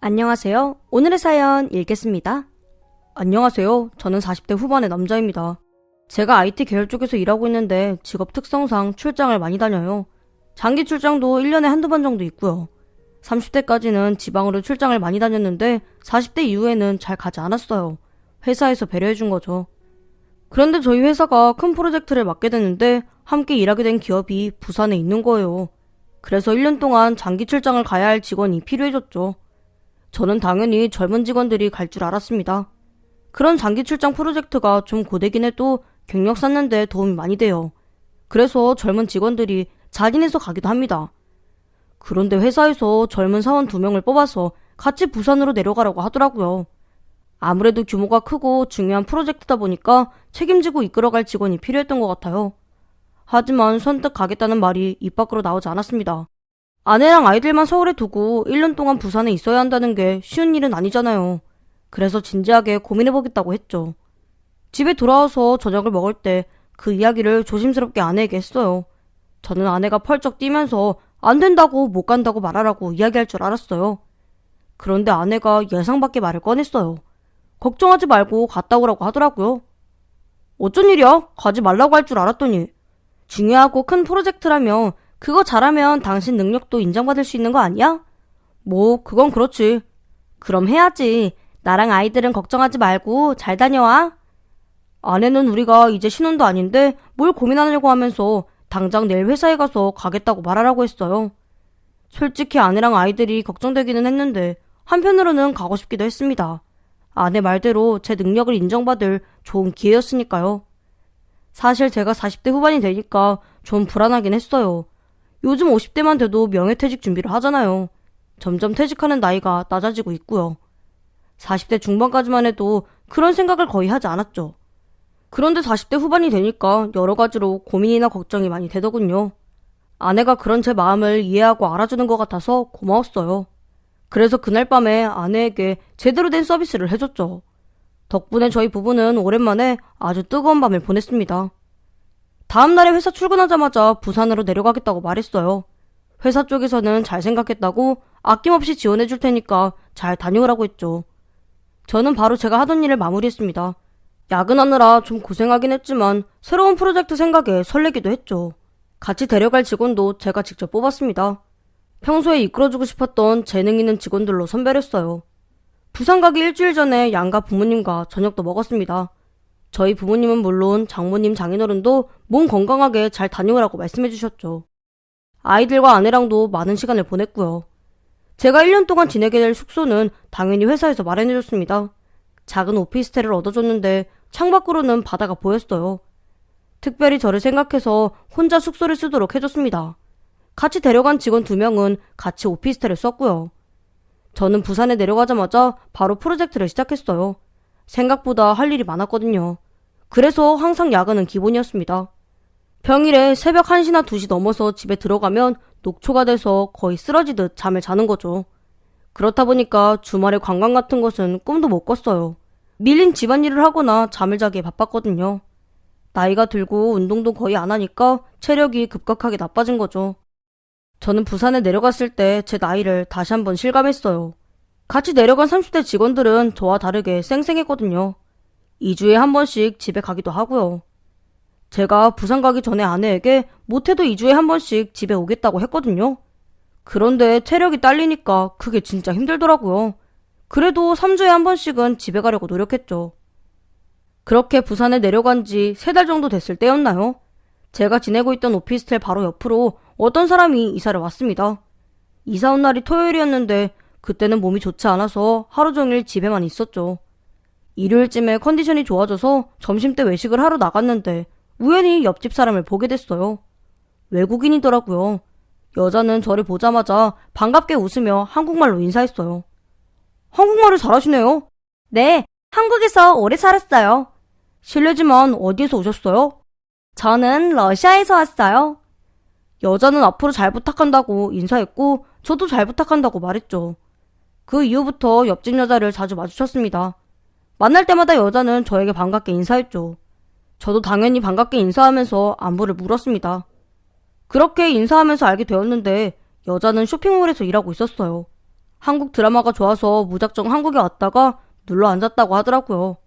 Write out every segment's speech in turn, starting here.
안녕하세요. 오늘의 사연 읽겠습니다. 안녕하세요. 저는 40대 후반의 남자입니다. 제가 IT 계열 쪽에서 일하고 있는데 직업 특성상 출장을 많이 다녀요. 장기 출장도 1년에 한두 번 정도 있고요. 30대까지는 지방으로 출장을 많이 다녔는데 40대 이후에는 잘 가지 않았어요. 회사에서 배려해준 거죠. 그런데 저희 회사가 큰 프로젝트를 맡게 됐는데 함께 일하게 된 기업이 부산에 있는 거예요. 그래서 1년 동안 장기 출장을 가야 할 직원이 필요해졌죠. 저는 당연히 젊은 직원들이 갈 줄 알았습니다. 그런 장기 출장 프로젝트가 좀 고되긴 해도 경력 쌓는 데 도움이 많이 돼요. 그래서 젊은 직원들이 자진해서 가기도 합니다. 그런데 회사에서 젊은 사원 2명을 뽑아서 같이 부산으로 내려가라고 하더라고요. 아무래도 규모가 크고 중요한 프로젝트다 보니까 책임지고 이끌어갈 직원이 필요했던 것 같아요. 하지만 선뜻 가겠다는 말이 입 밖으로 나오지 않았습니다. 아내랑 아이들만 서울에 두고 1년 동안 부산에 있어야 한다는 게 쉬운 일은 아니잖아요. 그래서 진지하게 고민해보겠다고 했죠. 집에 돌아와서 저녁을 먹을 때 그 이야기를 조심스럽게 아내에게 했어요. 저는 아내가 펄쩍 뛰면서 안 된다고 못 간다고 말하라고 이야기할 줄 알았어요. 그런데 아내가 예상 밖의 말을 꺼냈어요. 걱정하지 말고 갔다 오라고 하더라고요. 어쩐 일이야? 가지 말라고 할 줄 알았더니. 중요하고 큰 프로젝트라며 그거 잘하면 당신 능력도 인정받을 수 있는 거 아니야? 뭐 그건 그렇지. 그럼 해야지. 나랑 아이들은 걱정하지 말고 잘 다녀와. 아내는 우리가 이제 신혼도 아닌데 뭘 고민하냐고 하면서 당장 내일 회사에 가서 가겠다고 말하라고 했어요. 솔직히 아내랑 아이들이 걱정되기는 했는데 한편으로는 가고 싶기도 했습니다. 아내 말대로 제 능력을 인정받을 좋은 기회였으니까요. 사실 제가 40대 후반이 되니까 좀 불안하긴 했어요. 요즘 50대만 돼도 명예퇴직 준비를 하잖아요. 점점 퇴직하는 나이가 낮아지고 있고요. 40대 중반까지만 해도 그런 생각을 거의 하지 않았죠. 그런데 40대 후반이 되니까 여러 가지로 고민이나 걱정이 많이 되더군요. 아내가 그런 제 마음을 이해하고 알아주는 것 같아서 고마웠어요. 그래서 그날 밤에 아내에게 제대로 된 서비스를 해줬죠. 덕분에 저희 부부는 오랜만에 아주 뜨거운 밤을 보냈습니다. 다음날에 회사 출근하자마자 부산으로 내려가겠다고 말했어요. 회사 쪽에서는 잘 생각했다고 아낌없이 지원해줄 테니까 잘 다녀오라고 했죠. 저는 바로 제가 하던 일을 마무리했습니다. 야근하느라 좀 고생하긴 했지만 새로운 프로젝트 생각에 설레기도 했죠. 같이 데려갈 직원도 제가 직접 뽑았습니다. 평소에 이끌어주고 싶었던 재능 있는 직원들로 선별했어요. 부산 가기 일주일 전에 양가 부모님과 저녁도 먹었습니다. 저희 부모님은 물론 장모님, 장인어른도 몸 건강하게 잘 다녀오라고 말씀해 주셨죠. 아이들과 아내랑도 많은 시간을 보냈고요. 제가 1년 동안 지내게 될 숙소는 당연히 회사에서 마련해줬습니다. 작은 오피스텔을 얻어줬는데 창밖으로는 바다가 보였어요. 특별히 저를 생각해서 혼자 숙소를 쓰도록 해줬습니다. 같이 데려간 직원 2명은 같이 오피스텔을 썼고요. 저는 부산에 내려가자마자 바로 프로젝트를 시작했어요. 생각보다 할 일이 많았거든요. 그래서 항상 야근은 기본이었습니다. 평일에 새벽 1시나 2시 넘어서 집에 들어가면 녹초가 돼서 거의 쓰러지듯 잠을 자는 거죠. 그렇다 보니까 주말에 관광 같은 것은 꿈도 못 꿨어요. 밀린 집안일을 하거나 잠을 자기에 바빴거든요. 나이가 들고 운동도 거의 안 하니까 체력이 급격하게 나빠진 거죠. 저는 부산에 내려갔을 때 제 나이를 다시 한번 실감했어요. 같이 내려간 30대 직원들은 저와 다르게 쌩쌩했거든요. 2주에 한 번씩 집에 가기도 하고요. 제가 부산 가기 전에 아내에게 못해도 2주에 한 번씩 집에 오겠다고 했거든요. 그런데 체력이 딸리니까 그게 진짜 힘들더라고요. 그래도 3주에 한 번씩은 집에 가려고 노력했죠. 그렇게 부산에 내려간 지 3달 정도 됐을 때였나요? 제가 지내고 있던 오피스텔 바로 옆으로 어떤 사람이 이사를 왔습니다. 이사 온 날이 토요일이었는데 그때는 몸이 좋지 않아서 하루 종일 집에만 있었죠. 일요일쯤에 컨디션이 좋아져서 점심때 외식을 하러 나갔는데 우연히 옆집 사람을 보게 됐어요. 외국인이더라고요. 여자는 저를 보자마자 반갑게 웃으며 한국말로 인사했어요. 한국말을 잘하시네요. 네, 한국에서 오래 살았어요. 실례지만 어디에서 오셨어요? 저는 러시아에서 왔어요. 여자는 앞으로 잘 부탁한다고 인사했고 저도 잘 부탁한다고 말했죠. 그 이후부터 옆집 여자를 자주 마주쳤습니다. 만날 때마다 여자는 저에게 반갑게 인사했죠. 저도 당연히 반갑게 인사하면서 안부를 물었습니다. 그렇게 인사하면서 알게 되었는데 여자는 쇼핑몰에서 일하고 있었어요. 한국 드라마가 좋아서 무작정 한국에 왔다가 눌러 앉았다고 하더라고요.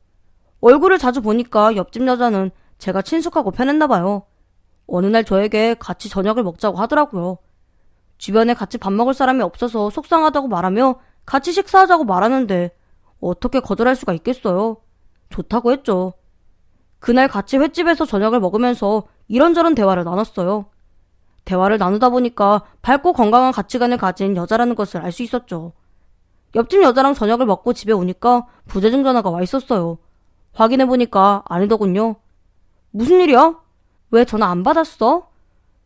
얼굴을 자주 보니까 옆집 여자는 제가 친숙하고 편했나봐요. 어느 날 저에게 같이 저녁을 먹자고 하더라고요. 주변에 같이 밥 먹을 사람이 없어서 속상하다고 말하며 같이 식사하자고 말하는데 어떻게 거절할 수가 있겠어요. 좋다고 했죠. 그날 같이 횟집에서 저녁을 먹으면서 이런저런 대화를 나눴어요. 대화를 나누다 보니까 밝고 건강한 가치관을 가진 여자라는 것을 알 수 있었죠. 옆집 여자랑 저녁을 먹고 집에 오니까 부재중 전화가 와 있었어요. 확인해보니까 아니더군요. 무슨 일이야? 왜 전화 안 받았어?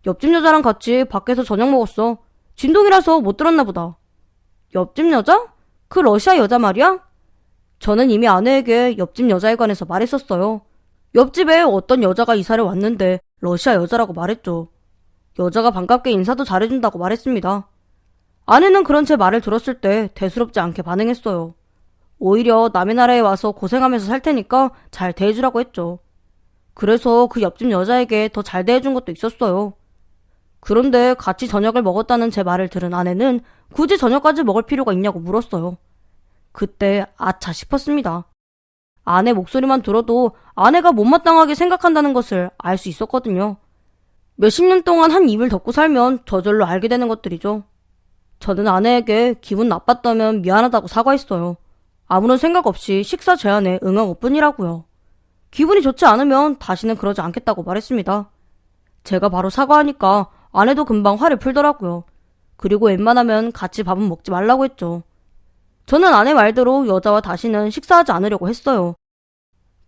옆집 여자랑 같이 밖에서 저녁 먹었어. 진동이라서 못 들었나 보다. 옆집 여자? 그 러시아 여자 말이야? 저는 이미 아내에게 옆집 여자에 관해서 말했었어요. 옆집에 어떤 여자가 이사를 왔는데 러시아 여자라고 말했죠. 여자가 반갑게 인사도 잘해준다고 말했습니다. 아내는 그런 제 말을 들었을 때 대수롭지 않게 반응했어요. 오히려 남의 나라에 와서 고생하면서 살 테니까 잘 대해주라고 했죠. 그래서 그 옆집 여자에게 더 잘 대해준 것도 있었어요. 그런데 같이 저녁을 먹었다는 제 말을 들은 아내는 굳이 저녁까지 먹을 필요가 있냐고 물었어요. 그때 아차 싶었습니다. 아내 목소리만 들어도 아내가 못마땅하게 생각한다는 것을 알 수 있었거든요. 몇십 년 동안 한 입을 덮고 살면 저절로 알게 되는 것들이죠. 저는 아내에게 기분 나빴다면 미안하다고 사과했어요. 아무런 생각 없이 식사 제안에 응한 것뿐이라고요. 기분이 좋지 않으면 다시는 그러지 않겠다고 말했습니다. 제가 바로 사과하니까 아내도 금방 화를 풀더라고요. 그리고 웬만하면 같이 밥은 먹지 말라고 했죠. 저는 아내 말대로 여자와 다시는 식사하지 않으려고 했어요.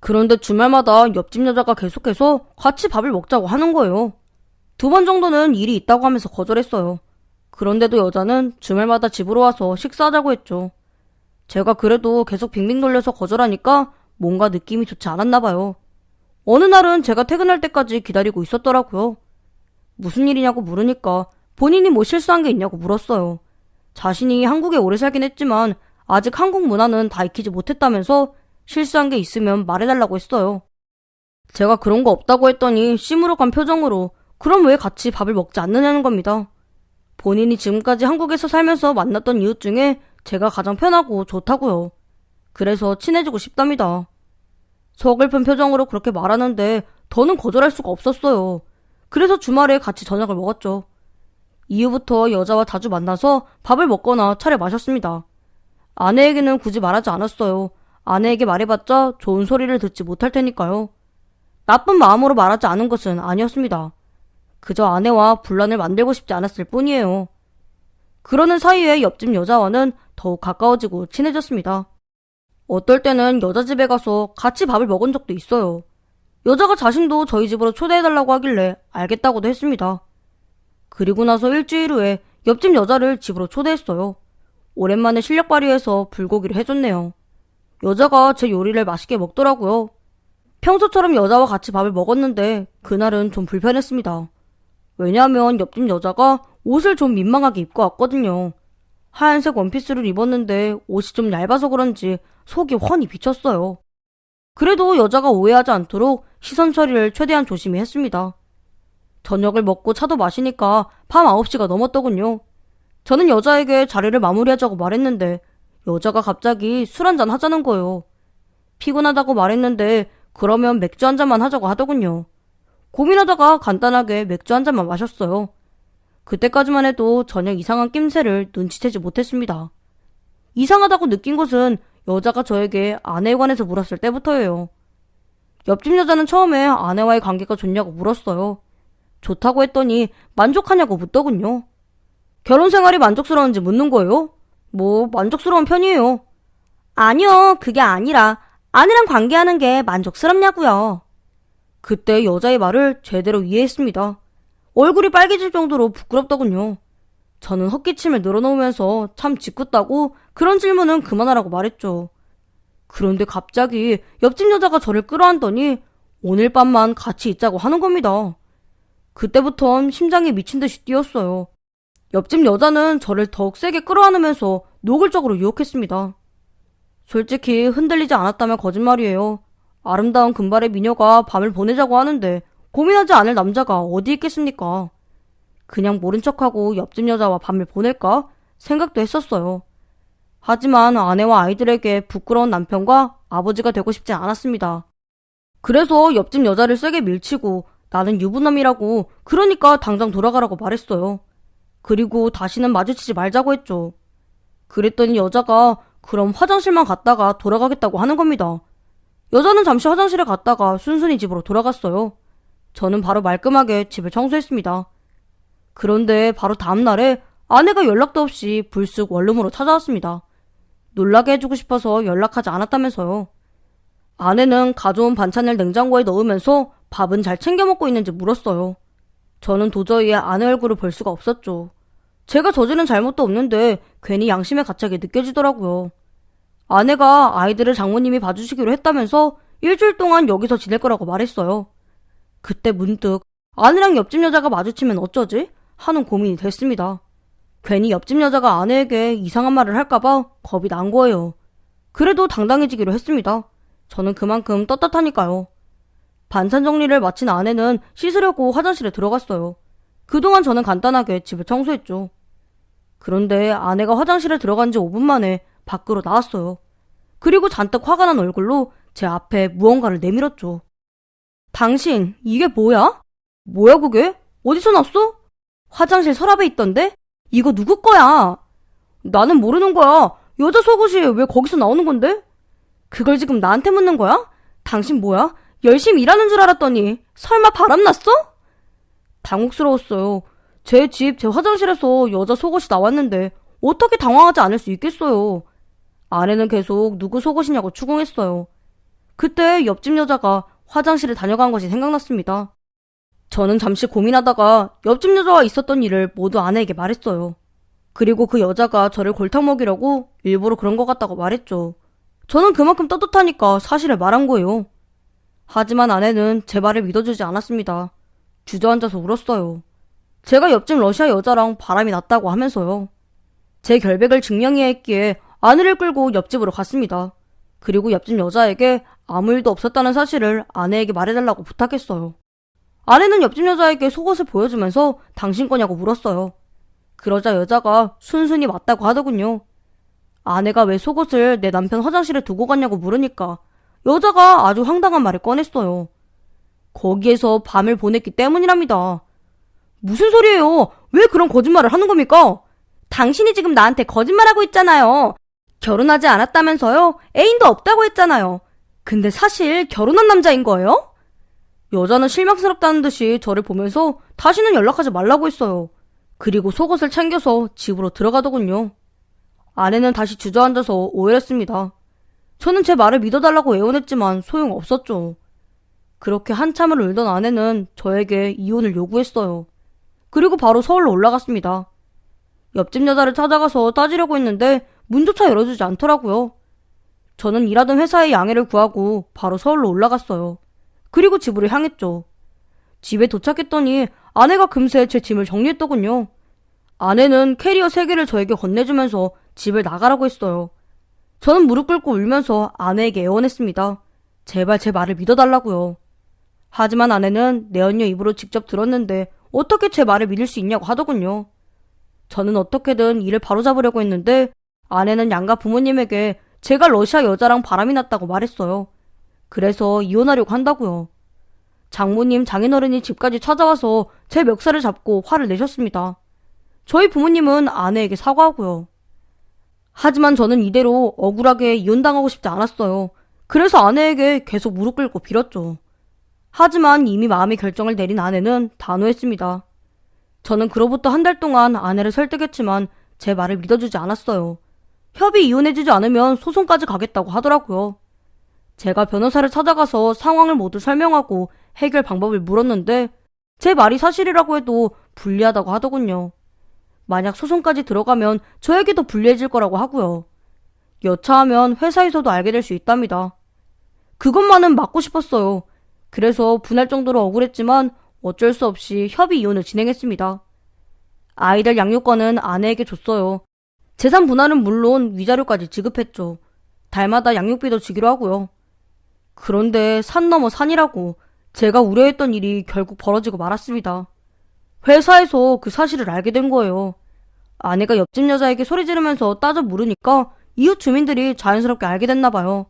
그런데 주말마다 옆집 여자가 계속해서 같이 밥을 먹자고 하는 거예요. 2번 정도는 일이 있다고 하면서 거절했어요. 그런데도 여자는 주말마다 집으로 와서 식사하자고 했죠. 제가 그래도 계속 빙빙 돌려서 거절하니까 뭔가 느낌이 좋지 않았나 봐요. 어느 날은 제가 퇴근할 때까지 기다리고 있었더라고요. 무슨 일이냐고 물으니까 본인이 뭐 실수한 게 있냐고 물었어요. 자신이 한국에 오래 살긴 했지만 아직 한국 문화는 다 익히지 못했다면서 실수한 게 있으면 말해달라고 했어요. 제가 그런 거 없다고 했더니 시무룩한 표정으로 그럼 왜 같이 밥을 먹지 않느냐는 겁니다. 본인이 지금까지 한국에서 살면서 만났던 이웃 중에 제가 가장 편하고 좋다고요. 그래서 친해지고 싶답니다. 서글픈 표정으로 그렇게 말하는데 더는 거절할 수가 없었어요. 그래서 주말에 같이 저녁을 먹었죠. 이후부터 여자와 자주 만나서 밥을 먹거나 차를 마셨습니다. 아내에게는 굳이 말하지 않았어요. 아내에게 말해봤자 좋은 소리를 듣지 못할 테니까요. 나쁜 마음으로 말하지 않은 것은 아니었습니다. 그저 아내와 분란을 만들고 싶지 않았을 뿐이에요. 그러는 사이에 옆집 여자와는 더욱 가까워지고 친해졌습니다. 어떨 때는 여자 집에 가서 같이 밥을 먹은 적도 있어요. 여자가 자신도 저희 집으로 초대해달라고 하길래 알겠다고도 했습니다. 그리고 나서 일주일 후에 옆집 여자를 집으로 초대했어요. 오랜만에 실력 발휘해서 불고기를 해줬네요. 여자가 제 요리를 맛있게 먹더라고요. 평소처럼 여자와 같이 밥을 먹었는데 그날은 좀 불편했습니다. 왜냐하면 옆집 여자가 옷을 좀 민망하게 입고 왔거든요. 하얀색 원피스를 입었는데 옷이 좀 얇아서 그런지 속이 훤히 비쳤어요. 그래도 여자가 오해하지 않도록 시선 처리를 최대한 조심히 했습니다. 저녁을 먹고 차도 마시니까 밤 9시가 넘었더군요. 저는 여자에게 자리를 마무리하자고 말했는데 여자가 갑자기 술 한잔 하자는 거예요. 피곤하다고 말했는데 그러면 맥주 한 잔만 하자고 하더군요. 고민하다가 간단하게 맥주 한 잔만 마셨어요. 그때까지만 해도 전혀 이상한 낌새를 눈치채지 못했습니다. 이상하다고 느낀 것은 여자가 저에게 아내에 관해서 물었을 때부터예요. 옆집 여자는 처음에 아내와의 관계가 좋냐고 물었어요. 좋다고 했더니 만족하냐고 묻더군요. 결혼 생활이 만족스러운지 묻는 거예요? 뭐 만족스러운 편이에요. 아니요, 그게 아니라 아내랑 관계하는 게 만족스럽냐고요. 그때 여자의 말을 제대로 이해했습니다. 얼굴이 빨개질 정도로 부끄럽더군요. 저는 헛기침을 늘어놓으면서 참 짓궂다고 그런 질문은 그만하라고 말했죠. 그런데 갑자기 옆집 여자가 저를 끌어안더니 오늘 밤만 같이 있자고 하는 겁니다. 그때부턴 심장이 미친 듯이 뛰었어요. 옆집 여자는 저를 더욱 세게 끌어안으면서 노골적으로 유혹했습니다. 솔직히 흔들리지 않았다면 거짓말이에요. 아름다운 금발의 미녀가 밤을 보내자고 하는데 고민하지 않을 남자가 어디 있겠습니까? 그냥 모른 척하고 옆집 여자와 밤을 보낼까 생각도 했었어요. 하지만 아내와 아이들에게 부끄러운 남편과 아버지가 되고 싶지 않았습니다. 그래서 옆집 여자를 세게 밀치고 나는 유부남이라고 그러니까 당장 돌아가라고 말했어요. 그리고 다시는 마주치지 말자고 했죠. 그랬더니 여자가 그럼 화장실만 갔다가 돌아가겠다고 하는 겁니다. 여자는 잠시 화장실에 갔다가 순순히 집으로 돌아갔어요. 저는 바로 말끔하게 집을 청소했습니다. 그런데 바로 다음날에 아내가 연락도 없이 불쑥 원룸으로 찾아왔습니다. 놀라게 해주고 싶어서 연락하지 않았다면서요. 아내는 가져온 반찬을 냉장고에 넣으면서 밥은 잘 챙겨 먹고 있는지 물었어요. 저는 도저히 아내 얼굴을 볼 수가 없었죠. 제가 저지른 잘못도 없는데 괜히 양심의 가책이 느껴지더라고요. 아내가 아이들을 장모님이 봐주시기로 했다면서 일주일 동안 여기서 지낼 거라고 말했어요. 그때 문득 아내랑 옆집 여자가 마주치면 어쩌지? 하는 고민이 됐습니다. 괜히 옆집 여자가 아내에게 이상한 말을 할까봐 겁이 난 거예요. 그래도 당당해지기로 했습니다. 저는 그만큼 떳떳하니까요. 반찬 정리를 마친 아내는 씻으려고 화장실에 들어갔어요. 그동안 저는 간단하게 집을 청소했죠. 그런데 아내가 화장실에 들어간 지 5분 만에 밖으로 나왔어요. 그리고 잔뜩 화가 난 얼굴로 제 앞에 무언가를 내밀었죠. 당신, 이게 뭐야? 뭐야 그게? 어디서 났어? 화장실 서랍에 있던데? 이거 누구 거야? 나는 모르는 거야. 여자 속옷이 왜 거기서 나오는 건데? 그걸 지금 나한테 묻는 거야? 당신 뭐야? 열심히 일하는 줄 알았더니 설마 바람났어? 당혹스러웠어요. 제 집, 제 화장실에서 여자 속옷이 나왔는데 어떻게 당황하지 않을 수 있겠어요. 아내는 계속 누구 속옷이냐고 추궁했어요. 그때 옆집 여자가 화장실에 다녀간 것이 생각났습니다. 저는 잠시 고민하다가 옆집 여자와 있었던 일을 모두 아내에게 말했어요. 그리고 그 여자가 저를 골탕 먹이려고 일부러 그런 것 같다고 말했죠. 저는 그만큼 떳떳하니까 사실을 말한 거예요. 하지만 아내는 제 말을 믿어주지 않았습니다. 주저앉아서 울었어요. 제가 옆집 러시아 여자랑 바람이 났다고 하면서요. 제 결백을 증명해야 했기에 아내를 끌고 옆집으로 갔습니다. 그리고 옆집 여자에게 아무 일도 없었다는 사실을 아내에게 말해달라고 부탁했어요. 아내는 옆집 여자에게 속옷을 보여주면서 당신 거냐고 물었어요. 그러자 여자가 순순히 맞다고 하더군요. 아내가 왜 속옷을 내 남편 화장실에 두고 갔냐고 물으니까 여자가 아주 황당한 말을 꺼냈어요. 거기에서 밤을 보냈기 때문이랍니다. 무슨 소리예요? 왜 그런 거짓말을 하는 겁니까? 당신이 지금 나한테 거짓말하고 있잖아요. 결혼하지 않았다면서요? 애인도 없다고 했잖아요. 근데 사실 결혼한 남자인 거예요? 여자는 실망스럽다는 듯이 저를 보면서 다시는 연락하지 말라고 했어요. 그리고 속옷을 챙겨서 집으로 들어가더군요. 아내는 다시 주저앉아서 오열했습니다. 저는 제 말을 믿어달라고 애원했지만 소용없었죠. 그렇게 한참을 울던 아내는 저에게 이혼을 요구했어요. 그리고 바로 서울로 올라갔습니다. 옆집 여자를 찾아가서 따지려고 했는데 문조차 열어주지 않더라고요. 저는 일하던 회사에 양해를 구하고 바로 서울로 올라갔어요. 그리고 집으로 향했죠. 집에 도착했더니 아내가 금세 제 짐을 정리했더군요. 아내는 캐리어 3개를 저에게 건네주면서 집을 나가라고 했어요. 저는 무릎 꿇고 울면서 아내에게 애원했습니다. 제발 제 말을 믿어달라고요. 하지만 아내는 내 언녀 입으로 직접 들었는데 어떻게 제 말을 믿을 수 있냐고 하더군요. 저는 어떻게든 일을 바로잡으려고 했는데 아내는 양가 부모님에게 제가 러시아 여자랑 바람이 났다고 말했어요. 그래서 이혼하려고 한다고요. 장모님, 장인어른이 집까지 찾아와서 제 멱살을 잡고 화를 내셨습니다. 저희 부모님은 아내에게 사과하고요. 하지만 저는 이대로 억울하게 이혼당하고 싶지 않았어요. 그래서 아내에게 계속 무릎 꿇고 빌었죠. 하지만 이미 마음의 결정을 내린 아내는 단호했습니다. 저는 그로부터 한 달 동안 아내를 설득했지만 제 말을 믿어주지 않았어요. 협의 이혼해주지 않으면 소송까지 가겠다고 하더라고요. 제가 변호사를 찾아가서 상황을 모두 설명하고 해결 방법을 물었는데 제 말이 사실이라고 해도 불리하다고 하더군요. 만약 소송까지 들어가면 저에게도 불리해질 거라고 하고요. 여차하면 회사에서도 알게 될 수 있답니다. 그것만은 막고 싶었어요. 그래서 분할 정도로 억울했지만 어쩔 수 없이 협의 이혼을 진행했습니다. 아이들 양육권은 아내에게 줬어요. 재산 분할은 물론 위자료까지 지급했죠. 달마다 양육비도 주기로 하고요. 그런데 산 넘어 산이라고 제가 우려했던 일이 결국 벌어지고 말았습니다. 회사에서 그 사실을 알게 된 거예요. 아내가 옆집 여자에게 소리 지르면서 따져 물으니까 이웃 주민들이 자연스럽게 알게 됐나 봐요.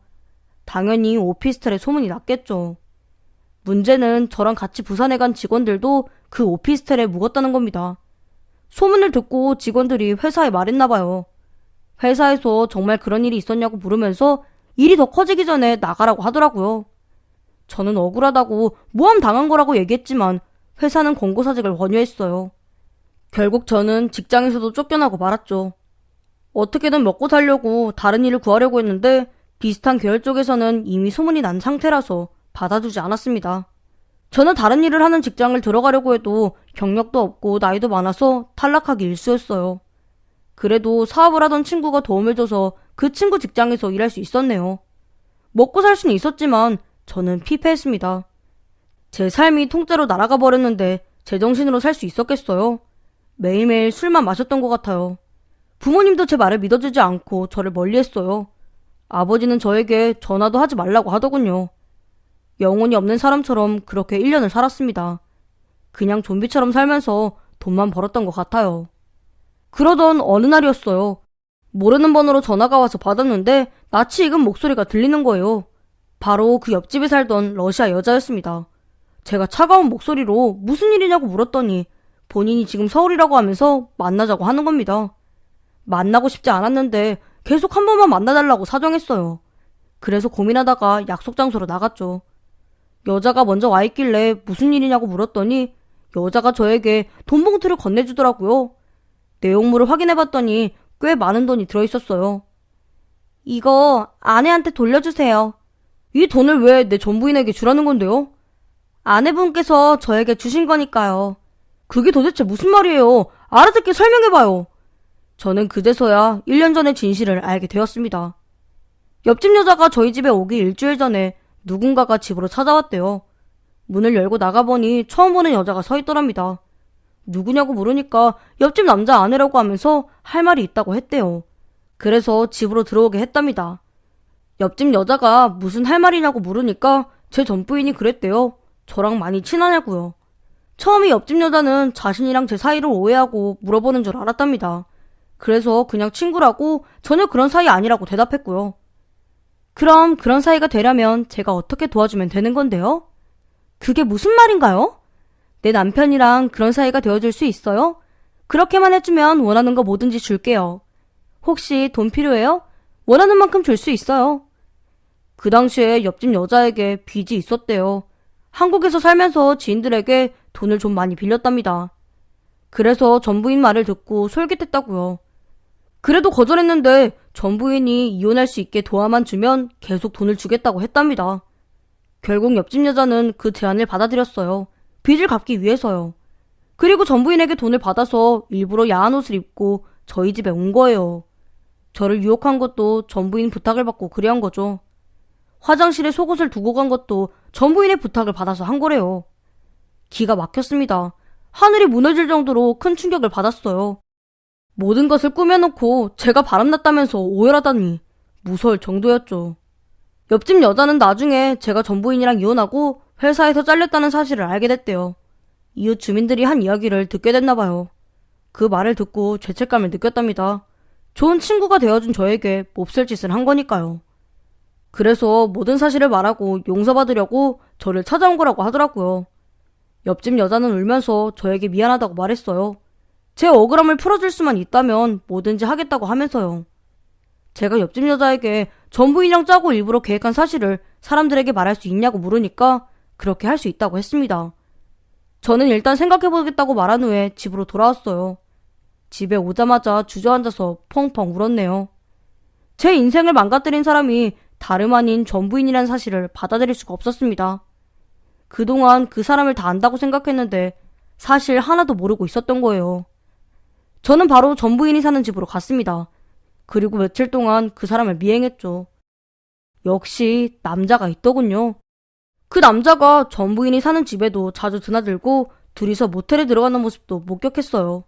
당연히 오피스텔에 소문이 났겠죠. 문제는 저랑 같이 부산에 간 직원들도 그 오피스텔에 묵었다는 겁니다. 소문을 듣고 직원들이 회사에 말했나 봐요. 회사에서 정말 그런 일이 있었냐고 물으면서 일이 더 커지기 전에 나가라고 하더라고요. 저는 억울하다고 모함 당한 거라고 얘기했지만 회사는 권고사직을 권유했어요. 결국 저는 직장에서도 쫓겨나고 말았죠. 어떻게든 먹고 살려고 다른 일을 구하려고 했는데 비슷한 계열 쪽에서는 이미 소문이 난 상태라서 받아주지 않았습니다. 저는 다른 일을 하는 직장을 들어가려고 해도 경력도 없고 나이도 많아서 탈락하기 일쑤였어요. 그래도 사업을 하던 친구가 도움을 줘서 그 친구 직장에서 일할 수 있었네요. 먹고 살 수는 있었지만 저는 피폐했습니다. 제 삶이 통째로 날아가 버렸는데 제정신으로 살 수 있었겠어요? 매일매일 술만 마셨던 것 같아요. 부모님도 제 말을 믿어주지 않고 저를 멀리했어요. 아버지는 저에게 전화도 하지 말라고 하더군요. 영혼이 없는 사람처럼 그렇게 1년을 살았습니다. 그냥 좀비처럼 살면서 돈만 벌었던 것 같아요. 그러던 어느 날이었어요. 모르는 번호로 전화가 와서 받았는데 낯이 익은 목소리가 들리는 거예요. 바로 그 옆집에 살던 러시아 여자였습니다. 제가 차가운 목소리로 무슨 일이냐고 물었더니 본인이 지금 서울이라고 하면서 만나자고 하는 겁니다. 만나고 싶지 않았는데 계속 한 번만 만나달라고 사정했어요. 그래서 고민하다가 약속 장소로 나갔죠. 여자가 먼저 와 있길래 무슨 일이냐고 물었더니 여자가 저에게 돈 봉투를 건네주더라고요. 내용물을 확인해봤더니 꽤 많은 돈이 들어있었어요. 이거 아내한테 돌려주세요. 이 돈을 왜 내 전부인에게 주라는 건데요? 아내분께서 저에게 주신 거니까요. 그게 도대체 무슨 말이에요? 알아듣게 설명해봐요. 저는 그제서야 1년 전의 진실을 알게 되었습니다. 옆집 여자가 저희 집에 오기 일주일 전에 누군가가 집으로 찾아왔대요. 문을 열고 나가보니 처음 보는 여자가 서 있더랍니다. 누구냐고 물으니까 옆집 남자 아내라고 하면서 할 말이 있다고 했대요. 그래서 집으로 들어오게 했답니다. 옆집 여자가 무슨 할 말이냐고 물으니까 제 전부인이 그랬대요. 저랑 많이 친하냐고요. 처음에 옆집 여자는 자신이랑 제 사이를 오해하고 물어보는 줄 알았답니다. 그래서 그냥 친구라고 전혀 그런 사이 아니라고 대답했고요. 그럼 그런 사이가 되려면 제가 어떻게 도와주면 되는 건데요? 그게 무슨 말인가요? 내 남편이랑 그런 사이가 되어줄 수 있어요? 그렇게만 해주면 원하는 거 뭐든지 줄게요. 혹시 돈 필요해요? 원하는 만큼 줄 수 있어요. 그 당시에 옆집 여자에게 빚이 있었대요. 한국에서 살면서 지인들에게 돈을 좀 많이 빌렸답니다. 그래서 전부인 말을 듣고 솔깃했다고요. 그래도 거절했는데 전부인이 이혼할 수 있게 도와만 주면 계속 돈을 주겠다고 했답니다. 결국 옆집 여자는 그 제안을 받아들였어요. 빚을 갚기 위해서요. 그리고 전부인에게 돈을 받아서 일부러 야한 옷을 입고 저희 집에 온 거예요. 저를 유혹한 것도 전부인 부탁을 받고 그래한 거죠. 화장실에 속옷을 두고 간 것도 전부인의 부탁을 받아서 한 거래요. 기가 막혔습니다. 하늘이 무너질 정도로 큰 충격을 받았어요. 모든 것을 꾸며놓고 제가 바람났다면서 오열하다니 무서울 정도였죠. 옆집 여자는 나중에 제가 전부인이랑 이혼하고 회사에서 잘렸다는 사실을 알게 됐대요. 이웃 주민들이 한 이야기를 듣게 됐나 봐요. 그 말을 듣고 죄책감을 느꼈답니다. 좋은 친구가 되어준 저에게 몹쓸 짓을 한 거니까요. 그래서 모든 사실을 말하고 용서받으려고 저를 찾아온 거라고 하더라고요. 옆집 여자는 울면서 저에게 미안하다고 말했어요. 제 억울함을 풀어줄 수만 있다면 뭐든지 하겠다고 하면서요. 제가 옆집 여자에게 전부인이랑 짜고 일부러 계획한 사실을 사람들에게 말할 수 있냐고 물으니까 그렇게 할 수 있다고 했습니다. 저는 일단 생각해보겠다고 말한 후에 집으로 돌아왔어요. 집에 오자마자 주저앉아서 펑펑 울었네요. 제 인생을 망가뜨린 사람이 다름 아닌 전부인이라는 사실을 받아들일 수가 없었습니다. 그동안 그 사람을 다 안다고 생각했는데 사실 하나도 모르고 있었던 거예요. 저는 바로 전부인이 사는 집으로 갔습니다. 그리고 며칠 동안 그 사람을 미행했죠. 역시 남자가 있더군요. 그 남자가 전부인이 사는 집에도 자주 드나들고 둘이서 모텔에 들어가는 모습도 목격했어요.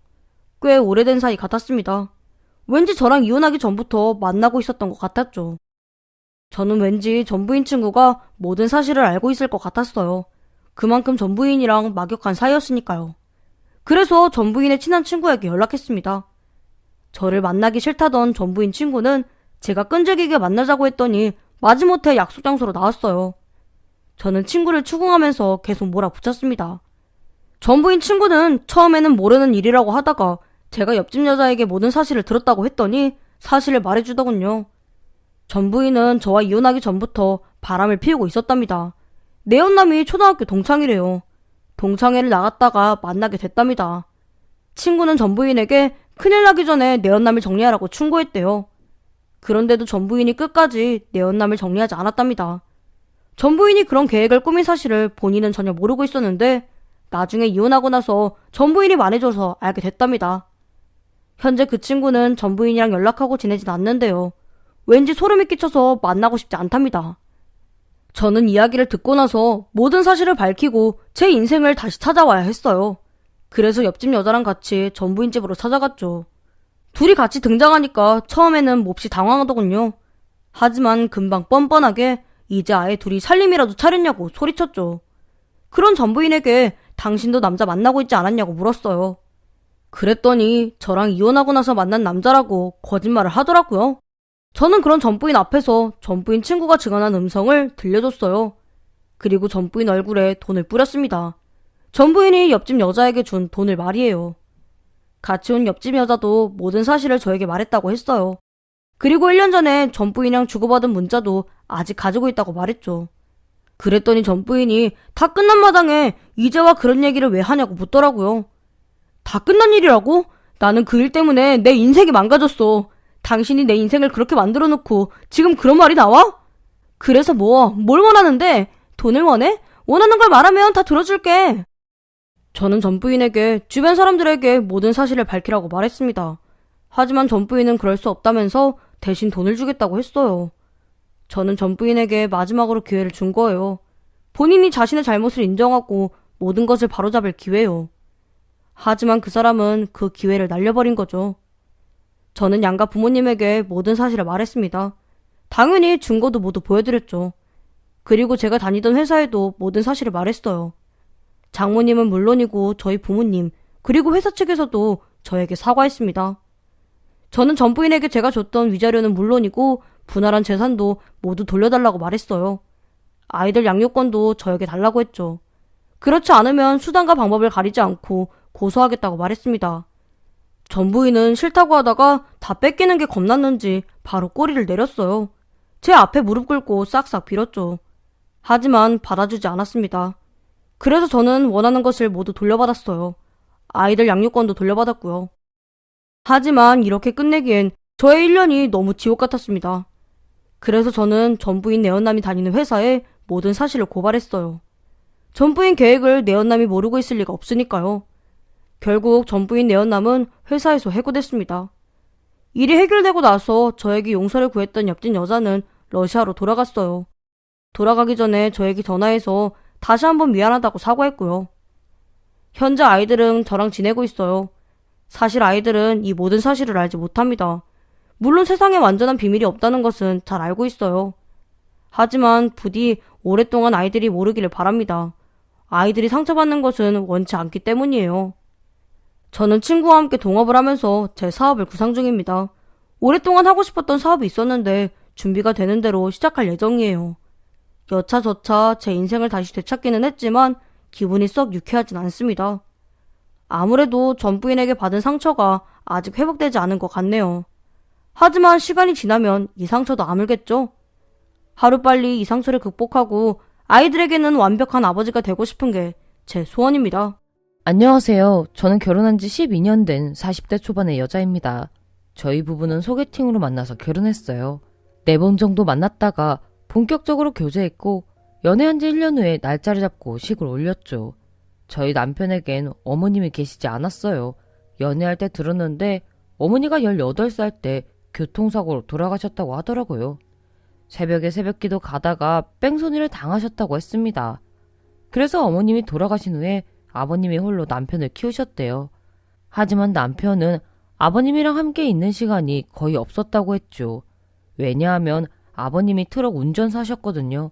꽤 오래된 사이 같았습니다. 왠지 저랑 이혼하기 전부터 만나고 있었던 것 같았죠. 저는 왠지 전부인 친구가 모든 사실을 알고 있을 것 같았어요. 그만큼 전부인이랑 막역한 사이였으니까요. 그래서 전부인의 친한 친구에게 연락했습니다. 저를 만나기 싫다던 전부인 친구는 제가 끈질기게 만나자고 했더니 마지못해 약속 장소로 나왔어요. 저는 친구를 추궁하면서 계속 몰아붙였습니다. 전부인 친구는 처음에는 모르는 일이라고 하다가 제가 옆집 여자에게 모든 사실을 들었다고 했더니 사실을 말해주더군요. 전부인은 저와 이혼하기 전부터 바람을 피우고 있었답니다. 내 연남이 초등학교 동창이래요. 동창회를 나갔다가 만나게 됐답니다. 친구는 전부인에게 큰일 나기 전에 내 연남을 정리하라고 충고했대요. 그런데도 전부인이 끝까지 내 연남을 정리하지 않았답니다. 전부인이 그런 계획을 꾸민 사실을 본인은 전혀 모르고 있었는데 나중에 이혼하고 나서 전부인이 말해줘서 알게 됐답니다. 현재 그 친구는 전부인이랑 연락하고 지내진 않는데요. 왠지 소름이 끼쳐서 만나고 싶지 않답니다. 저는 이야기를 듣고 나서 모든 사실을 밝히고 제 인생을 다시 찾아와야 했어요. 그래서 옆집 여자랑 같이 전부인 집으로 찾아갔죠. 둘이 같이 등장하니까 처음에는 몹시 당황하더군요. 하지만 금방 뻔뻔하게 이제 아예 둘이 살림이라도 차렸냐고 소리쳤죠. 그런 전부인에게 당신도 남자 만나고 있지 않았냐고 물었어요. 그랬더니 저랑 이혼하고 나서 만난 남자라고 거짓말을 하더라고요. 저는 그런 전부인 앞에서 전부인 친구가 증언한 음성을 들려줬어요. 그리고 전부인 얼굴에 돈을 뿌렸습니다. 전부인이 옆집 여자에게 준 돈을 말이에요. 같이 온 옆집 여자도 모든 사실을 저에게 말했다고 했어요. 그리고 1년 전에 전부인이랑 주고받은 문자도 아직 가지고 있다고 말했죠. 그랬더니 전부인이 다 끝난 마당에 이제와 그런 얘기를 왜 하냐고 묻더라고요. 다 끝난 일이라고? 나는 그 일 때문에 내 인생이 망가졌어. 당신이 내 인생을 그렇게 만들어 놓고 지금 그런 말이 나와? 그래서 뭘 원하는데? 돈을 원해? 원하는 걸 말하면 다 들어줄게. 저는 전부인에게 주변 사람들에게 모든 사실을 밝히라고 말했습니다. 하지만 전부인은 그럴 수 없다면서 대신 돈을 주겠다고 했어요. 저는 전부인에게 마지막으로 기회를 준 거예요. 본인이 자신의 잘못을 인정하고 모든 것을 바로잡을 기회요. 하지만 그 사람은 그 기회를 날려버린 거죠. 저는 양가 부모님에게 모든 사실을 말했습니다. 당연히 증거도 모두 보여드렸죠. 그리고 제가 다니던 회사에도 모든 사실을 말했어요. 장모님은 물론이고 저희 부모님 그리고 회사 측에서도 저에게 사과했습니다. 저는 전부인에게 제가 줬던 위자료는 물론이고 분할한 재산도 모두 돌려달라고 말했어요. 아이들 양육권도 저에게 달라고 했죠. 그렇지 않으면 수단과 방법을 가리지 않고 고소하겠다고 말했습니다. 전부인은 싫다고 하다가 다 뺏기는 게 겁났는지 바로 꼬리를 내렸어요. 제 앞에 무릎 꿇고 싹싹 빌었죠. 하지만 받아주지 않았습니다. 그래서 저는 원하는 것을 모두 돌려받았어요. 아이들 양육권도 돌려받았고요. 하지만 이렇게 끝내기엔 저의 1년이 너무 지옥 같았습니다. 그래서 저는 전부인 내연남이 다니는 회사에 모든 사실을 고발했어요. 전부인 계획을 내연남이 모르고 있을 리가 없으니까요. 결국 전부인 내연남은 회사에서 해고됐습니다. 일이 해결되고 나서 저에게 용서를 구했던 옆집 여자는 러시아로 돌아갔어요. 돌아가기 전에 저에게 전화해서 다시 한번 미안하다고 사과했고요. 현재 아이들은 저랑 지내고 있어요. 사실 아이들은 이 모든 사실을 알지 못합니다. 물론 세상에 완전한 비밀이 없다는 것은 잘 알고 있어요. 하지만 부디 오랫동안 아이들이 모르기를 바랍니다. 아이들이 상처받는 것은 원치 않기 때문이에요. 저는 친구와 함께 동업을 하면서 제 사업을 구상 중입니다. 오랫동안 하고 싶었던 사업이 있었는데 준비가 되는 대로 시작할 예정이에요. 여차저차 제 인생을 다시 되찾기는 했지만 기분이 썩 유쾌하진 않습니다. 아무래도 전 부인에게 받은 상처가 아직 회복되지 않은 것 같네요. 하지만 시간이 지나면 이 상처도 아물겠죠? 하루빨리 이 상처를 극복하고 아이들에게는 완벽한 아버지가 되고 싶은 게 제 소원입니다. 안녕하세요. 저는 결혼한 지 12년 된 40대 초반의 여자입니다. 저희 부부는 소개팅으로 만나서 결혼했어요. 4번 정도 만났다가 본격적으로 교제했고 연애한 지 1년 후에 날짜를 잡고 식을 올렸죠. 저희 남편에겐 어머님이 계시지 않았어요. 연애할 때 들었는데 어머니가 18살 때 교통사고로 돌아가셨다고 하더라고요. 새벽에 새벽기도 가다가 뺑소니를 당하셨다고 했습니다. 그래서 어머님이 돌아가신 후에 아버님이 홀로 남편을 키우셨대요. 하지만 남편은 아버님이랑 함께 있는 시간이 거의 없었다고 했죠. 왜냐하면 아버님이 트럭 운전사셨거든요.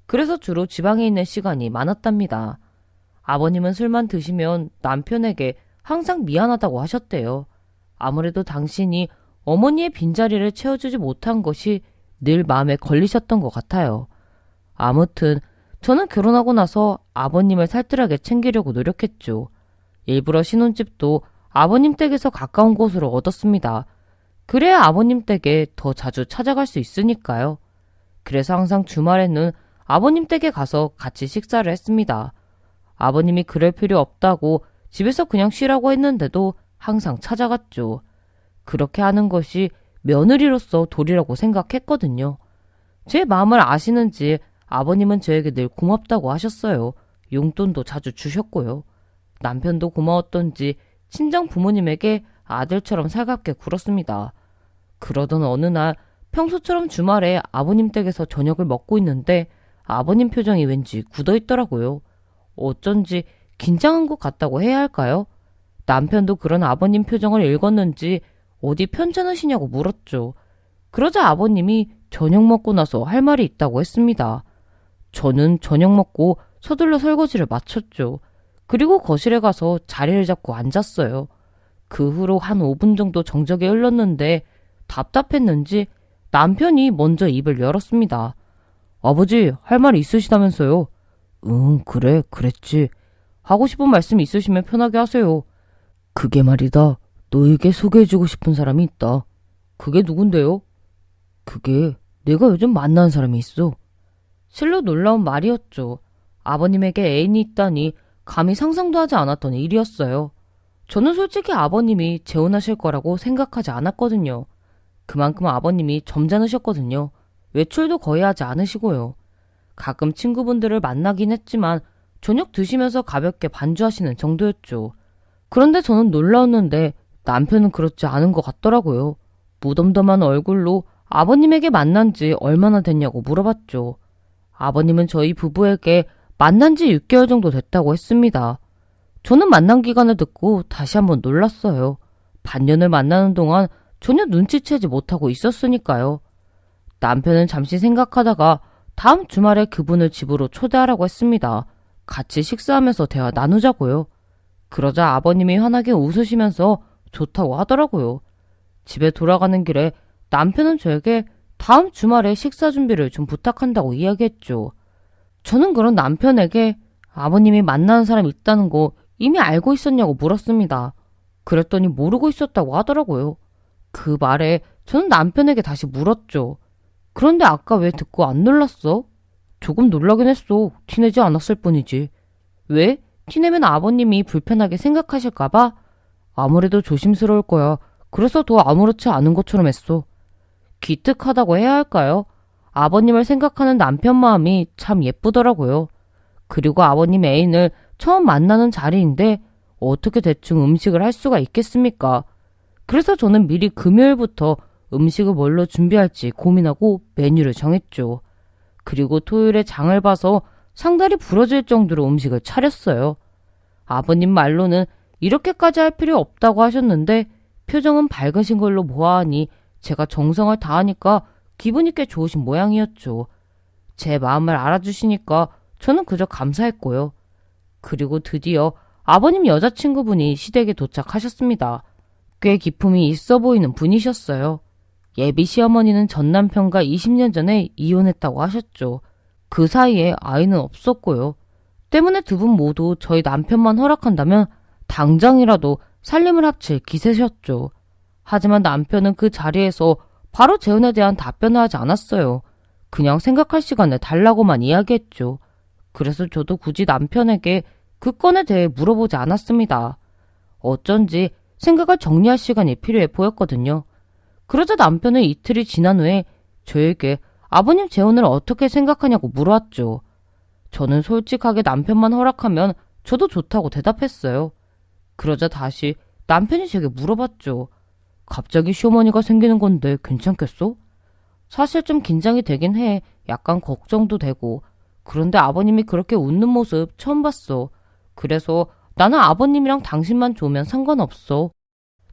그래서 주로 지방에 있는 시간이 많았답니다. 아버님은 술만 드시면 남편에게 항상 미안하다고 하셨대요. 아무래도 당신이 어머니의 빈자리를 채워주지 못한 것이 늘 마음에 걸리셨던 것 같아요. 아무튼 저는 결혼하고 나서 아버님을 살뜰하게 챙기려고 노력했죠. 일부러 신혼집도 아버님 댁에서 가까운 곳으로 얻었습니다. 그래야 아버님 댁에 더 자주 찾아갈 수 있으니까요. 그래서 항상 주말에는 아버님 댁에 가서 같이 식사를 했습니다. 아버님이 그럴 필요 없다고 집에서 그냥 쉬라고 했는데도 항상 찾아갔죠. 그렇게 하는 것이 며느리로서 도리라고 생각했거든요. 제 마음을 아시는지 아버님은 저에게 늘 고맙다고 하셨어요. 용돈도 자주 주셨고요. 남편도 고마웠던지 친정 부모님에게 아들처럼 살갑게 굴었습니다. 그러던 어느 날 평소처럼 주말에 아버님 댁에서 저녁을 먹고 있는데 아버님 표정이 왠지 굳어있더라고요. 어쩐지 긴장한 것 같다고 해야 할까요? 남편도 그런 아버님 표정을 읽었는지 어디 편찮으시냐고 물었죠. 그러자 아버님이 저녁 먹고 나서 할 말이 있다고 했습니다. 저는 저녁 먹고 서둘러 설거지를 마쳤죠. 그리고 거실에 가서 자리를 잡고 앉았어요. 그 후로 한 5분 정도 정적이 흘렀는데 답답했는지 남편이 먼저 입을 열었습니다. 아버지, 할 말 있으시다면서요? 그래, 그랬지. 하고 싶은 말씀 있으시면 편하게 하세요. 그게 말이다. 너에게 소개해주고 싶은 사람이 있다. 그게 누군데요? 그게 내가 요즘 만나는 사람이 있어. 실로 놀라운 말이었죠. 아버님에게 애인이 있다니 감히 상상도 하지 않았던 일이었어요. 저는 솔직히 아버님이 재혼하실 거라고 생각하지 않았거든요. 그만큼 아버님이 점잖으셨거든요. 외출도 거의 하지 않으시고요. 가끔 친구분들을 만나긴 했지만 저녁 드시면서 가볍게 반주하시는 정도였죠. 그런데 저는 놀라웠는데 남편은 그렇지 않은 것 같더라고요. 무덤덤한 얼굴로 아버님에게 만난 지 얼마나 됐냐고 물어봤죠. 아버님은 저희 부부에게 만난 지 6개월 정도 됐다고 했습니다. 저는 만난 기간을 듣고 다시 한번 놀랐어요. 반년을 만나는 동안 전혀 눈치채지 못하고 있었으니까요. 남편은 잠시 생각하다가 다음 주말에 그분을 집으로 초대하라고 했습니다. 같이 식사하면서 대화 나누자고요. 그러자 아버님이 환하게 웃으시면서 좋다고 하더라고요. 집에 돌아가는 길에 남편은 저에게 다음 주말에 식사 준비를 좀 부탁한다고 이야기했죠. 저는 그런 남편에게 아버님이 만나는 사람이 있다는 거 이미 알고 있었냐고 물었습니다. 그랬더니 모르고 있었다고 하더라고요. 그 말에 저는 남편에게 다시 물었죠. 그런데 아까 왜 듣고 안 놀랐어? 조금 놀라긴 했어. 티내지 않았을 뿐이지. 왜? 티내면 아버님이 불편하게 생각하실까봐? 아무래도 조심스러울 거야. 그래서 더 아무렇지 않은 것처럼 했어. 기특하다고 해야 할까요? 아버님을 생각하는 남편 마음이 참 예쁘더라고요. 그리고 아버님 애인을 처음 만나는 자리인데 어떻게 대충 음식을 할 수가 있겠습니까? 그래서 저는 미리 금요일부터 음식을 뭘로 준비할지 고민하고 메뉴를 정했죠. 그리고 토요일에 장을 봐서 상다리 부러질 정도로 음식을 차렸어요. 아버님 말로는 이렇게까지 할 필요 없다고 하셨는데 표정은 밝으신 걸로 보아하니 제가 정성을 다하니까 기분이 꽤 좋으신 모양이었죠. 제 마음을 알아주시니까 저는 그저 감사했고요. 그리고 드디어 아버님 여자친구분이 시댁에 도착하셨습니다. 꽤 기품이 있어 보이는 분이셨어요. 예비 시어머니는 전 남편과 20년 전에 이혼했다고 하셨죠. 그 사이에 아이는 없었고요. 때문에 두 분 모두 저희 남편만 허락한다면 당장이라도 살림을 합칠 기세셨죠. 하지만 남편은 그 자리에서 바로 재혼에 대한 답변을 하지 않았어요. 그냥 생각할 시간을 달라고만 이야기했죠. 그래서 저도 굳이 남편에게 그 건에 대해 물어보지 않았습니다. 어쩐지 생각을 정리할 시간이 필요해 보였거든요. 그러자 남편은 이틀이 지난 후에 저에게 아버님 재혼을 어떻게 생각하냐고 물어왔죠. 저는 솔직하게 남편만 허락하면 저도 좋다고 대답했어요. 그러자 다시 남편이 제게 물어봤죠. 갑자기 시어머니가 생기는 건데 괜찮겠어? 사실 좀 긴장이 되긴 해. 약간 걱정도 되고. 그런데 아버님이 그렇게 웃는 모습 처음 봤어. 그래서 나는 아버님이랑 당신만 좋으면 상관없어.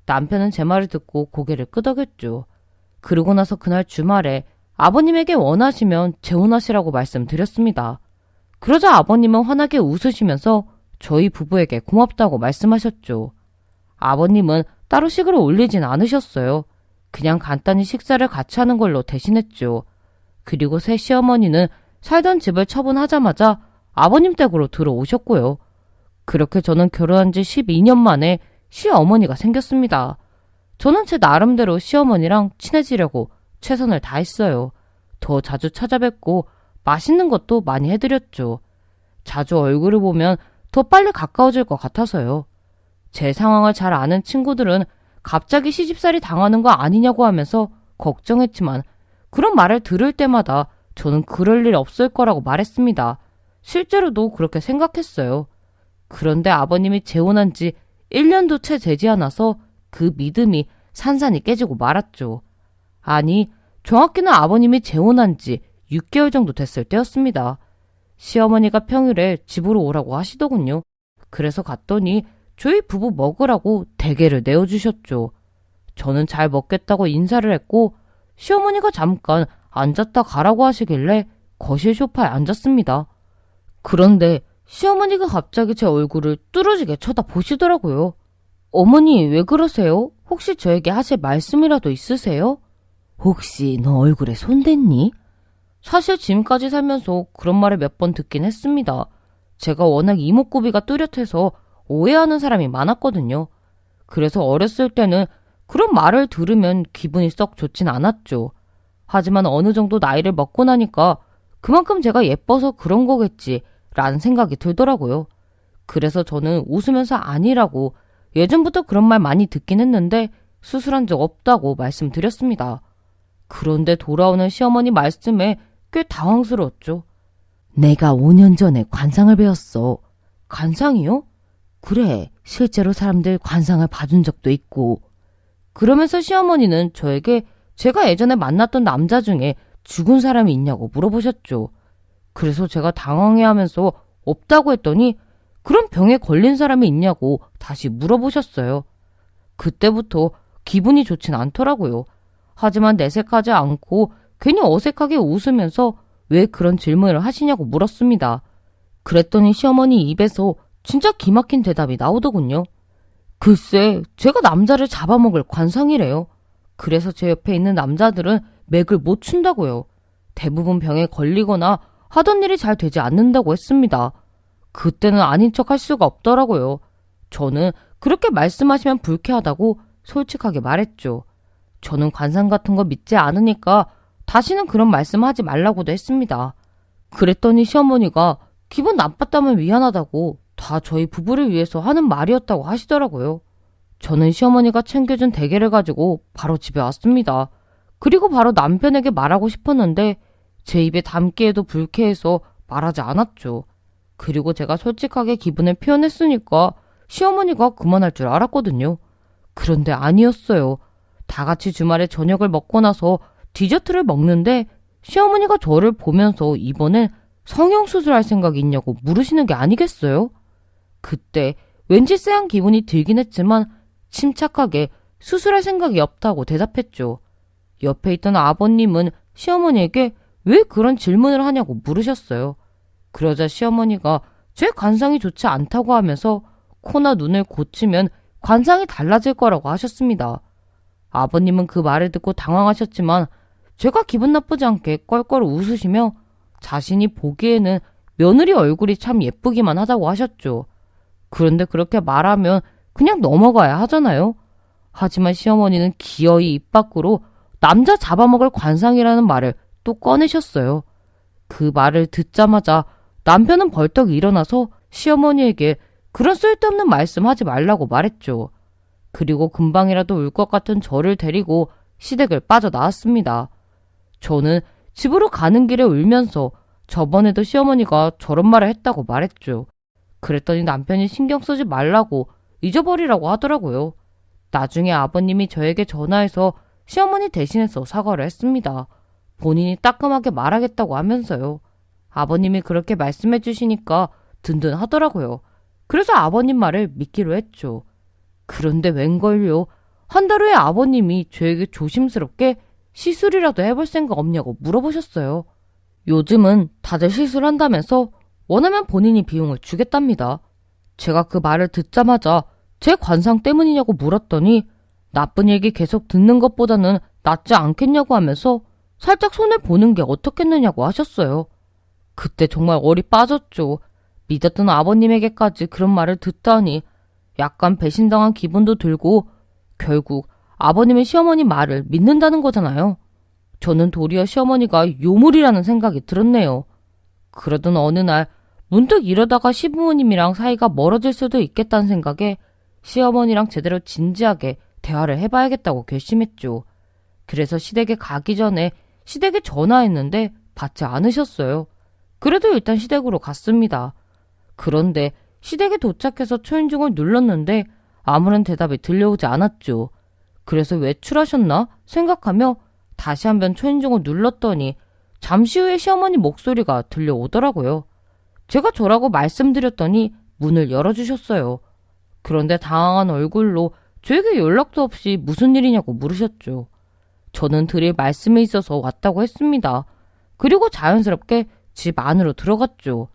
남편은 제 말을 듣고 고개를 끄덕였죠. 그러고 나서 그날 주말에 아버님에게 원하시면 재혼하시라고 말씀드렸습니다. 그러자 아버님은 환하게 웃으시면서 저희 부부에게 고맙다고 말씀하셨죠. 아버님은 따로 식을 올리진 않으셨어요. 그냥 간단히 식사를 같이 하는 걸로 대신했죠. 그리고 새 시어머니는 살던 집을 처분하자마자 아버님 댁으로 들어오셨고요. 그렇게 저는 결혼한 지 12년 만에 시어머니가 생겼습니다. 저는 제 나름대로 시어머니랑 친해지려고 최선을 다했어요. 더 자주 찾아뵙고 맛있는 것도 많이 해드렸죠. 자주 얼굴을 보면 더 빨리 가까워질 것 같아서요. 제 상황을 잘 아는 친구들은 갑자기 시집살이 당하는 거 아니냐고 하면서 걱정했지만 그런 말을 들을 때마다 저는 그럴 일 없을 거라고 말했습니다. 실제로도 그렇게 생각했어요. 그런데 아버님이 재혼한 지 1년도 채 되지 않아서 그 믿음이 산산이 깨지고 말았죠. 아니, 정확히는 아버님이 재혼한 지 6개월 정도 됐을 때였습니다. 시어머니가 평일에 집으로 오라고 하시더군요. 그래서 갔더니 저희 부부 먹으라고 대게를 내어주셨죠. 저는 잘 먹겠다고 인사를 했고 시어머니가 잠깐 앉았다 가라고 하시길래 거실 소파에 앉았습니다. 그런데 시어머니가 갑자기 제 얼굴을 뚫어지게 쳐다보시더라고요. 어머니, 왜 그러세요? 혹시 저에게 하실 말씀이라도 있으세요? 혹시 너 얼굴에 손 댔니? 사실 지금까지 살면서 그런 말을 몇 번 듣긴 했습니다. 제가 워낙 이목구비가 뚜렷해서 오해하는 사람이 많았거든요. 그래서 어렸을 때는 그런 말을 들으면 기분이 썩 좋진 않았죠. 하지만 어느 정도 나이를 먹고 나니까 그만큼 제가 예뻐서 그런 거겠지 라는 생각이 들더라고요. 그래서 저는 웃으면서 아니라고 예전부터 그런 말 많이 듣긴 했는데 수술한 적 없다고 말씀드렸습니다. 그런데 돌아오는 시어머니 말씀에 꽤 당황스러웠죠. 내가 5년 전에 관상을 배웠어. 관상이요? 그래, 실제로 사람들 관상을 봐준 적도 있고. 그러면서 시어머니는 저에게 제가 예전에 만났던 남자 중에 죽은 사람이 있냐고 물어보셨죠. 그래서 제가 당황해하면서 없다고 했더니 그런 병에 걸린 사람이 있냐고 다시 물어보셨어요. 그때부터 기분이 좋진 않더라고요. 하지만 내색하지 않고 괜히 어색하게 웃으면서 왜 그런 질문을 하시냐고 물었습니다. 그랬더니 시어머니 입에서 진짜 기막힌 대답이 나오더군요. 글쎄, 제가 남자를 잡아먹을 관상이래요. 그래서 제 옆에 있는 남자들은 맥을 못 춘다고요. 대부분 병에 걸리거나 하던 일이 잘 되지 않는다고 했습니다. 그때는 아닌 척 할 수가 없더라고요. 저는 그렇게 말씀하시면 불쾌하다고 솔직하게 말했죠. 저는 관상 같은 거 믿지 않으니까 다시는 그런 말씀하지 말라고도 했습니다. 그랬더니 시어머니가 기분 나빴다면 미안하다고 다 저희 부부를 위해서 하는 말이었다고 하시더라고요. 저는 시어머니가 챙겨준 대게를 가지고 바로 집에 왔습니다. 그리고 바로 남편에게 말하고 싶었는데 제 입에 담기에도 불쾌해서 말하지 않았죠. 그리고 제가 솔직하게 기분을 표현했으니까 시어머니가 그만할 줄 알았거든요. 그런데 아니었어요. 다 같이 주말에 저녁을 먹고 나서 디저트를 먹는데 시어머니가 저를 보면서 이번엔 성형수술할 생각이 있냐고 물으시는 게 아니겠어요? 그때 왠지 쎄한 기분이 들긴 했지만 침착하게 수술할 생각이 없다고 대답했죠. 옆에 있던 아버님은 시어머니에게 왜 그런 질문을 하냐고 물으셨어요. 그러자 시어머니가 제 관상이 좋지 않다고 하면서 코나 눈을 고치면 관상이 달라질 거라고 하셨습니다. 아버님은 그 말을 듣고 당황하셨지만 제가 기분 나쁘지 않게 껄껄 웃으시며 자신이 보기에는 며느리 얼굴이 참 예쁘기만 하다고 하셨죠. 그런데 그렇게 말하면 그냥 넘어가야 하잖아요. 하지만 시어머니는 기어이 입 밖으로 남자 잡아먹을 관상이라는 말을 또 꺼내셨어요. 그 말을 듣자마자 남편은 벌떡 일어나서 시어머니에게 그런 쓸데없는 말씀하지 말라고 말했죠. 그리고 금방이라도 울 것 같은 저를 데리고 시댁을 빠져나왔습니다. 저는 집으로 가는 길에 울면서 저번에도 시어머니가 저런 말을 했다고 말했죠. 그랬더니 남편이 신경 쓰지 말라고 잊어버리라고 하더라고요. 나중에 아버님이 저에게 전화해서 시어머니 대신해서 사과를 했습니다. 본인이 따끔하게 말하겠다고 하면서요. 아버님이 그렇게 말씀해 주시니까 든든하더라고요. 그래서 아버님 말을 믿기로 했죠. 그런데 웬걸요. 한 달 후에 아버님이 저에게 조심스럽게 시술이라도 해볼 생각 없냐고 물어보셨어요. 요즘은 다들 시술한다면서 원하면 본인이 비용을 주겠답니다. 제가 그 말을 듣자마자 제 관상 때문이냐고 물었더니 나쁜 얘기 계속 듣는 것보다는 낫지 않겠냐고 하면서 살짝 손해보는 게 어떻겠느냐고 하셨어요. 그때 정말 얼이 빠졌죠. 믿었던 아버님에게까지 그런 말을 듣다니 약간 배신당한 기분도 들고 결국 아버님의 시어머니 말을 믿는다는 거잖아요. 저는 도리어 시어머니가 요물이라는 생각이 들었네요. 그러던 어느 날 문득 이러다가 시부모님이랑 사이가 멀어질 수도 있겠다는 생각에 시어머니랑 제대로 진지하게 대화를 해봐야겠다고 결심했죠. 그래서 시댁에 가기 전에 시댁에 전화했는데 받지 않으셨어요. 그래도 일단 시댁으로 갔습니다. 그런데 시댁에 도착해서 초인종을 눌렀는데 아무런 대답이 들려오지 않았죠. 그래서 외출하셨나 생각하며 다시 한번 초인종을 눌렀더니 잠시 후에 시어머니 목소리가 들려오더라고요. 제가 저라고 말씀드렸더니 문을 열어주셨어요. 그런데 당황한 얼굴로 저에게 연락도 없이 무슨 일이냐고 물으셨죠. 저는 드릴 말씀이 있어서 왔다고 했습니다. 그리고 자연스럽게 집 안으로 들어갔죠.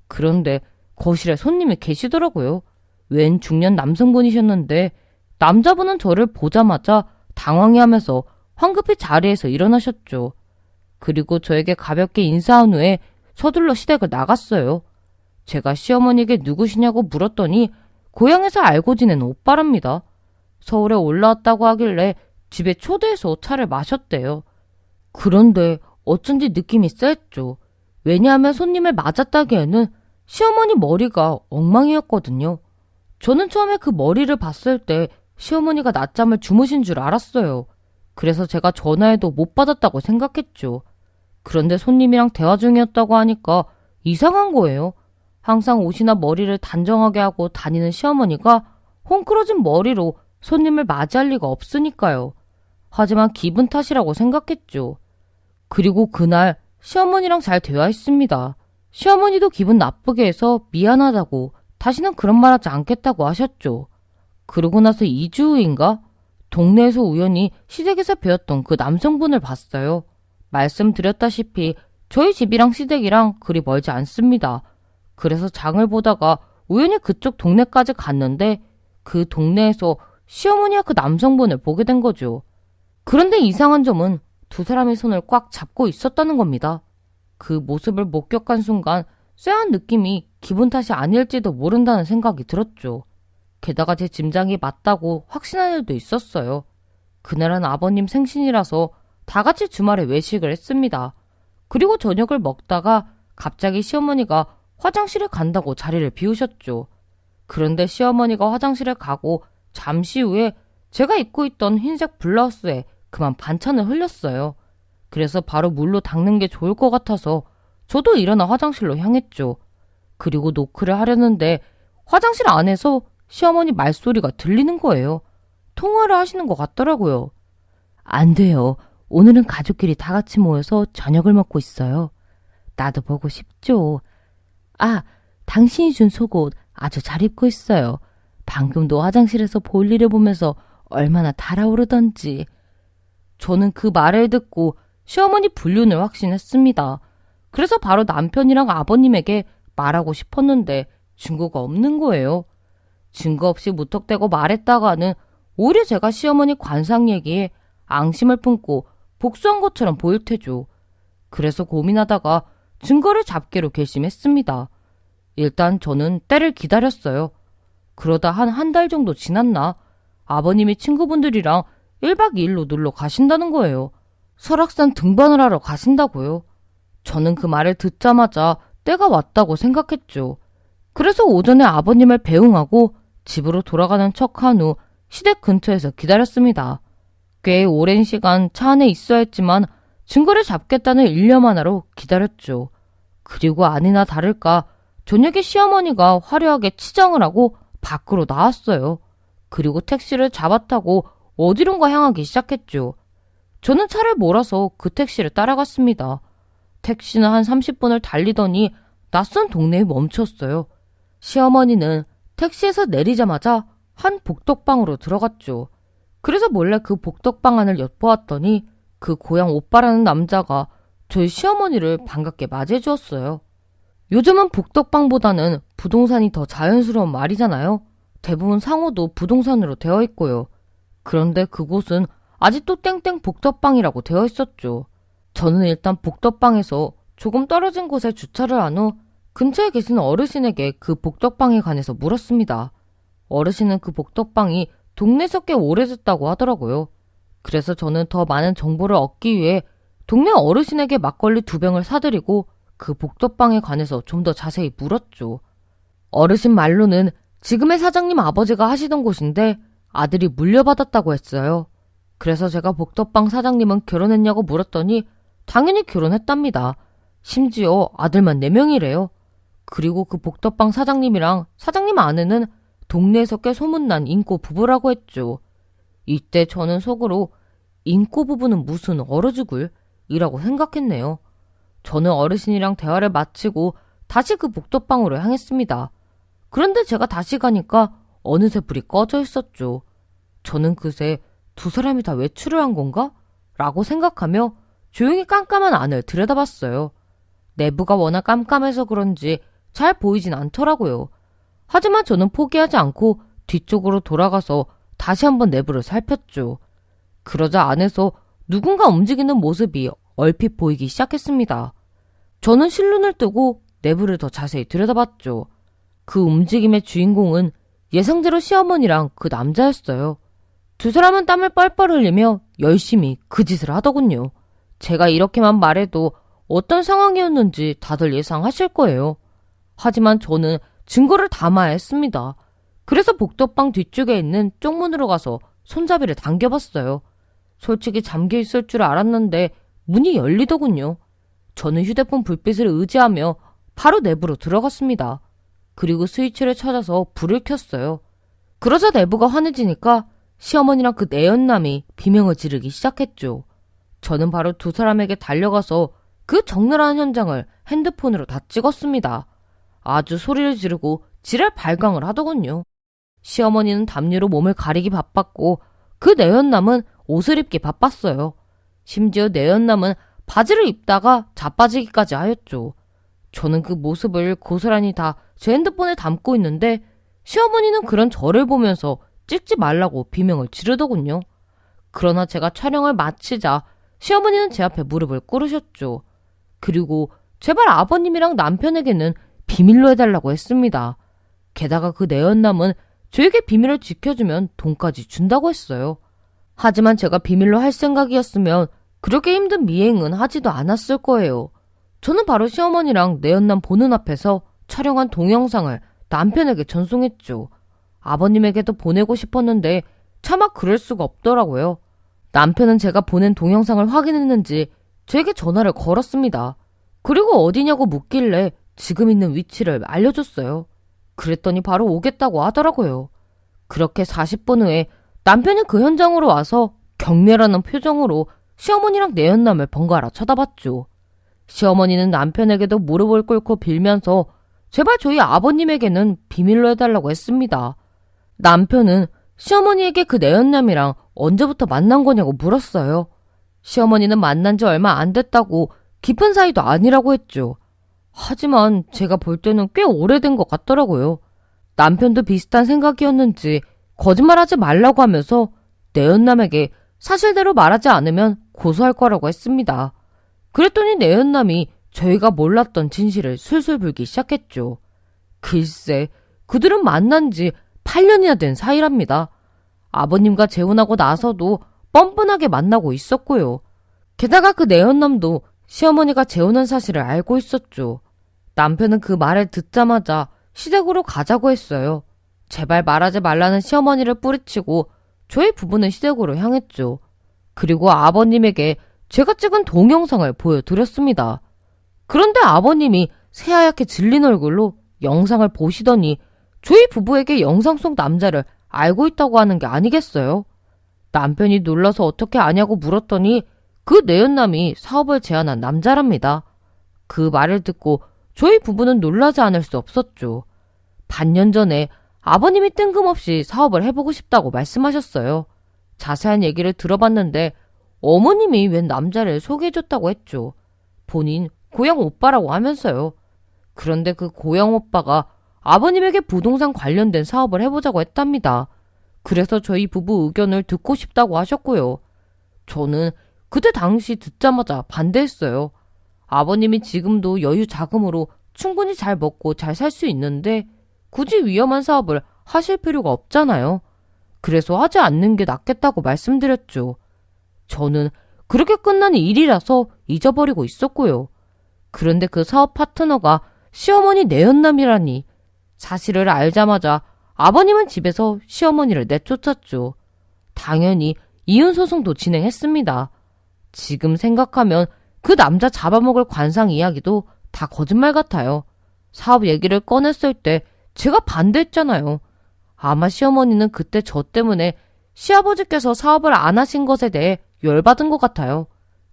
그런데 거실에 손님이 계시더라고요. 웬 중년 남성분이셨는데 남자분은 저를 보자마자 당황해하면서 황급히 자리에서 일어나셨죠. 그리고 저에게 가볍게 인사한 후에 서둘러 시댁을 나갔어요. 제가 시어머니에게 누구시냐고 물었더니 고향에서 알고 지낸 오빠랍니다. 서울에 올라왔다고 하길래 집에 초대해서 차를 마셨대요. 그런데 어쩐지 느낌이 셌죠. 왜냐하면 손님을 맞았다기에는 시어머니 머리가 엉망이었거든요. 저는 처음에 그 머리를 봤을 때 시어머니가 낮잠을 주무신 줄 알았어요. 그래서 제가 전화해도 못 받았다고 생각했죠. 그런데 손님이랑 대화 중이었다고 하니까 이상한 거예요. 항상 옷이나 머리를 단정하게 하고 다니는 시어머니가 헝클어진 머리로 손님을 맞이할 리가 없으니까요. 하지만 기분 탓이라고 생각했죠. 그리고 그날 시어머니랑 잘 대화했습니다. 시어머니도 기분 나쁘게 해서 미안하다고 다시는 그런 말 하지 않겠다고 하셨죠. 그러고 나서 2주 후인가 동네에서 우연히 시댁에서 배웠던 그 남성분을 봤어요. 말씀드렸다시피 저희 집이랑 시댁이랑 그리 멀지 않습니다. 그래서 장을 보다가 우연히 그쪽 동네까지 갔는데 그 동네에서 시어머니와 그 남성분을 보게 된 거죠. 그런데 이상한 점은 두 사람의 손을 꽉 잡고 있었다는 겁니다. 그 모습을 목격한 순간 쎄한 느낌이 기분 탓이 아닐지도 모른다는 생각이 들었죠. 게다가 제 짐작이 맞다고 확신한 일도 있었어요. 그날은 아버님 생신이라서 다 같이 주말에 외식을 했습니다. 그리고 저녁을 먹다가 갑자기 시어머니가 화장실에 간다고 자리를 비우셨죠. 그런데 시어머니가 화장실에 가고 잠시 후에 제가 입고 있던 흰색 블라우스에 그만 반찬을 흘렸어요. 그래서 바로 물로 닦는 게 좋을 것 같아서 저도 일어나 화장실로 향했죠. 그리고 노크를 하려는데 화장실 안에서 시어머니 말소리가 들리는 거예요. 통화를 하시는 것 같더라고요. 안 돼요. 오늘은 가족끼리 다 같이 모여서 저녁을 먹고 있어요. 나도 보고 싶죠. 아, 당신이 준 속옷 아주 잘 입고 있어요. 방금도 화장실에서 볼일을 보면서 얼마나 달아오르던지. 저는 그 말을 듣고 시어머니 불륜을 확신했습니다. 그래서 바로 남편이랑 아버님에게 말하고 싶었는데 증거가 없는 거예요. 증거 없이 무턱대고 말했다가는 오히려 제가 시어머니 관상 얘기에 앙심을 품고 복수한 것처럼 보일 테죠. 그래서 고민하다가 증거를 잡기로 결심했습니다. 일단 저는 때를 기다렸어요. 그러다 한 달 정도 지났나 아버님이 친구분들이랑 1박 2일로 놀러 가신다는 거예요. 설악산 등반을 하러 가신다고요. 저는 그 말을 듣자마자 때가 왔다고 생각했죠. 그래서 오전에 아버님을 배웅하고 집으로 돌아가는 척한 후 시댁 근처에서 기다렸습니다. 꽤 오랜 시간 차 안에 있어야 했지만 증거를 잡겠다는 일념 하나로 기다렸죠. 그리고 아니나 다를까 저녁에 시어머니가 화려하게 치장을 하고 밖으로 나왔어요. 그리고 택시를 잡아타고 어디론가 향하기 시작했죠. 저는 차를 몰아서 그 택시를 따라갔습니다. 택시는 한 30분을 달리더니 낯선 동네에 멈췄어요. 시어머니는 택시에서 내리자마자 한 복덕방으로 들어갔죠. 그래서 몰래 그 복덕방 안을 엿보았더니 그 고향 오빠라는 남자가 저희 시어머니를 반갑게 맞이해 주었어요. 요즘은 복덕방보다는 부동산이 더 자연스러운 말이잖아요. 대부분 상호도 부동산으로 되어 있고요. 그런데 그곳은 아직도 땡땡 복덕방이라고 되어 있었죠. 저는 일단 복덕방에서 조금 떨어진 곳에 주차를 한 후 근처에 계신 어르신에게 그 복덕방에 관해서 물었습니다. 어르신은 그 복덕방이 동네에서 꽤 오래됐다고 하더라고요. 그래서 저는 더 많은 정보를 얻기 위해 동네 어르신에게 막걸리 2병을 사드리고 그 복덕방에 관해서 좀 더 자세히 물었죠. 어르신 말로는 지금의 사장님 아버지가 하시던 곳인데 아들이 물려받았다고 했어요. 그래서 제가 복덕방 사장님은 결혼했냐고 물었더니 당연히 결혼했답니다. 심지어 아들만 4명이래요. 그리고 그 복덕방 사장님이랑 사장님 아내는 동네에서 꽤 소문난 인꼬 부부라고 했죠. 이때 저는 속으로 인꼬 부부는 무슨 얼어죽을? 이라고 생각했네요. 저는 어르신이랑 대화를 마치고 다시 그 복덕방으로 향했습니다. 그런데 제가 다시 가니까 어느새 불이 꺼져 있었죠. 저는 그새 2 사람이 다 외출을 한 건가? 라고 생각하며 조용히 깜깜한 안을 들여다봤어요. 내부가 워낙 깜깜해서 그런지 잘 보이진 않더라고요. 하지만 저는 포기하지 않고 뒤쪽으로 돌아가서 다시 한번 내부를 살폈죠. 그러자 안에서 누군가 움직이는 모습이 얼핏 보이기 시작했습니다. 저는 실눈을 뜨고 내부를 더 자세히 들여다봤죠. 그 움직임의 주인공은 예상대로 시어머니랑 그 남자였어요. 2 사람은 땀을 뻘뻘 흘리며 열심히 그 짓을 하더군요. 제가 이렇게만 말해도 어떤 상황이었는지 다들 예상하실 거예요. 하지만 저는 증거를 담아야 했습니다. 그래서 복덕방 뒤쪽에 있는 쪽문으로 가서 손잡이를 당겨봤어요. 솔직히 잠겨있을 줄 알았는데 문이 열리더군요. 저는 휴대폰 불빛을 의지하며 바로 내부로 들어갔습니다. 그리고 스위치를 찾아서 불을 켰어요. 그러자 내부가 환해지니까 시어머니랑 그 내연남이 비명을 지르기 시작했죠. 저는 바로 2 사람에게 달려가서 그 적나라한 현장을 핸드폰으로 다 찍었습니다. 아주 소리를 지르고 지랄 발광을 하더군요. 시어머니는 담요로 몸을 가리기 바빴고 그 내연남은 옷을 입기 바빴어요. 심지어 내연남은 바지를 입다가 자빠지기까지 하였죠. 저는 그 모습을 고스란히 다 제 핸드폰에 담고 있는데 시어머니는 그런 저를 보면서 찍지 말라고 비명을 지르더군요. 그러나 제가 촬영을 마치자 시어머니는 제 앞에 무릎을 꿇으셨죠. 그리고 제발 아버님이랑 남편에게는 비밀로 해달라고 했습니다. 게다가 그 내연남은 저에게 비밀을 지켜주면 돈까지 준다고 했어요. 하지만 제가 비밀로 할 생각이었으면 그렇게 힘든 미행은 하지도 않았을 거예요. 저는 바로 시어머니랑 내연남 보는 앞에서 촬영한 동영상을 남편에게 전송했죠. 아버님에게도 보내고 싶었는데 차마 그럴 수가 없더라고요. 남편은 제가 보낸 동영상을 확인했는지 저에게 전화를 걸었습니다. 그리고 어디냐고 묻길래 지금 있는 위치를 알려줬어요. 그랬더니 바로 오겠다고 하더라고요. 그렇게 40분 후에 남편이 그 현장으로 와서 경멸하는 표정으로 시어머니랑 내연남을 번갈아 쳐다봤죠. 시어머니는 남편에게도 무릎을 꿇고 빌면서 제발 저희 아버님에게는 비밀로 해달라고 했습니다. 남편은 시어머니에게 그 내연남이랑 언제부터 만난 거냐고 물었어요. 시어머니는 만난 지 얼마 안 됐다고 깊은 사이도 아니라고 했죠. 하지만 제가 볼 때는 꽤 오래된 것 같더라고요. 남편도 비슷한 생각이었는지 거짓말하지 말라고 하면서 내연남에게 사실대로 말하지 않으면 고소할 거라고 했습니다. 그랬더니 내연남이 저희가 몰랐던 진실을 술술 불기 시작했죠. 글쎄, 그들은 만난 지 8년이나 된 사이랍니다. 아버님과 재혼하고 나서도 뻔뻔하게 만나고 있었고요. 게다가 그 내연남도 시어머니가 재혼한 사실을 알고 있었죠. 남편은 그 말을 듣자마자 시댁으로 가자고 했어요. 제발 말하지 말라는 시어머니를 뿌리치고 저희 부부는 시댁으로 향했죠. 그리고 아버님에게 제가 찍은 동영상을 보여드렸습니다. 그런데 아버님이 새하얗게 질린 얼굴로 영상을 보시더니 저희 부부에게 영상 속 남자를 알고 있다고 하는 게 아니겠어요? 남편이 놀라서 어떻게 아냐고 물었더니 그 내연남이 사업을 제안한 남자랍니다. 그 말을 듣고 저희 부부는 놀라지 않을 수 없었죠. 반년 전에 아버님이 뜬금없이 사업을 해보고 싶다고 말씀하셨어요. 자세한 얘기를 들어봤는데 어머님이 웬 남자를 소개해줬다고 했죠. 본인 고향 오빠라고 하면서요. 그런데 그 고향 오빠가 아버님에게 부동산 관련된 사업을 해보자고 했답니다. 그래서 저희 부부 의견을 듣고 싶다고 하셨고요. 저는 그때 당시 듣자마자 반대했어요. 아버님이 지금도 여유 자금으로 충분히 잘 먹고 잘 살 수 있는데 굳이 위험한 사업을 하실 필요가 없잖아요. 그래서 하지 않는 게 낫겠다고 말씀드렸죠. 저는 그렇게 끝난 일이라서 잊어버리고 있었고요. 그런데 그 사업 파트너가 시어머니 내연남이라니. 사실을 알자마자 아버님은 집에서 시어머니를 내쫓았죠. 당연히 이혼소송도 진행했습니다. 지금 생각하면 그 남자 잡아먹을 관상 이야기도 다 거짓말 같아요. 사업 얘기를 꺼냈을 때 제가 반대했잖아요. 아마 시어머니는 그때 저 때문에 시아버지께서 사업을 안 하신 것에 대해 열받은 것 같아요.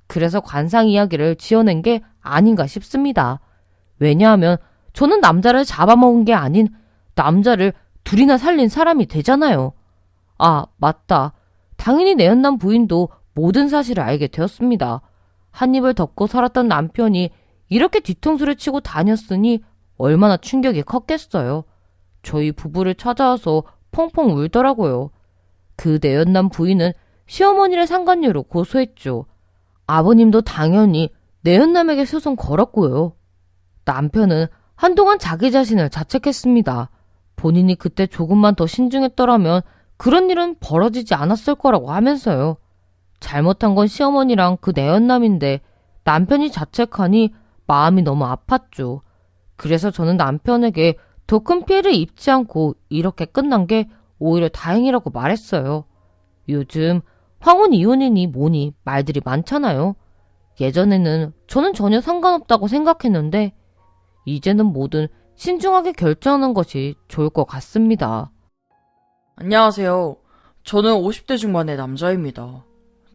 그래서 관상 이야기를 지어낸 게 아닌가 싶습니다. 왜냐하면 저는 남자를 잡아먹은 게 아닌 남자를 둘이나 살린 사람이 되잖아요. 아, 맞다. 당연히 내연남 부인도 모든 사실을 알게 되었습니다. 한 입을 덮고 살았던 남편이 이렇게 뒤통수를 치고 다녔으니 얼마나 충격이 컸겠어요. 저희 부부를 찾아와서 펑펑 울더라고요. 그 내연남 부인은 시어머니를 상간녀로 고소했죠. 아버님도 당연히 내연남에게 소송 걸었고요. 남편은 한동안 자기 자신을 자책했습니다. 본인이 그때 조금만 더 신중했더라면 그런 일은 벌어지지 않았을 거라고 하면서요. 잘못한 건 시어머니랑 그 내연남인데 남편이 자책하니 마음이 너무 아팠죠. 그래서 저는 남편에게 더 큰 피해를 입지 않고 이렇게 끝난 게 오히려 다행이라고 말했어요. 요즘 황혼 이혼이니 뭐니 말들이 많잖아요. 예전에는 저는 전혀 상관없다고 생각했는데 이제는 뭐든 신중하게 결정하는 것이 좋을 것 같습니다. 안녕하세요. 저는 50대 중반의 남자입니다.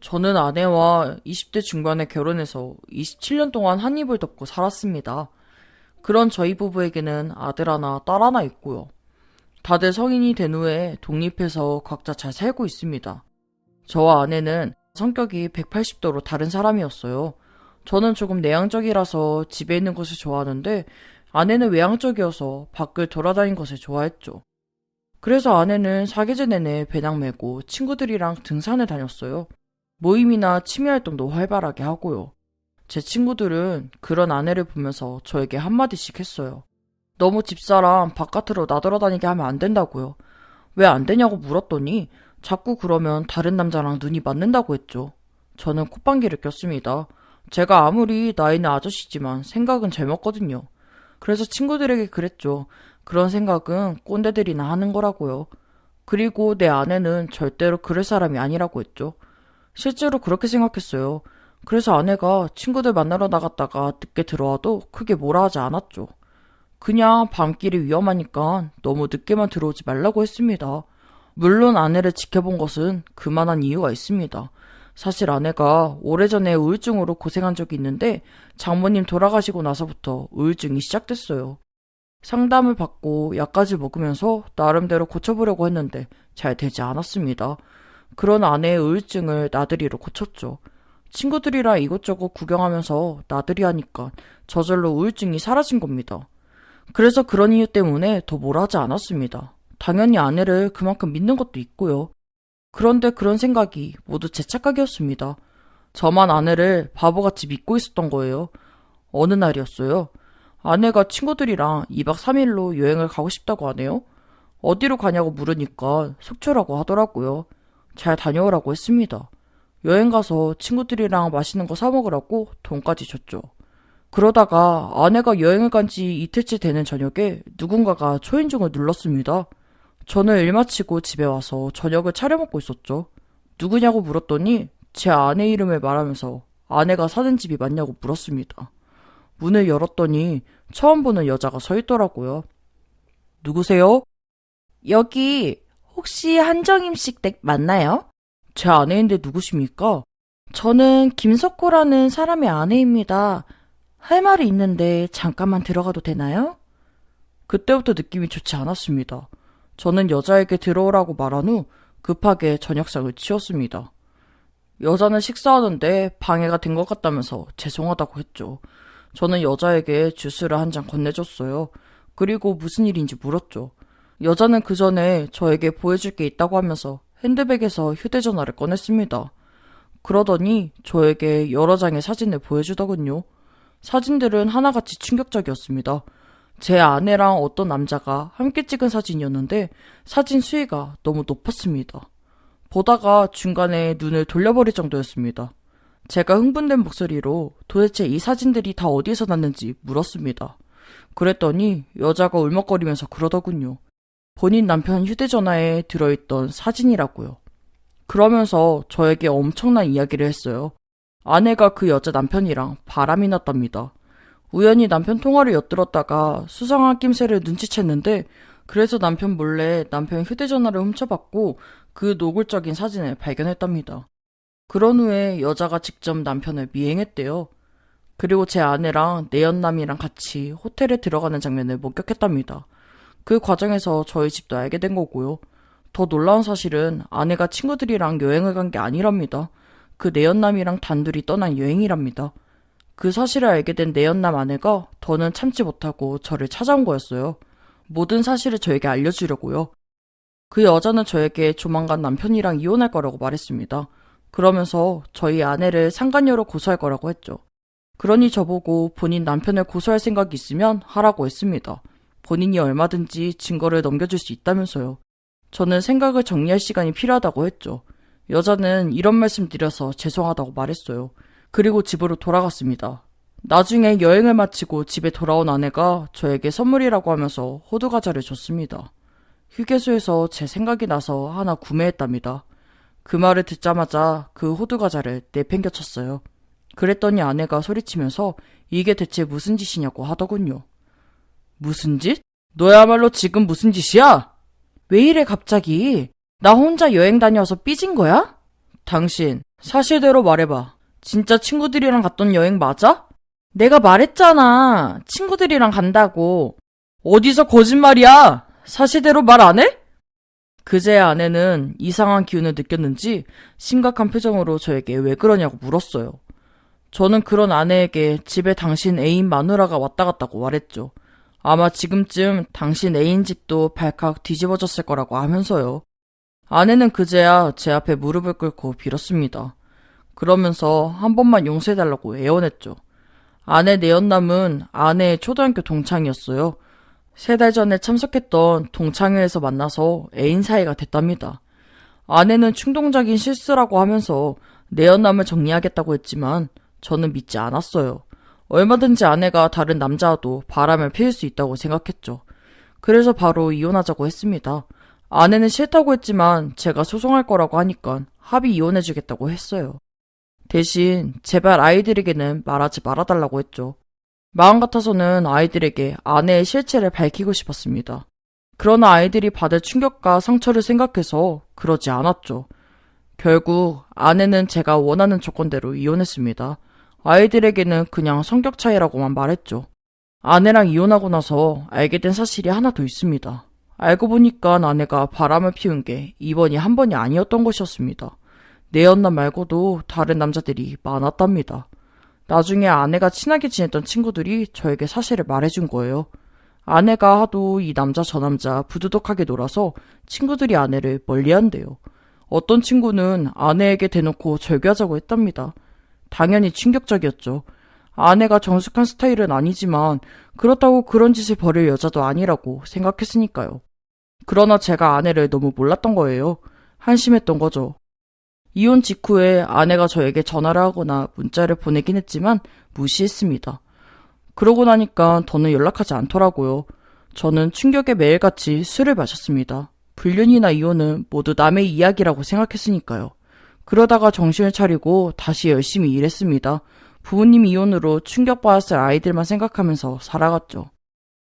저는 아내와 20대 중반에 결혼해서 27년 동안 한 입을 덮고 살았습니다. 그런 저희 부부에게는 아들 하나, 딸 하나 있고요. 다들 성인이 된 후에 독립해서 각자 잘 살고 있습니다. 저와 아내는 성격이 180도로 다른 사람이었어요. 저는 조금 내향적이라서 집에 있는 것을 좋아하는데 아내는 외향적이어서 밖을 돌아다니는 것을 좋아했죠. 그래서 아내는 사계절 내내 배낭 메고 친구들이랑 등산을 다녔어요. 모임이나 취미활동도 활발하게 하고요. 제 친구들은 그런 아내를 보면서 저에게 한마디씩 했어요. 너무 집사람 바깥으로 나돌아다니게 하면 안 된다고요. 왜 안 되냐고 물었더니 자꾸 그러면 다른 남자랑 눈이 맞는다고 했죠. 저는 콧방귀를 꼈습니다. 제가 아무리 나이는 아저씨지만 생각은 젊었거든요. 그래서 친구들에게 그랬죠. 그런 생각은 꼰대들이나 하는 거라고요. 그리고 내 아내는 절대로 그럴 사람이 아니라고 했죠. 실제로 그렇게 생각했어요. 그래서 아내가 친구들 만나러 나갔다가 늦게 들어와도 크게 뭐라 하지 않았죠. 그냥 밤길이 위험하니까 너무 늦게만 들어오지 말라고 했습니다. 물론 아내를 지켜본 것은 그만한 이유가 있습니다. 사실 아내가 오래전에 우울증으로 고생한 적이 있는데 장모님 돌아가시고 나서부터 우울증이 시작됐어요. 상담을 받고 약까지 먹으면서 나름대로 고쳐보려고 했는데 잘 되지 않았습니다. 그런 아내의 우울증을 나들이로 고쳤죠. 친구들이랑 이곳저곳 구경하면서 나들이 하니까 저절로 우울증이 사라진 겁니다. 그래서 그런 이유 때문에 더 뭐라 하지 않았습니다. 당연히 아내를 그만큼 믿는 것도 있고요. 그런데 그런 생각이 모두 제 착각이었습니다. 저만 아내를 바보같이 믿고 있었던 거예요. 어느 날이었어요. 아내가 친구들이랑 2박 3일로 여행을 가고 싶다고 하네요. 어디로 가냐고 물으니까 속초라고 하더라고요. 잘 다녀오라고 했습니다. 여행 가서 친구들이랑 맛있는 거 사 먹으라고 돈까지 줬죠. 그러다가 아내가 여행을 간 지 이틀째 되는 저녁에 누군가가 초인종을 눌렀습니다. 저는 일 마치고 집에 와서 저녁을 차려 먹고 있었죠. 누구냐고 물었더니 제 아내 이름을 말하면서 아내가 사는 집이 맞냐고 물었습니다. 문을 열었더니 처음 보는 여자가 서 있더라고요. 누구세요? 여기 혹시 한정임식 댁 맞나요? 제 아내인데 누구십니까? 저는 김석호라는 사람의 아내입니다. 할 말이 있는데 잠깐만 들어가도 되나요? 그때부터 느낌이 좋지 않았습니다. 저는 여자에게 들어오라고 말한 후 급하게 저녁상을 치웠습니다. 여자는 식사하는데 방해가 된 것 같다면서 죄송하다고 했죠. 저는 여자에게 주스를 한 잔 건네줬어요. 그리고 무슨 일인지 물었죠. 여자는 그 전에 저에게 보여줄 게 있다고 하면서 핸드백에서 휴대전화를 꺼냈습니다. 그러더니 저에게 여러 장의 사진을 보여주더군요. 사진들은 하나같이 충격적이었습니다. 제 아내랑 어떤 남자가 함께 찍은 사진이었는데 사진 수위가 너무 높았습니다. 보다가 중간에 눈을 돌려버릴 정도였습니다. 제가 흥분된 목소리로 도대체 이 사진들이 다 어디에서 났는지 물었습니다. 그랬더니 여자가 울먹거리면서 그러더군요. 본인 남편 휴대전화에 들어있던 사진이라고요. 그러면서 저에게 엄청난 이야기를 했어요. 아내가 그 여자 남편이랑 바람이 났답니다. 우연히 남편 통화를 엿들었다가 수상한 낌새를 눈치챘는데 그래서 남편 몰래 남편 휴대전화를 훔쳐봤고 그 노골적인 사진을 발견했답니다. 그런 후에 여자가 직접 남편을 미행했대요. 그리고 제 아내랑 내연남이랑 같이 호텔에 들어가는 장면을 목격했답니다. 그 과정에서 저희 집도 알게 된 거고요. 더 놀라운 사실은 아내가 친구들이랑 여행을 간 게 아니랍니다. 그 내연남이랑 단둘이 떠난 여행이랍니다. 그 사실을 알게 된 내연남 아내가 더는 참지 못하고 저를 찾아온 거였어요. 모든 사실을 저에게 알려주려고요. 그 여자는 저에게 조만간 남편이랑 이혼할 거라고 말했습니다. 그러면서 저희 아내를 상간녀로 고소할 거라고 했죠. 그러니 저보고 본인 남편을 고소할 생각이 있으면 하라고 했습니다. 본인이 얼마든지 증거를 넘겨줄 수 있다면서요. 저는 생각을 정리할 시간이 필요하다고 했죠. 여자는 이런 말씀 드려서 죄송하다고 말했어요. 그리고 집으로 돌아갔습니다. 나중에 여행을 마치고 집에 돌아온 아내가 저에게 선물이라고 하면서 호두과자를 줬습니다. 휴게소에서 제 생각이 나서 하나 구매했답니다. 그 말을 듣자마자 그 호두과자를 내팽겨쳤어요. 그랬더니 아내가 소리치면서 이게 대체 무슨 짓이냐고 하더군요. 무슨 짓? 너야말로 지금 무슨 짓이야? 왜 이래 갑자기? 나 혼자 여행 다녀와서 삐진 거야? 당신, 사실대로 말해봐. 진짜 친구들이랑 갔던 여행 맞아? 내가 말했잖아. 친구들이랑 간다고. 어디서 거짓말이야? 사실대로 말 안 해? 그제야 아내는 이상한 기운을 느꼈는지 심각한 표정으로 저에게 왜 그러냐고 물었어요. 저는 그런 아내에게 집에 당신 애인 마누라가 왔다 갔다고 말했죠. 아마 지금쯤 당신 애인 집도 발칵 뒤집어졌을 거라고 하면서요. 아내는 그제야 제 앞에 무릎을 꿇고 빌었습니다. 그러면서 한 번만 용서해달라고 애원했죠. 아내 내연남은 아내의 초등학교 동창이었어요. 3달 전에 참석했던 동창회에서 만나서 애인 사이가 됐답니다. 아내는 충동적인 실수라고 하면서 내연남을 정리하겠다고 했지만 저는 믿지 않았어요. 얼마든지 아내가 다른 남자와도 바람을 피울 수 있다고 생각했죠. 그래서 바로 이혼하자고 했습니다. 아내는 싫다고 했지만 제가 소송할 거라고 하니까 합의 이혼해주겠다고 했어요. 대신 제발 아이들에게는 말하지 말아달라고 했죠. 마음 같아서는 아이들에게 아내의 실체를 밝히고 싶었습니다. 그러나 아이들이 받을 충격과 상처를 생각해서 그러지 않았죠. 결국 아내는 제가 원하는 조건대로 이혼했습니다. 아이들에게는 그냥 성격 차이라고만 말했죠. 아내랑 이혼하고 나서 알게 된 사실이 하나 더 있습니다. 알고 보니까 아내가 바람을 피운 게 이번이 한 번이 아니었던 것이었습니다. 내연남 말고도 다른 남자들이 많았답니다. 나중에 아내가 친하게 지냈던 친구들이 저에게 사실을 말해준 거예요. 아내가 하도 이 남자 저 남자 부두덕하게 놀아서 친구들이 아내를 멀리한대요. 어떤 친구는 아내에게 대놓고 절교하자고 했답니다. 당연히 충격적이었죠. 아내가 정숙한 스타일은 아니지만 그렇다고 그런 짓을 벌일 여자도 아니라고 생각했으니까요. 그러나 제가 아내를 너무 몰랐던 거예요. 한심했던 거죠. 이혼 직후에 아내가 저에게 전화를 하거나 문자를 보내긴 했지만 무시했습니다. 그러고 나니까 더는 연락하지 않더라고요. 저는 충격에 매일같이 술을 마셨습니다. 불륜이나 이혼은 모두 남의 이야기라고 생각했으니까요. 그러다가 정신을 차리고 다시 열심히 일했습니다. 부모님 이혼으로 충격받았을 아이들만 생각하면서 살아갔죠.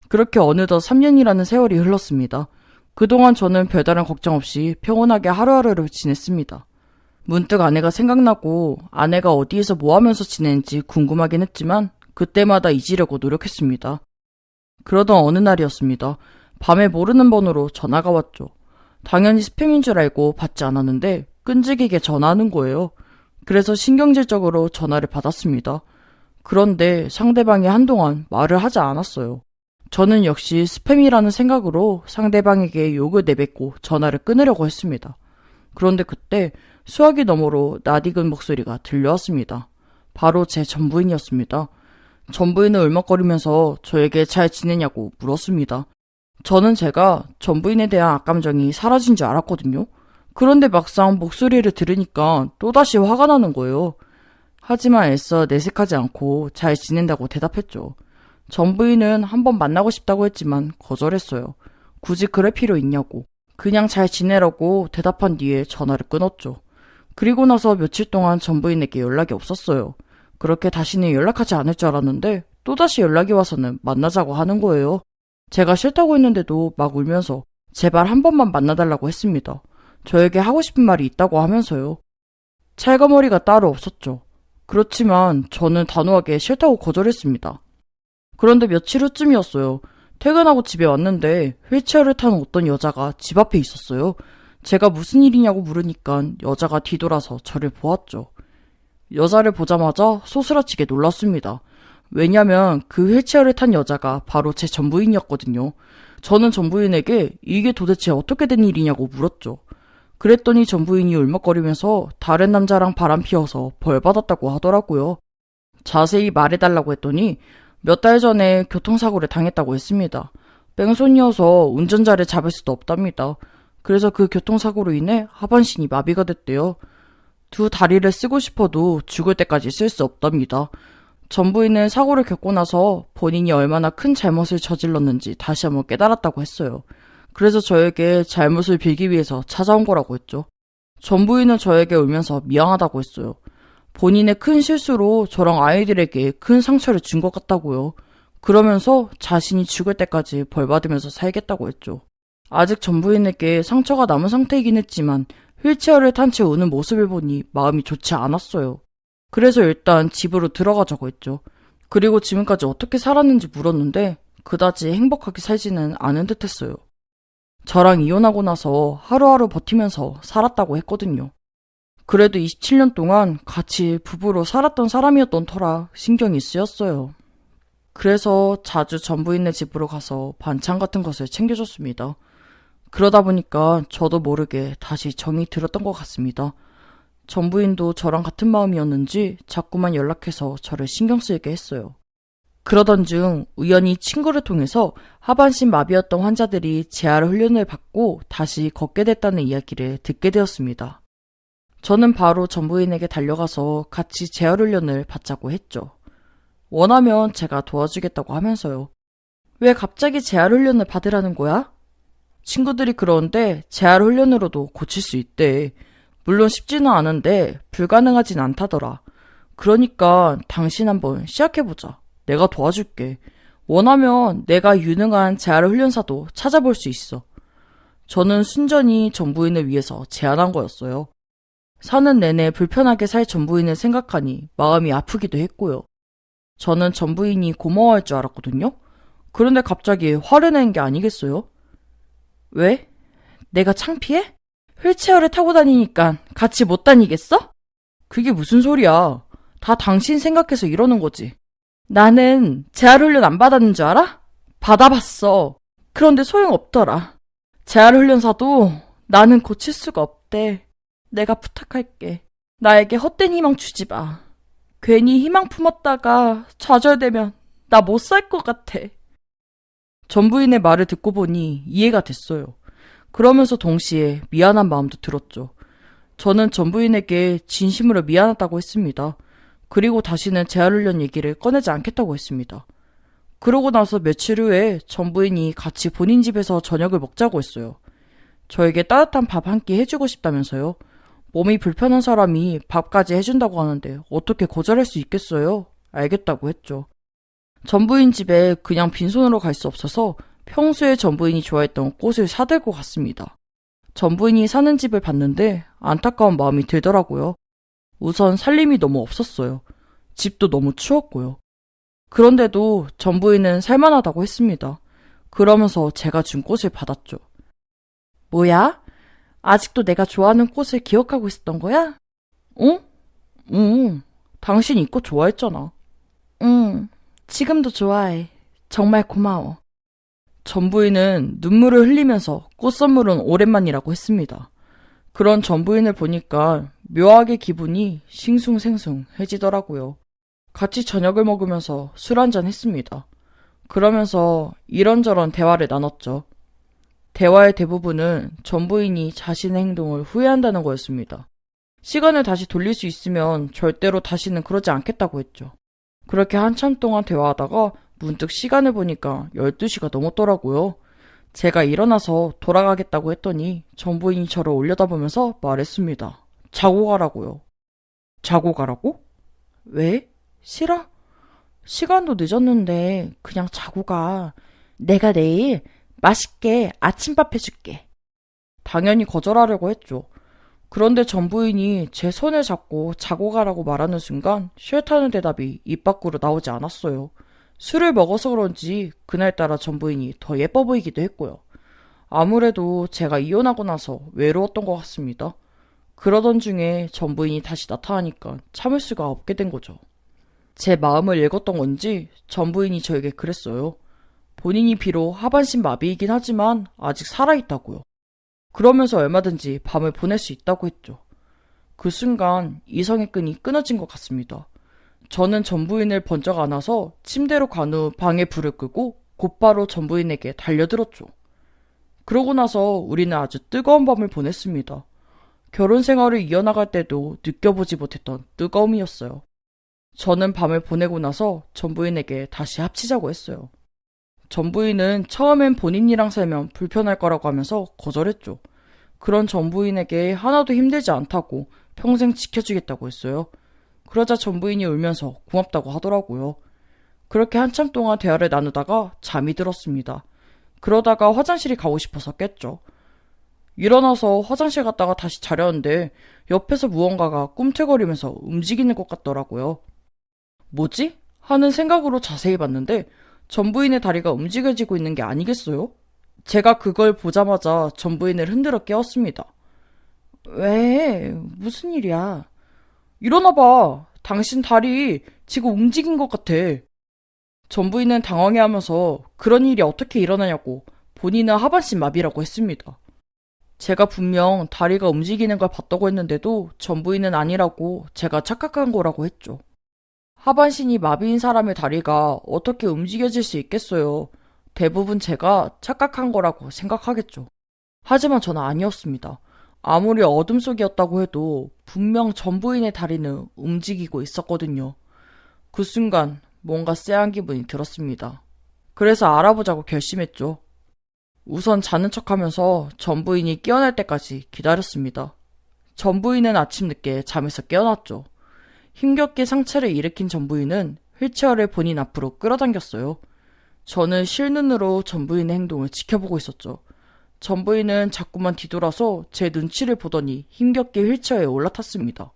그렇게 어느덧 3년이라는 세월이 흘렀습니다. 그동안 저는 별다른 걱정 없이 평온하게 하루하루를 지냈습니다. 문득 아내가 생각나고 아내가 어디에서 뭐 하면서 지내는지 궁금하긴 했지만 그때마다 잊으려고 노력했습니다. 그러던 어느 날이었습니다. 밤에 모르는 번호로 전화가 왔죠. 당연히 스팸인 줄 알고 받지 않았는데 끈질기게 전화하는 거예요. 그래서 신경질적으로 전화를 받았습니다. 그런데 상대방이 한동안 말을 하지 않았어요. 저는 역시 스팸이라는 생각으로 상대방에게 욕을 내뱉고 전화를 끊으려고 했습니다. 그런데 그때 수화기 너머로 낯익은 목소리가 들려왔습니다. 바로 제 전부인이었습니다. 전부인은 울먹거리면서 저에게 잘 지내냐고 물었습니다. 저는 제가 전부인에 대한 악감정이 사라진 줄 알았거든요. 그런데 막상 목소리를 들으니까 또다시 화가 나는 거예요. 하지만 애써 내색하지 않고 잘 지낸다고 대답했죠. 전부인은 한번 만나고 싶다고 했지만 거절했어요. 굳이 그럴 필요 있냐고. 그냥 잘 지내라고 대답한 뒤에 전화를 끊었죠. 그리고 나서 며칠 동안 전부인에게 연락이 없었어요. 그렇게 다시는 연락하지 않을 줄 알았는데 또다시 연락이 와서는 만나자고 하는 거예요. 제가 싫다고 했는데도 막 울면서 제발 한 번만 만나달라고 했습니다. 저에게 하고 싶은 말이 있다고 하면서요. 찰가머리가 따로 없었죠. 그렇지만 저는 단호하게 싫다고 거절했습니다. 그런데 며칠 후쯤이었어요. 퇴근하고 집에 왔는데 휠체어를 타는 어떤 여자가 집 앞에 있었어요. 제가 무슨 일이냐고 물으니까 여자가 뒤돌아서 저를 보았죠. 여자를 보자마자 소스라치게 놀랐습니다. 왜냐면 그 휠체어를 탄 여자가 바로 제 전부인이었거든요. 저는 전부인에게 이게 도대체 어떻게 된 일이냐고 물었죠. 그랬더니 전부인이 울먹거리면서 다른 남자랑 바람 피워서 벌 받았다고 하더라고요. 자세히 말해달라고 했더니 몇 달 전에 교통사고를 당했다고 했습니다. 뺑소니여서 운전자를 잡을 수도 없답니다. 그래서 그 교통사고로 인해 하반신이 마비가 됐대요. 두 다리를 쓰고 싶어도 죽을 때까지 쓸 수 없답니다. 전부인은 사고를 겪고 나서 본인이 얼마나 큰 잘못을 저질렀는지 다시 한번 깨달았다고 했어요. 그래서 저에게 잘못을 빌기 위해서 찾아온 거라고 했죠. 전부인은 저에게 울면서 미안하다고 했어요. 본인의 큰 실수로 저랑 아이들에게 큰 상처를 준 것 같다고요. 그러면서 자신이 죽을 때까지 벌 받으면서 살겠다고 했죠. 아직 전부인에게 상처가 남은 상태이긴 했지만 휠체어를 탄 채 우는 모습을 보니 마음이 좋지 않았어요. 그래서 일단 집으로 들어가자고 했죠. 그리고 지금까지 어떻게 살았는지 물었는데 그다지 행복하게 살지는 않은 듯 했어요. 저랑 이혼하고 나서 하루하루 버티면서 살았다고 했거든요. 그래도 27년 동안 같이 부부로 살았던 사람이었던 터라 신경이 쓰였어요. 그래서 자주 전부인네 집으로 가서 반찬 같은 것을 챙겨줬습니다. 그러다 보니까 저도 모르게 다시 정이 들었던 것 같습니다. 전부인도 저랑 같은 마음이었는지 자꾸만 연락해서 저를 신경 쓰이게 했어요. 그러던 중 우연히 친구를 통해서 하반신 마비였던 환자들이 재활 훈련을 받고 다시 걷게 됐다는 이야기를 듣게 되었습니다. 저는 바로 전부인에게 달려가서 같이 재활 훈련을 받자고 했죠. 원하면 제가 도와주겠다고 하면서요. 왜 갑자기 재활 훈련을 받으라는 거야? 친구들이 그러는데 재활 훈련으로도 고칠 수 있대. 물론 쉽지는 않은데 불가능하진 않다더라. 그러니까 당신 한번 시작해보자. 내가 도와줄게. 원하면 내가 유능한 재활 훈련사도 찾아볼 수 있어. 저는 순전히 전부인을 위해서 제안한 거였어요. 사는 내내 불편하게 살 전부인을 생각하니 마음이 아프기도 했고요. 저는 전부인이 고마워할 줄 알았거든요. 그런데 갑자기 화를 내는 게 아니겠어요? 왜? 내가 창피해? 휠체어를 타고 다니니까 같이 못 다니겠어? 그게 무슨 소리야. 다 당신 생각해서 이러는 거지. 나는 재활훈련 안 받았는 줄 알아? 받아봤어. 그런데 소용없더라. 재활훈련사도 나는 고칠 수가 없대. 내가 부탁할게. 나에게 헛된 희망 주지 마. 괜히 희망 품었다가 좌절되면 나 못 살 것 같아. 전부인의 말을 듣고 보니 이해가 됐어요. 그러면서 동시에 미안한 마음도 들었죠. 저는 전부인에게 진심으로 미안하다고 했습니다. 그리고 다시는 재활훈련 얘기를 꺼내지 않겠다고 했습니다. 그러고 나서 며칠 후에 전부인이 같이 본인 집에서 저녁을 먹자고 했어요. 저에게 따뜻한 밥 한 끼 해주고 싶다면서요. 몸이 불편한 사람이 밥까지 해준다고 하는데 어떻게 거절할 수 있겠어요? 알겠다고 했죠. 전부인 집에 그냥 빈손으로 갈 수 없어서 평소에 전부인이 좋아했던 꽃을 사들고 갔습니다. 전부인이 사는 집을 봤는데 안타까운 마음이 들더라고요. 우선 살림이 너무 없었어요. 집도 너무 추웠고요. 그런데도 전부인은 살만하다고 했습니다. 그러면서 제가 준 꽃을 받았죠. 뭐야? 아직도 내가 좋아하는 꽃을 기억하고 있었던 거야? 응? 응. 당신 이 꽃 좋아했잖아. 응. 지금도 좋아해. 정말 고마워. 전 부인은 눈물을 흘리면서 꽃 선물은 오랜만이라고 했습니다. 그런 전 부인을 보니까 묘하게 기분이 싱숭생숭해지더라고요. 같이 저녁을 먹으면서 술 한잔 했습니다. 그러면서 이런저런 대화를 나눴죠. 대화의 대부분은 전 부인이 자신의 행동을 후회한다는 거였습니다. 시간을 다시 돌릴 수 있으면 절대로 다시는 그러지 않겠다고 했죠. 그렇게 한참 동안 대화하다가 문득 시간을 보니까 12시가 넘었더라고요. 제가 일어나서 돌아가겠다고 했더니 전 부인이 저를 올려다보면서 말했습니다. 자고 가라고요. 자고 가라고? 왜? 싫어? 시간도 늦었는데 그냥 자고 가. 내가 내일 맛있게 아침밥 해줄게. 당연히 거절하려고 했죠. 그런데 전 부인이 제 손을 잡고 자고 가라고 말하는 순간 싫다는 대답이 입 밖으로 나오지 않았어요. 술을 먹어서 그런지 그날따라 전 부인이 더 예뻐 보이기도 했고요. 아무래도 제가 이혼하고 나서 외로웠던 것 같습니다. 그러던 중에 전 부인이 다시 나타나니까 참을 수가 없게 된 거죠. 제 마음을 읽었던 건지 전 부인이 저에게 그랬어요. 본인이 비록 하반신 마비이긴 하지만 아직 살아있다고요. 그러면서 얼마든지 밤을 보낼 수 있다고 했죠. 그 순간 이성의 끈이 끊어진 것 같습니다. 저는 전 부인을 번쩍 안아서 침대로 간 후 방에 불을 끄고 곧바로 전 부인에게 달려들었죠. 그러고 나서 우리는 아주 뜨거운 밤을 보냈습니다. 결혼 생활을 이어나갈 때도 느껴보지 못했던 뜨거움이었어요. 저는 밤을 보내고 나서 전 부인에게 다시 합치자고 했어요. 전 부인은 처음엔 본인이랑 살면 불편할 거라고 하면서 거절했죠. 그런 전 부인에게 하나도 힘들지 않다고 평생 지켜주겠다고 했어요. 그러자 전 부인이 울면서 고맙다고 하더라고요. 그렇게 한참 동안 대화를 나누다가 잠이 들었습니다. 그러다가 화장실이 가고 싶어서 깼죠. 일어나서 화장실 갔다가 다시 자려는데 옆에서 무언가가 꿈틀거리면서 움직이는 것 같더라고요. 뭐지? 하는 생각으로 자세히 봤는데 전 부인의 다리가 움직여지고 있는 게 아니겠어요? 제가 그걸 보자마자 전 부인을 흔들어 깨웠습니다. 왜? 무슨 일이야? 일어나봐. 당신 다리 지금 움직인 것 같아. 전 부인은 당황해하면서 그런 일이 어떻게 일어나냐고 본인은 하반신 마비라고 했습니다. 제가 분명 다리가 움직이는 걸 봤다고 했는데도 전 부인은 아니라고 제가 착각한 거라고 했죠. 하반신이 마비인 사람의 다리가 어떻게 움직여질 수 있겠어요. 대부분 제가 착각한 거라고 생각하겠죠. 하지만 저는 아니었습니다. 아무리 어둠 속이었다고 해도 분명 전 부인의 다리는 움직이고 있었거든요. 그 순간 뭔가 쎄한 기분이 들었습니다. 그래서 알아보자고 결심했죠. 우선 자는 척하면서 전 부인이 깨어날 때까지 기다렸습니다. 전 부인은 아침 늦게 잠에서 깨어났죠. 힘겹게 상체를 일으킨 전 부인은 휠체어를 본인 앞으로 끌어당겼어요. 저는 실눈으로 전 부인의 행동을 지켜보고 있었죠. 전 부인은 자꾸만 뒤돌아서 제 눈치를 보더니 힘겹게 휠체어에 올라탔습니다.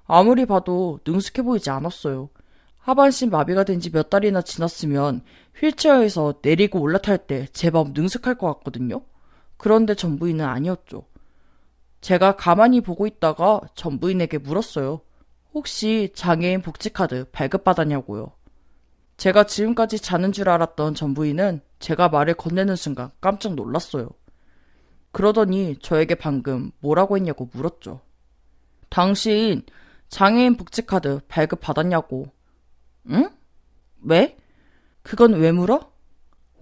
아무리 봐도 능숙해 보이지 않았어요. 하반신 마비가 된 지 몇 달이나 지났으면 휠체어에서 내리고 올라탈 때 제법 능숙할 것 같거든요. 그런데 전 부인은 아니었죠. 제가 가만히 보고 있다가 전 부인에게 물었어요. 혹시 장애인 복지카드 발급받았냐고요. 제가 지금까지 자는 줄 알았던 전 부인은 제가 말을 건네는 순간 깜짝 놀랐어요. 그러더니 저에게 방금 뭐라고 했냐고 물었죠. 당신 장애인 복지카드 발급받았냐고. 응? 왜? 그건 왜 물어?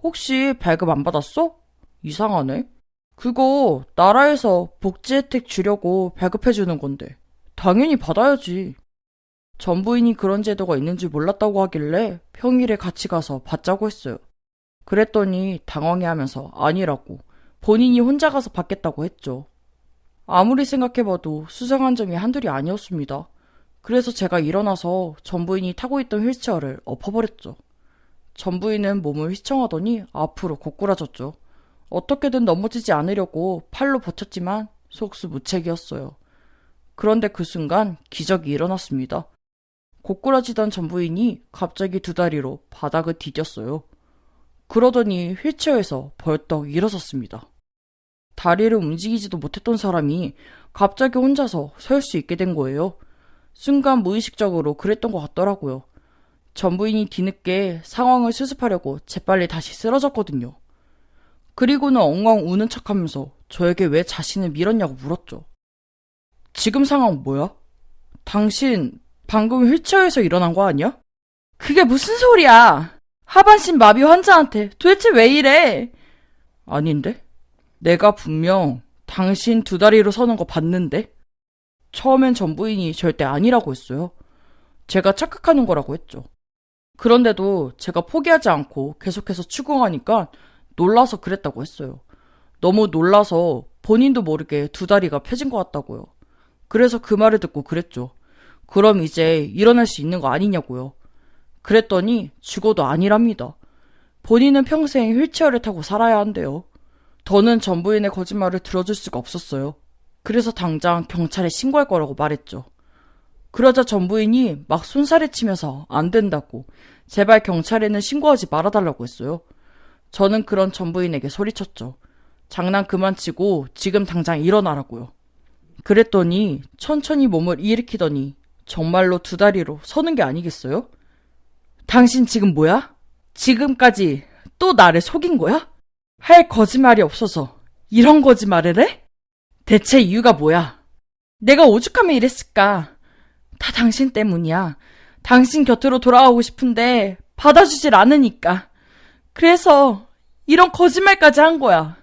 혹시 발급 안 받았어? 이상하네. 그거 나라에서 복지 혜택 주려고 발급해주는 건데 당연히 받아야지. 전 부인이 그런 제도가 있는 줄 몰랐다고 하길래 평일에 같이 가서 받자고 했어요. 그랬더니 당황해하면서 아니라고 본인이 혼자 가서 받겠다고 했죠. 아무리 생각해봐도 수상한 점이 한둘이 아니었습니다. 그래서 제가 일어나서 전 부인이 타고 있던 휠체어를 엎어버렸죠. 전 부인은 몸을 휘청하더니 앞으로 고꾸라졌죠. 어떻게든 넘어지지 않으려고 팔로 버텼지만 속수무책이었어요. 그런데 그 순간 기적이 일어났습니다. 고꾸라지던 전 부인이 갑자기 두 다리로 바닥을 디뎠어요. 그러더니 휠체어에서 벌떡 일어섰습니다. 다리를 움직이지도 못했던 사람이 갑자기 혼자서 설 수 있게 된 거예요. 순간 무의식적으로 그랬던 것 같더라고요. 전 부인이 뒤늦게 상황을 수습하려고 재빨리 다시 쓰러졌거든요. 그리고는 엉엉 우는 척하면서 저에게 왜 자신을 밀었냐고 물었죠. 지금 상황 뭐야? 당신 방금 휠체어에서 일어난 거 아니야? 그게 무슨 소리야? 하반신 마비 환자한테 도대체 왜 이래? 아닌데? 내가 분명 당신 두 다리로 서는 거 봤는데? 처음엔 전부인이 절대 아니라고 했어요. 제가 착각하는 거라고 했죠. 그런데도 제가 포기하지 않고 계속해서 추궁하니까 놀라서 그랬다고 했어요. 너무 놀라서 본인도 모르게 두 다리가 펴진 것 같다고요. 그래서 그 말을 듣고 그랬죠. 그럼 이제 일어날 수 있는 거 아니냐고요. 그랬더니 죽어도 아니랍니다. 본인은 평생 휠체어를 타고 살아야 한대요. 더는 전부인의 거짓말을 들어줄 수가 없었어요. 그래서 당장 경찰에 신고할 거라고 말했죠. 그러자 전부인이 막 손살에 치면서 안 된다고 제발 경찰에는 신고하지 말아달라고 했어요. 저는 그런 전부인에게 소리쳤죠. 장난 그만 치고 지금 당장 일어나라고요. 그랬더니 천천히 몸을 일으키더니 정말로 두 다리로 서는 게 아니겠어요? 당신 지금 뭐야? 지금까지 또 나를 속인 거야? 할 거짓말이 없어서 이런 거짓말을 해? 대체 이유가 뭐야? 내가 오죽하면 이랬을까? 다 당신 때문이야. 당신 곁으로 돌아가고 싶은데 받아주질 않으니까. 그래서 이런 거짓말까지 한 거야.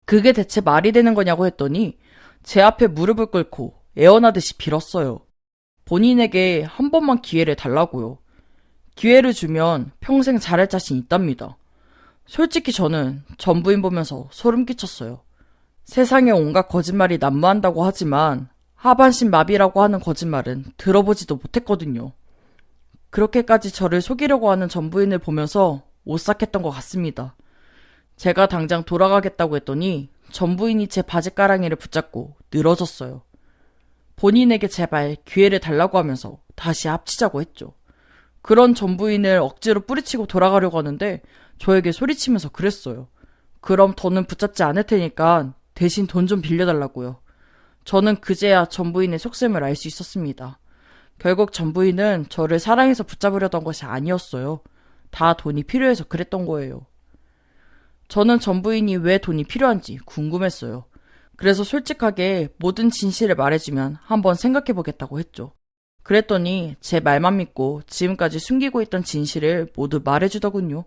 그게 대체 말이 되는 거냐고 했더니 제 앞에 무릎을 꿇고 애원하듯이 빌었어요. 본인에게 한 번만 기회를 달라고요. 기회를 주면 평생 잘할 자신 있답니다. 솔직히 저는 전부인 보면서 소름 끼쳤어요. 세상에 온갖 거짓말이 난무한다고 하지만 하반신 마비라고 하는 거짓말은 들어보지도 못했거든요. 그렇게까지 저를 속이려고 하는 전부인을 보면서 오싹했던 것 같습니다. 제가 당장 돌아가겠다고 했더니 전부인이 제 바지가랑이를 붙잡고 늘어졌어요. 본인에게 제발 기회를 달라고 하면서 다시 합치자고 했죠. 그런 전부인을 억지로 뿌리치고 돌아가려고 하는데 저에게 소리치면서 그랬어요. 그럼 더는 붙잡지 않을 테니까 대신 돈 좀 빌려달라고요. 저는 그제야 전부인의 속셈을 알 수 있었습니다. 결국 전부인은 저를 사랑해서 붙잡으려던 것이 아니었어요. 다 돈이 필요해서 그랬던 거예요. 저는 전부인이 왜 돈이 필요한지 궁금했어요. 그래서 솔직하게 모든 진실을 말해주면 한번 생각해보겠다고 했죠. 그랬더니 제 말만 믿고 지금까지 숨기고 있던 진실을 모두 말해주더군요.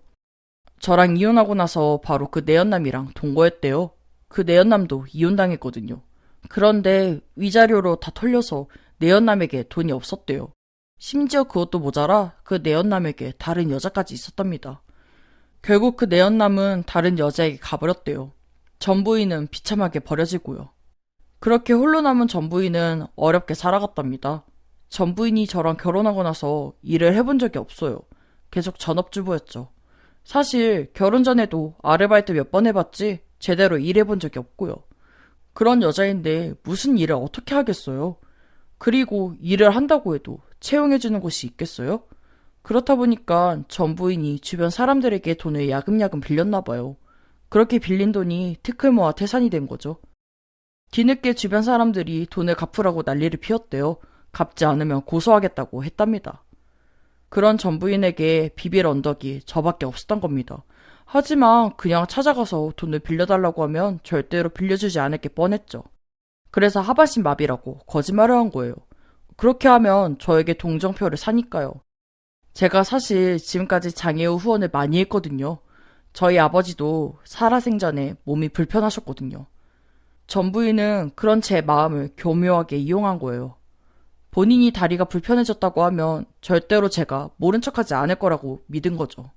저랑 이혼하고 나서 바로 그 내연남이랑 동거했대요. 그 내연남도 이혼당했거든요. 그런데 위자료로 다 털려서 내연남에게 돈이 없었대요. 심지어 그것도 모자라 그 내연남에게 다른 여자까지 있었답니다. 결국 그 내연남은 다른 여자에게 가버렸대요. 전부인은 비참하게 버려지고요. 그렇게 홀로 남은 전부인은 어렵게 살아갔답니다. 전부인이 저랑 결혼하고 나서 일을 해본 적이 없어요. 계속 전업주부였죠. 사실 결혼 전에도 아르바이트 몇 번 해봤지 제대로 일해본 적이 없고요. 그런 여자인데 무슨 일을 어떻게 하겠어요? 그리고 일을 한다고 해도 채용해주는 곳이 있겠어요? 그렇다 보니까 전부인이 주변 사람들에게 돈을 야금야금 빌렸나 봐요. 그렇게 빌린 돈이 티끌 모아 태산이 된 거죠. 뒤늦게 주변 사람들이 돈을 갚으라고 난리를 피웠대요. 갚지 않으면 고소하겠다고 했답니다. 그런 전부인에게 비빌 언덕이 저밖에 없었던 겁니다. 하지만 그냥 찾아가서 돈을 빌려달라고 하면 절대로 빌려주지 않을 게 뻔했죠. 그래서 하반신 마비라고 거짓말을 한 거예요. 그렇게 하면 저에게 동정표를 사니까요. 제가 사실 지금까지 장애우 후원을 많이 했거든요. 저희 아버지도 살아생전에 몸이 불편하셨거든요. 전부인은 그런 제 마음을 교묘하게 이용한 거예요. 본인이 다리가 불편해졌다고 하면 절대로 제가 모른 척하지 않을 거라고 믿은 거죠.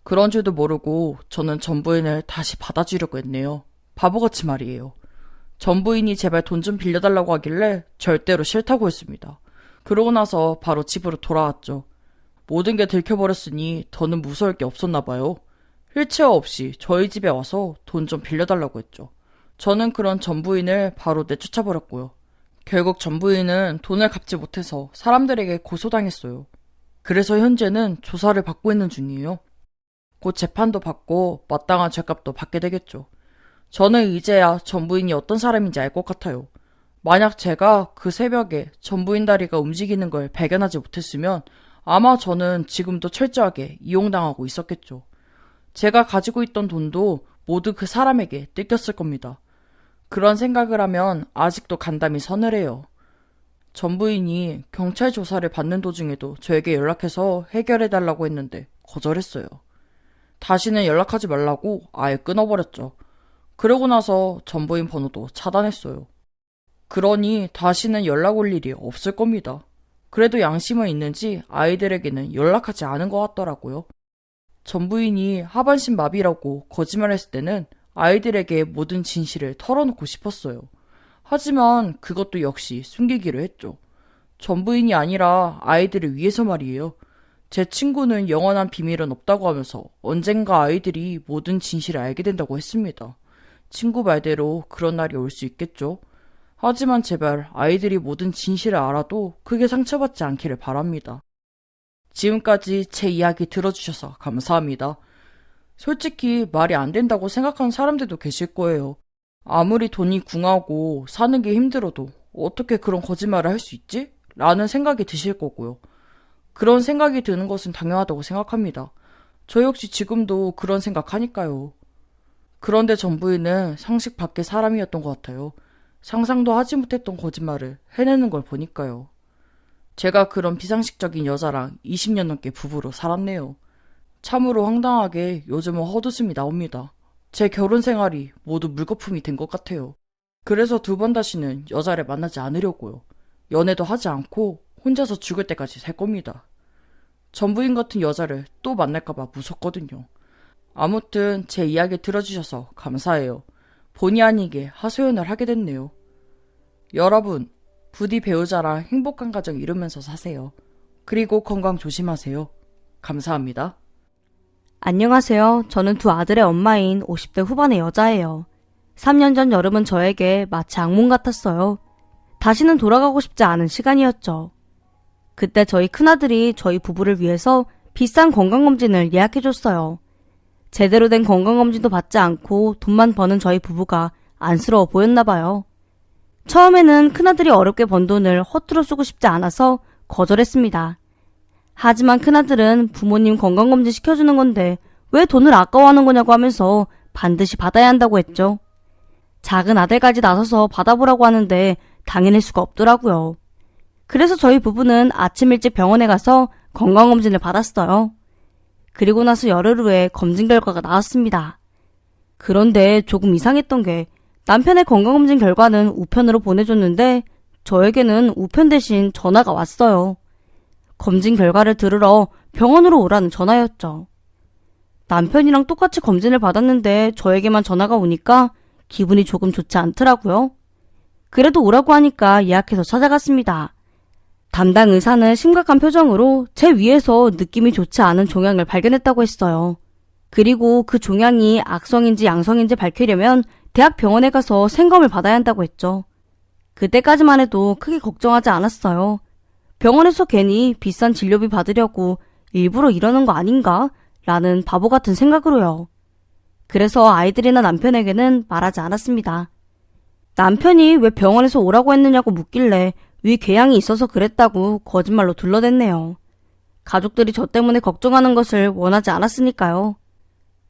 그런 줄도 모르고 저는 전부인을 다시 받아주려고 했네요. 바보같이 말이에요. 전부인이 제발 돈 좀 빌려달라고 하길래 절대로 싫다고 했습니다. 그러고 나서 바로 집으로 돌아왔죠. 모든 게 들켜버렸으니 더는 무서울 게 없었나 봐요. 휠체어 없이 저희 집에 와서 돈 좀 빌려달라고 했죠. 저는 그런 전부인을 바로 내쫓아버렸고요. 결국 전부인은 돈을 갚지 못해서 사람들에게 고소당했어요. 그래서 현재는 조사를 받고 있는 중이에요. 곧 재판도 받고 마땅한 죗값도 받게 되겠죠. 저는 이제야 전부인이 어떤 사람인지 알 것 같아요. 만약 제가 그 새벽에 전부인 다리가 움직이는 걸 발견하지 못했으면 아마 저는 지금도 철저하게 이용당하고 있었겠죠. 제가 가지고 있던 돈도 모두 그 사람에게 뜯겼을 겁니다. 그런 생각을 하면 아직도 간담이 서늘해요. 전 부인이 경찰 조사를 받는 도중에도 저에게 연락해서 해결해달라고 했는데 거절했어요. 다시는 연락하지 말라고 아예 끊어버렸죠. 그러고 나서 전 부인 번호도 차단했어요. 그러니 다시는 연락 올 일이 없을 겁니다. 그래도 양심은 있는지 아이들에게는 연락하지 않은 것 같더라고요. 전 부인이 하반신 마비라고 거짓말했을 때는 아이들에게 모든 진실을 털어놓고 싶었어요. 하지만 그것도 역시 숨기기로 했죠. 전 부인이 아니라 아이들을 위해서 말이에요. 제 친구는 영원한 비밀은 없다고 하면서 언젠가 아이들이 모든 진실을 알게 된다고 했습니다. 친구 말대로 그런 날이 올 수 있겠죠. 하지만 제발 아이들이 모든 진실을 알아도 크게 상처받지 않기를 바랍니다. 지금까지 제 이야기 들어주셔서 감사합니다. 솔직히 말이 안 된다고 생각하는 사람들도 계실 거예요. 아무리 돈이 궁하고 사는 게 힘들어도 어떻게 그런 거짓말을 할 수 있지? 라는 생각이 드실 거고요. 그런 생각이 드는 것은 당연하다고 생각합니다. 저 역시 지금도 그런 생각하니까요. 그런데 전 부인은 상식 밖의 사람이었던 것 같아요. 상상도 하지 못했던 거짓말을 해내는 걸 보니까요. 제가 그런 비상식적인 여자랑 20년 넘게 부부로 살았네요. 참으로 황당하게 요즘은 헛웃음이 나옵니다. 제 결혼 생활이 모두 물거품이 된 것 같아요. 그래서 두 번 다시는 여자를 만나지 않으려고요. 연애도 하지 않고 혼자서 죽을 때까지 살 겁니다. 전부인 같은 여자를 또 만날까봐 무섭거든요. 아무튼 제 이야기 들어주셔서 감사해요. 본의 아니게 하소연을 하게 됐네요. 여러분, 부디 배우자랑 행복한 가정 이루면서 사세요. 그리고 건강 조심하세요. 감사합니다. 안녕하세요. 저는 두 아들의 엄마인 50대 후반의 여자예요. 3년 전 여름은 저에게 마치 악몽 같았어요. 다시는 돌아가고 싶지 않은 시간이었죠. 그때 저희 큰아들이 저희 부부를 위해서 비싼 건강검진을 예약해줬어요. 제대로 된 건강검진도 받지 않고 돈만 버는 저희 부부가 안쓰러워 보였나 봐요. 처음에는 큰아들이 어렵게 번 돈을 허투루 쓰고 싶지 않아서 거절했습니다. 하지만 큰아들은 부모님 건강검진 시켜주는 건데 왜 돈을 아까워하는 거냐고 하면서 반드시 받아야 한다고 했죠. 작은 아들까지 나서서 받아보라고 하는데 당해낼 수가 없더라고요. 그래서 저희 부부는 아침 일찍 병원에 가서 건강검진을 받았어요. 그리고 나서 열흘 후에 검진 결과가 나왔습니다. 그런데 조금 이상했던 게 남편의 건강검진 결과는 우편으로 보내줬는데 저에게는 우편 대신 전화가 왔어요. 검진 결과를 들으러 병원으로 오라는 전화였죠. 남편이랑 똑같이 검진을 받았는데 저에게만 전화가 오니까 기분이 조금 좋지 않더라고요. 그래도 오라고 하니까 예약해서 찾아갔습니다. 담당 의사는 심각한 표정으로 제 위에서 느낌이 좋지 않은 종양을 발견했다고 했어요. 그리고 그 종양이 악성인지 양성인지 밝히려면 대학 병원에 가서 생검을 받아야 한다고 했죠. 그때까지만 해도 크게 걱정하지 않았어요. 병원에서 괜히 비싼 진료비 받으려고 일부러 이러는 거 아닌가? 라는 바보 같은 생각으로요. 그래서 아이들이나 남편에게는 말하지 않았습니다. 남편이 왜 병원에서 오라고 했느냐고 묻길래 위궤양이 있어서 그랬다고 거짓말로 둘러댔네요. 가족들이 저 때문에 걱정하는 것을 원하지 않았으니까요.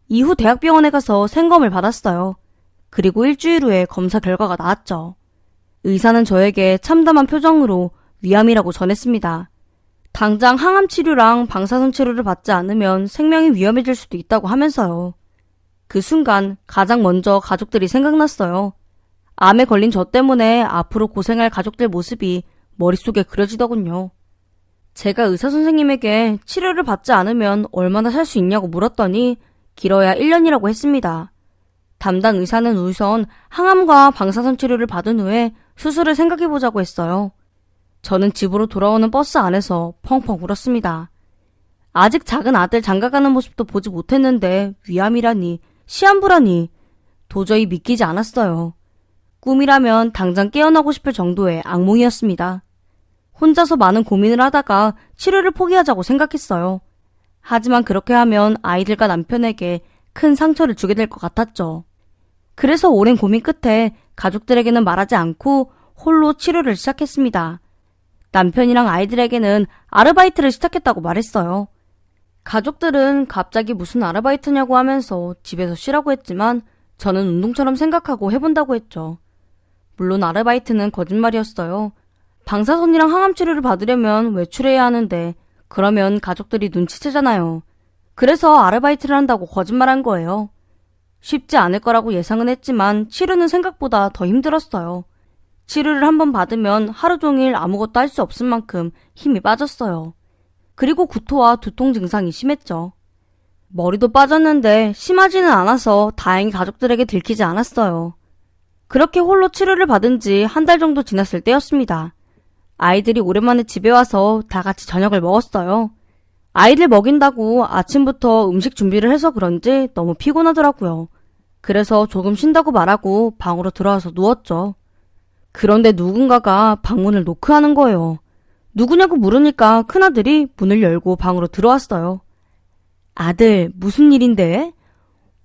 이후 대학병원에 가서 생검을 받았어요. 그리고 일주일 후에 검사 결과가 나왔죠. 의사는 저에게 참담한 표정으로 위암이라고 전했습니다. 당장 항암 치료랑 방사선 치료를 받지 않으면 생명이 위험해질 수도 있다고 하면서요. 그 순간 가장 먼저 가족들이 생각났어요. 암에 걸린 저 때문에 앞으로 고생할 가족들 모습이 머릿속에 그려지더군요. 제가 의사 선생님에게 치료를 받지 않으면 얼마나 살 수 있냐고 물었더니 길어야 1년이라고 했습니다. 담당 의사는 우선 항암과 방사선 치료를 받은 후에 수술을 생각해보자고 했어요. 저는 집으로 돌아오는 버스 안에서 펑펑 울었습니다. 아직 작은 아들 장가가는 모습도 보지 못했는데 위암이라니, 시한부라니 도저히 믿기지 않았어요. 꿈이라면 당장 깨어나고 싶을 정도의 악몽이었습니다. 혼자서 많은 고민을 하다가 치료를 포기하자고 생각했어요. 하지만 그렇게 하면 아이들과 남편에게 큰 상처를 주게 될 것 같았죠. 그래서 오랜 고민 끝에 가족들에게는 말하지 않고 홀로 치료를 시작했습니다. 남편이랑 아이들에게는 아르바이트를 시작했다고 말했어요. 가족들은 갑자기 무슨 아르바이트냐고 하면서 집에서 쉬라고 했지만 저는 운동처럼 생각하고 해본다고 했죠. 물론 아르바이트는 거짓말이었어요. 방사선이랑 항암 치료를 받으려면 외출해야 하는데 그러면 가족들이 눈치채잖아요. 그래서 아르바이트를 한다고 거짓말한 거예요. 쉽지 않을 거라고 예상은 했지만 치료는 생각보다 더 힘들었어요. 치료를 한번 받으면 하루 종일 아무것도 할 수 없을 만큼 힘이 빠졌어요. 그리고 구토와 두통 증상이 심했죠. 머리도 빠졌는데 심하지는 않아서 다행히 가족들에게 들키지 않았어요. 그렇게 홀로 치료를 받은 지 한 달 정도 지났을 때였습니다. 아이들이 오랜만에 집에 와서 다 같이 저녁을 먹었어요. 아이들 먹인다고 아침부터 음식 준비를 해서 그런지 너무 피곤하더라고요. 그래서 조금 쉰다고 말하고 방으로 들어와서 누웠죠. 그런데 누군가가 방문을 노크하는 거예요. 누구냐고 물으니까 큰아들이 문을 열고 방으로 들어왔어요. 아들, 무슨 일인데?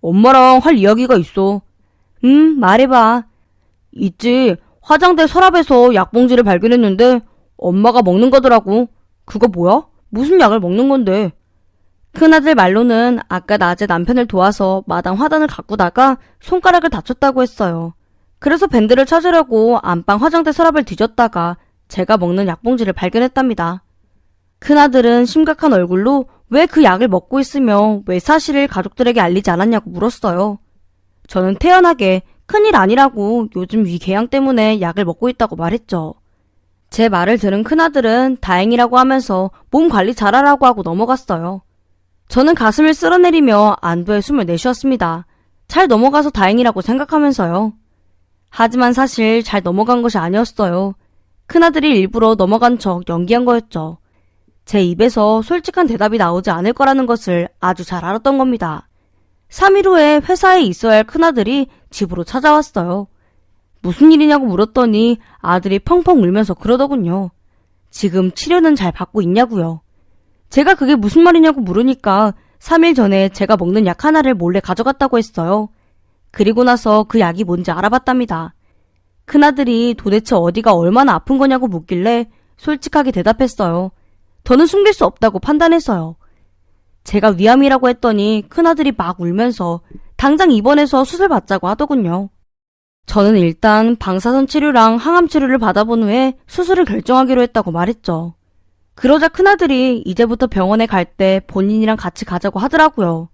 엄마랑 할 이야기가 있어. 말해봐. 있지. 화장대 서랍에서 약봉지를 발견했는데 엄마가 먹는 거더라고. 그거 뭐야? 무슨 약을 먹는 건데? 큰아들 말로는 아까 낮에 남편을 도와서 마당 화단을 가꾸다가 손가락을 다쳤다고 했어요. 그래서 밴드를 찾으려고 안방 화장대 서랍을 뒤졌다가 제가 먹는 약봉지를 발견했답니다. 큰아들은 심각한 얼굴로 왜 그 약을 먹고 있으며 왜 사실을 가족들에게 알리지 않았냐고 물었어요. 저는 태연하게 큰일 아니라고 요즘 위궤양 때문에 약을 먹고 있다고 말했죠. 제 말을 들은 큰아들은 다행이라고 하면서 몸 관리 잘하라고 하고 넘어갔어요. 저는 가슴을 쓸어내리며 안도의 숨을 내쉬었습니다. 잘 넘어가서 다행이라고 생각하면서요. 하지만 사실 잘 넘어간 것이 아니었어요. 큰아들이 일부러 넘어간 척 연기한 거였죠. 제 입에서 솔직한 대답이 나오지 않을 거라는 것을 아주 잘 알았던 겁니다. 3일 후에 회사에 있어야 할 큰아들이 집으로 찾아왔어요. 무슨 일이냐고 물었더니 아들이 펑펑 울면서 그러더군요. 지금 치료는 잘 받고 있냐고요. 제가 그게 무슨 말이냐고 물으니까 3일 전에 제가 먹는 약 하나를 몰래 가져갔다고 했어요. 그리고 나서 그 약이 뭔지 알아봤답니다. 큰아들이 도대체 어디가 얼마나 아픈 거냐고 묻길래 솔직하게 대답했어요. 더는 숨길 수 없다고 판단해서요. 제가 위암이라고 했더니 큰아들이 막 울면서 당장 입원해서 수술 받자고 하더군요. 저는 일단 방사선 치료랑 항암 치료를 받아본 후에 수술을 결정하기로 했다고 말했죠. 그러자 큰아들이 이제부터 병원에 갈 때 본인이랑 같이 가자고 하더라고요.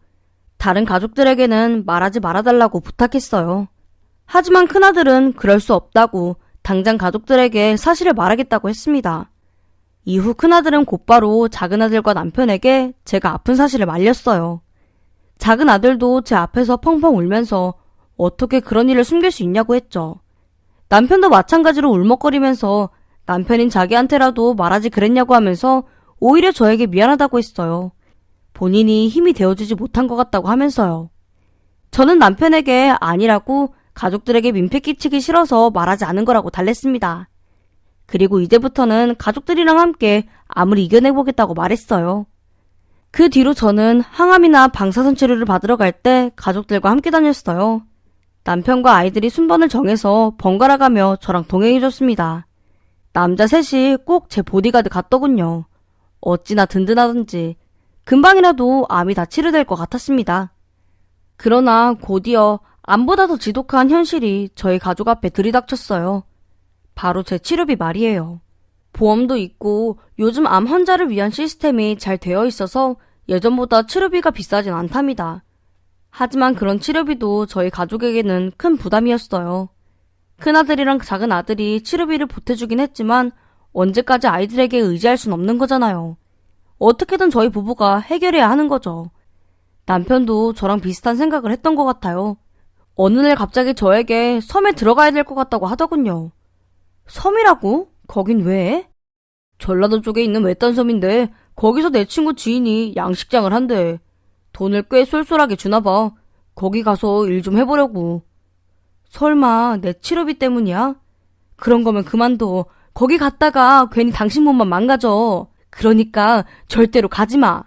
다른 가족들에게는 말하지 말아달라고 부탁했어요. 하지만 큰아들은 그럴 수 없다고 당장 가족들에게 사실을 말하겠다고 했습니다. 이후 큰아들은 곧바로 작은아들과 남편에게 제가 아픈 사실을 말렸어요. 작은아들도 제 앞에서 펑펑 울면서 어떻게 그런 일을 숨길 수 있냐고 했죠. 남편도 마찬가지로 울먹거리면서 남편인 자기한테라도 말하지 그랬냐고 하면서 오히려 저에게 미안하다고 했어요. 본인이 힘이 되어주지 못한 것 같다고 하면서요. 저는 남편에게 아니라고 가족들에게 민폐 끼치기 싫어서 말하지 않은 거라고 달랬습니다. 그리고 이제부터는 가족들이랑 함께 암을 이겨내보겠다고 말했어요. 그 뒤로 저는 항암이나 방사선 치료를 받으러 갈 때 가족들과 함께 다녔어요. 남편과 아이들이 순번을 정해서 번갈아 가며 저랑 동행해줬습니다. 남자 셋이 꼭 제 보디가드 같더군요. 어찌나 든든하던지 금방이라도 암이 다 치료될 것 같았습니다. 그러나 곧이어 암보다 더 지독한 현실이 저희 가족 앞에 들이닥쳤어요. 바로 제 치료비 말이에요. 보험도 있고 요즘 암 환자를 위한 시스템이 잘 되어 있어서 예전보다 치료비가 비싸진 않답니다. 하지만 그런 치료비도 저희 가족에게는 큰 부담이었어요. 큰아들이랑 작은아들이 치료비를 보태주긴 했지만 언제까지 아이들에게 의지할 순 없는 거잖아요. 어떻게든 저희 부부가 해결해야 하는 거죠. 남편도 저랑 비슷한 생각을 했던 것 같아요. 어느 날 갑자기 저에게 섬에 들어가야 될 것 같다고 하더군요. 섬이라고? 거긴 왜? 전라도 쪽에 있는 외딴 섬인데 거기서 내 친구 지인이 양식장을 한대. 돈을 꽤 쏠쏠하게 주나봐. 거기 가서 일 좀 해보려고. 설마 내 치료비 때문이야? 그런 거면 그만둬. 거기 갔다가 괜히 당신 몸만 망가져. 그러니까 절대로 가지마.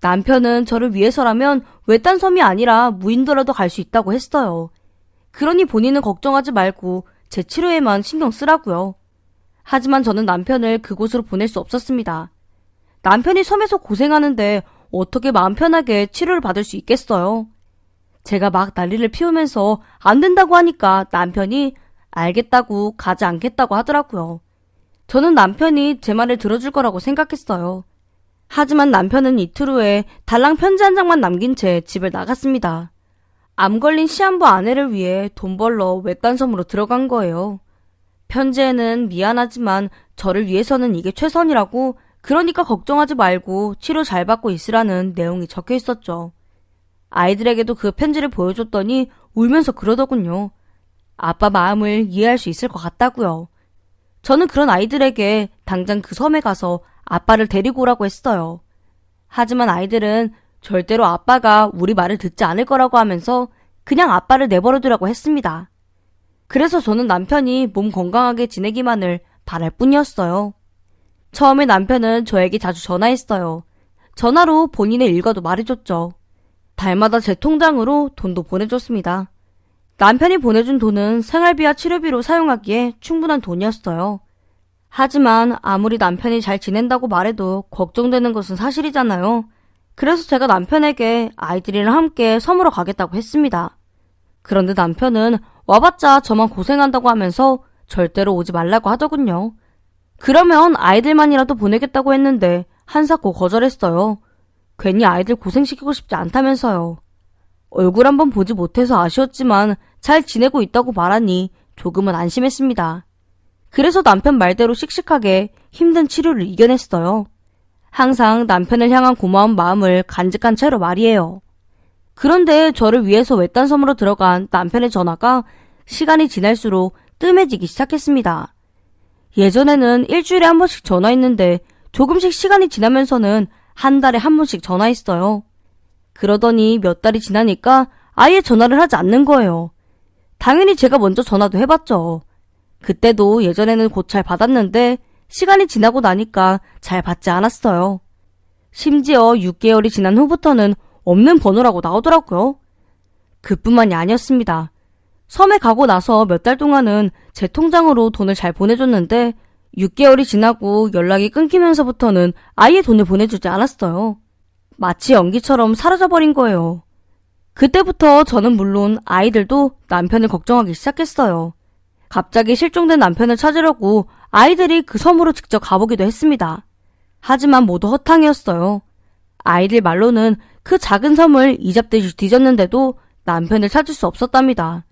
남편은 저를 위해서라면 외딴 섬이 아니라 무인도라도 갈 수 있다고 했어요. 그러니 본인은 걱정하지 말고 제 치료에만 신경 쓰라고요. 하지만 저는 남편을 그곳으로 보낼 수 없었습니다. 남편이 섬에서 고생하는데 어떻게 마음 편하게 치료를 받을 수 있겠어요. 제가 막 난리를 피우면서 안 된다고 하니까 남편이 알겠다고 가지 않겠다고 하더라고요. 저는 남편이 제 말을 들어줄 거라고 생각했어요. 하지만 남편은 이틀 후에 달랑 편지 한 장만 남긴 채 집을 나갔습니다. 암 걸린 시한부 아내를 위해 돈 벌러 외딴 섬으로 들어간 거예요. 편지에는 미안하지만 저를 위해서는 이게 최선이라고, 그러니까 걱정하지 말고 치료 잘 받고 있으라는 내용이 적혀 있었죠. 아이들에게도 그 편지를 보여줬더니 울면서 그러더군요. 아빠 마음을 이해할 수 있을 것 같다고요. 저는 그런 아이들에게 당장 그 섬에 가서 아빠를 데리고 오라고 했어요. 하지만 아이들은 절대로 아빠가 우리 말을 듣지 않을 거라고 하면서 그냥 아빠를 내버려두라고 했습니다. 그래서 저는 남편이 몸 건강하게 지내기만을 바랄 뿐이었어요. 처음에 남편은 저에게 자주 전화했어요. 전화로 본인의 일과도 말해줬죠. 달마다 제 통장으로 돈도 보내줬습니다. 남편이 보내준 돈은 생활비와 치료비로 사용하기에 충분한 돈이었어요. 하지만 아무리 남편이 잘 지낸다고 말해도 걱정되는 것은 사실이잖아요. 그래서 제가 남편에게 아이들이랑 함께 섬으로 가겠다고 했습니다. 그런데 남편은 와봤자 저만 고생한다고 하면서 절대로 오지 말라고 하더군요. 그러면 아이들만이라도 보내겠다고 했는데 한사코 거절했어요. 괜히 아이들 고생시키고 싶지 않다면서요. 얼굴 한번 보지 못해서 아쉬웠지만 잘 지내고 있다고 말하니 조금은 안심했습니다. 그래서 남편 말대로 씩씩하게 힘든 치료를 이겨냈어요. 항상 남편을 향한 고마운 마음을 간직한 채로 말이에요. 그런데 저를 위해서 외딴 섬으로 들어간 남편의 전화가 시간이 지날수록 뜸해지기 시작했습니다. 예전에는 일주일에 한 번씩 전화했는데 조금씩 시간이 지나면서는 한 달에 한 번씩 전화했어요. 그러더니 몇 달이 지나니까 아예 전화를 하지 않는 거예요. 당연히 제가 먼저 전화도 해봤죠. 그때도 예전에는 곧잘 받았는데 시간이 지나고 나니까 잘 받지 않았어요. 심지어 6개월이 지난 후부터는 없는 번호라고 나오더라고요. 그뿐만이 아니었습니다. 섬에 가고 나서 몇 달 동안은 제 통장으로 돈을 잘 보내줬는데 6개월이 지나고 연락이 끊기면서부터는 아예 돈을 보내주지 않았어요. 마치 연기처럼 사라져버린 거예요. 그때부터 저는 물론 아이들도 남편을 걱정하기 시작했어요. 갑자기 실종된 남편을 찾으려고 아이들이 그 섬으로 직접 가보기도 했습니다. 하지만 모두 허탕이었어요. 아이들 말로는 그 작은 섬을 이잡듯이 뒤졌는데도 남편을 찾을 수 없었답니다.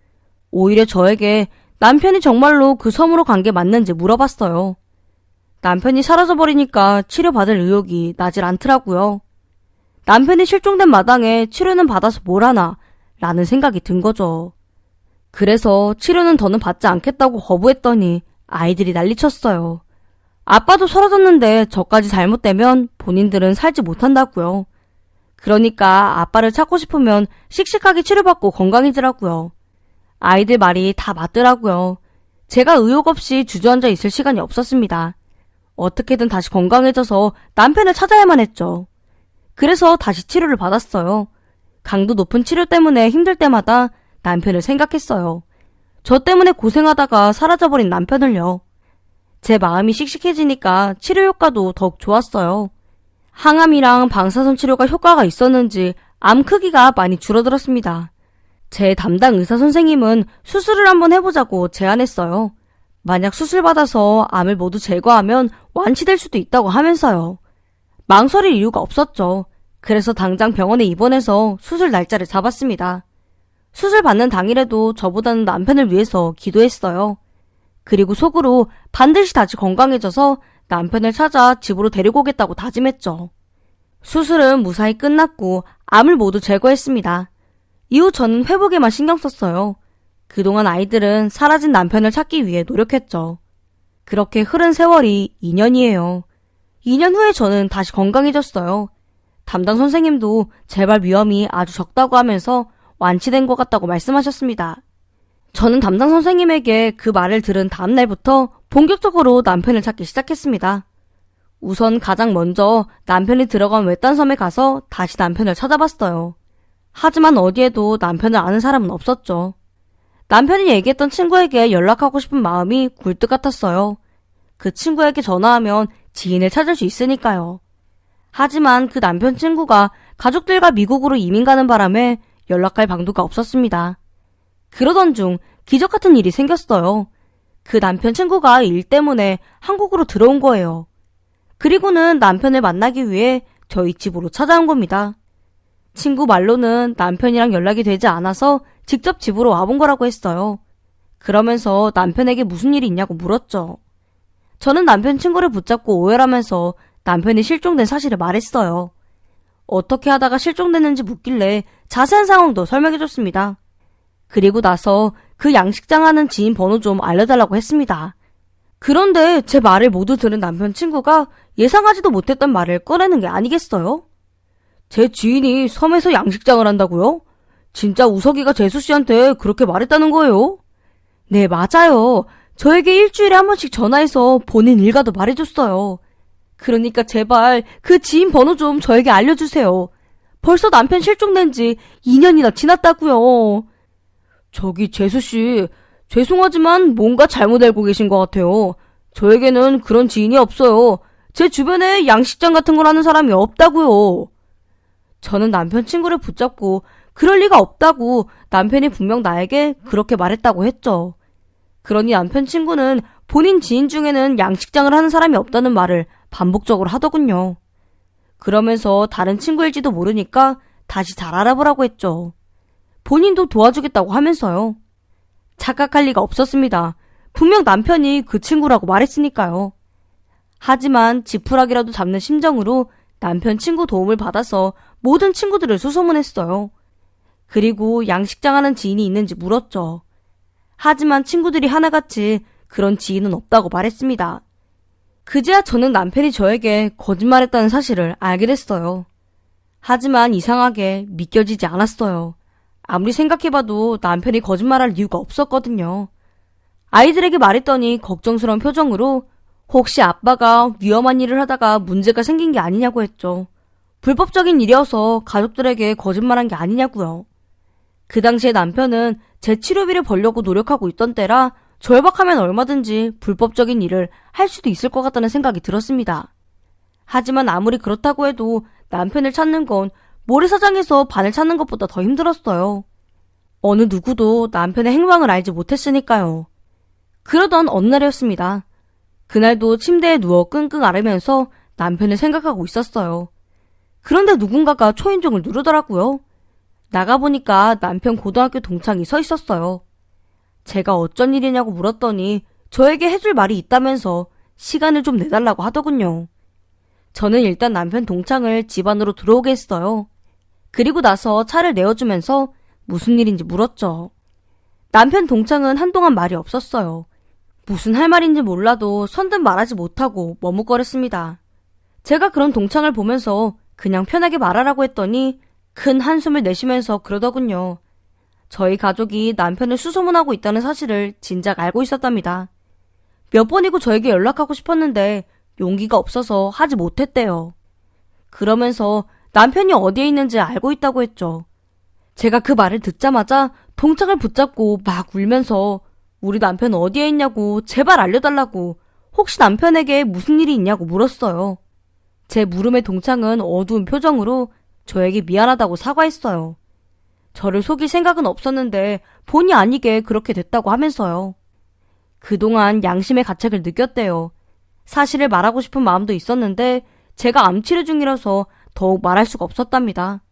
오히려 저에게 남편이 정말로 그 섬으로 간 게 맞는지 물어봤어요. 남편이 사라져버리니까 치료받을 의욕이 나질 않더라고요. 남편이 실종된 마당에 치료는 받아서 뭘 하나 라는 생각이 든 거죠. 그래서 치료는 더는 받지 않겠다고 거부했더니 아이들이 난리쳤어요. 아빠도 사라졌는데 저까지 잘못되면 본인들은 살지 못한다고요. 그러니까 아빠를 찾고 싶으면 씩씩하게 치료받고 건강해지라고요. 아이들 말이 다 맞더라고요. 제가 의욕 없이 주저앉아 있을 시간이 없었습니다. 어떻게든 다시 건강해져서 남편을 찾아야만 했죠. 그래서 다시 치료를 받았어요. 강도 높은 치료 때문에 힘들 때마다 남편을 생각했어요. 저 때문에 고생하다가 사라져버린 남편을요. 제 마음이 씩씩해지니까 치료 효과도 더욱 좋았어요. 항암이랑 방사선 치료가 효과가 있었는지 암 크기가 많이 줄어들었습니다. 제 담당 의사 선생님은 수술을 한번 해보자고 제안했어요. 만약 수술받아서 암을 모두 제거하면 완치될 수도 있다고 하면서요. 망설일 이유가 없었죠. 그래서 당장 병원에 입원해서 수술 날짜를 잡았습니다. 수술 받는 당일에도 저보다는 남편을 위해서 기도했어요. 그리고 속으로 반드시 다시 건강해져서 남편을 찾아 집으로 데리고 오겠다고 다짐했죠. 수술은 무사히 끝났고 암을 모두 제거했습니다. 이후 저는 회복에만 신경 썼어요. 그동안 아이들은 사라진 남편을 찾기 위해 노력했죠. 그렇게 흐른 세월이 2년이에요. 2년 후에 저는 다시 건강해졌어요. 담당 선생님도 재발 위험이 아주 적다고 하면서 완치된 것 같다고 말씀하셨습니다. 저는 담당 선생님에게 그 말을 들은 다음 날부터 본격적으로 남편을 찾기 시작했습니다. 우선 가장 먼저 남편이 들어간 외딴 섬에 가서 다시 남편을 찾아봤어요. 하지만 어디에도 남편을 아는 사람은 없었죠. 남편이 얘기했던 친구에게 연락하고 싶은 마음이 굴뚝 같았어요. 그 친구에게 전화하면 지인을 찾을 수 있으니까요. 하지만 그 남편 친구가 가족들과 미국으로 이민 가는 바람에 연락할 방도가 없었습니다. 그러던 중 기적 같은 일이 생겼어요. 그 남편 친구가 일 때문에 한국으로 들어온 거예요. 그리고는 남편을 만나기 위해 저희 집으로 찾아온 겁니다. 친구 말로는 남편이랑 연락이 되지 않아서 직접 집으로 와본 거라고 했어요. 그러면서 남편에게 무슨 일이 있냐고 물었죠. 저는 남편 친구를 붙잡고 오해하면서 남편이 실종된 사실을 말했어요. 어떻게 하다가 실종됐는지 묻길래 자세한 상황도 설명해줬습니다. 그리고 나서 그 양식장 하는 지인 번호 좀 알려달라고 했습니다. 그런데 제 말을 모두 들은 남편 친구가 예상하지도 못했던 말을 꺼내는 게 아니겠어요? 제 지인이 섬에서 양식장을 한다고요? 진짜 우석이가 재수 씨한테 그렇게 말했다는 거예요? 네, 맞아요. 저에게 일주일에 한 번씩 전화해서 본인 일가도 말해줬어요. 그러니까 제발 그 지인 번호 좀 저에게 알려주세요. 벌써 남편 실종된 지 2년이나 지났다고요. 저기 재수 씨, 죄송하지만 뭔가 잘못 알고 계신 것 같아요. 저에게는 그런 지인이 없어요. 제 주변에 양식장 같은 걸 하는 사람이 없다고요. 저는 남편 친구를 붙잡고 그럴 리가 없다고 남편이 분명 나에게 그렇게 말했다고 했죠. 그러니 남편 친구는 본인 지인 중에는 양식장을 하는 사람이 없다는 말을 반복적으로 하더군요. 그러면서 다른 친구일지도 모르니까 다시 잘 알아보라고 했죠. 본인도 도와주겠다고 하면서요. 착각할 리가 없었습니다. 분명 남편이 그 친구라고 말했으니까요. 하지만 지푸라기라도 잡는 심정으로 남편 친구 도움을 받아서 모든 친구들을 수소문했어요. 그리고 양식장 하는 지인이 있는지 물었죠. 하지만 친구들이 하나같이 그런 지인은 없다고 말했습니다. 그제야 저는 남편이 저에게 거짓말했다는 사실을 알게 됐어요. 하지만 이상하게 믿겨지지 않았어요. 아무리 생각해봐도 남편이 거짓말할 이유가 없었거든요. 아이들에게 말했더니 걱정스러운 표정으로 혹시 아빠가 위험한 일을 하다가 문제가 생긴 게 아니냐고 했죠. 불법적인 일이어서 가족들에게 거짓말한 게 아니냐고요. 그 당시에 남편은 제 치료비를 벌려고 노력하고 있던 때라 절박하면 얼마든지 불법적인 일을 할 수도 있을 것 같다는 생각이 들었습니다. 하지만 아무리 그렇다고 해도 남편을 찾는 건 모래사장에서 바늘 찾는 것보다 더 힘들었어요. 어느 누구도 남편의 행방을 알지 못했으니까요. 그러던 어느 날이었습니다. 그날도 침대에 누워 끙끙 앓으면서 남편을 생각하고 있었어요. 그런데 누군가가 초인종을 누르더라고요. 나가보니까 남편 고등학교 동창이 서 있었어요. 제가 어쩐 일이냐고 물었더니 저에게 해줄 말이 있다면서 시간을 좀 내달라고 하더군요. 저는 일단 남편 동창을 집 안으로 들어오게 했어요. 그리고 나서 차를 내어주면서 무슨 일인지 물었죠. 남편 동창은 한동안 말이 없었어요. 무슨 할 말인지 몰라도 선뜻 말하지 못하고 머뭇거렸습니다. 제가 그런 동창을 보면서 그냥 편하게 말하라고 했더니 큰 한숨을 내쉬면서 그러더군요. 저희 가족이 남편을 수소문하고 있다는 사실을 진작 알고 있었답니다. 몇 번이고 저에게 연락하고 싶었는데 용기가 없어서 하지 못했대요. 그러면서 남편이 어디에 있는지 알고 있다고 했죠. 제가 그 말을 듣자마자 동창을 붙잡고 막 울면서 우리 남편 어디에 있냐고 제발 알려달라고 혹시 남편에게 무슨 일이 있냐고 물었어요. 제 물음에 동창은 어두운 표정으로 저에게 미안하다고 사과했어요. 저를 속일 생각은 없었는데 본의 아니게 그렇게 됐다고 하면서요. 그동안 양심의 가책을 느꼈대요. 사실을 말하고 싶은 마음도 있었는데 제가 암치료 중이라서 더욱 말할 수가 없었답니다.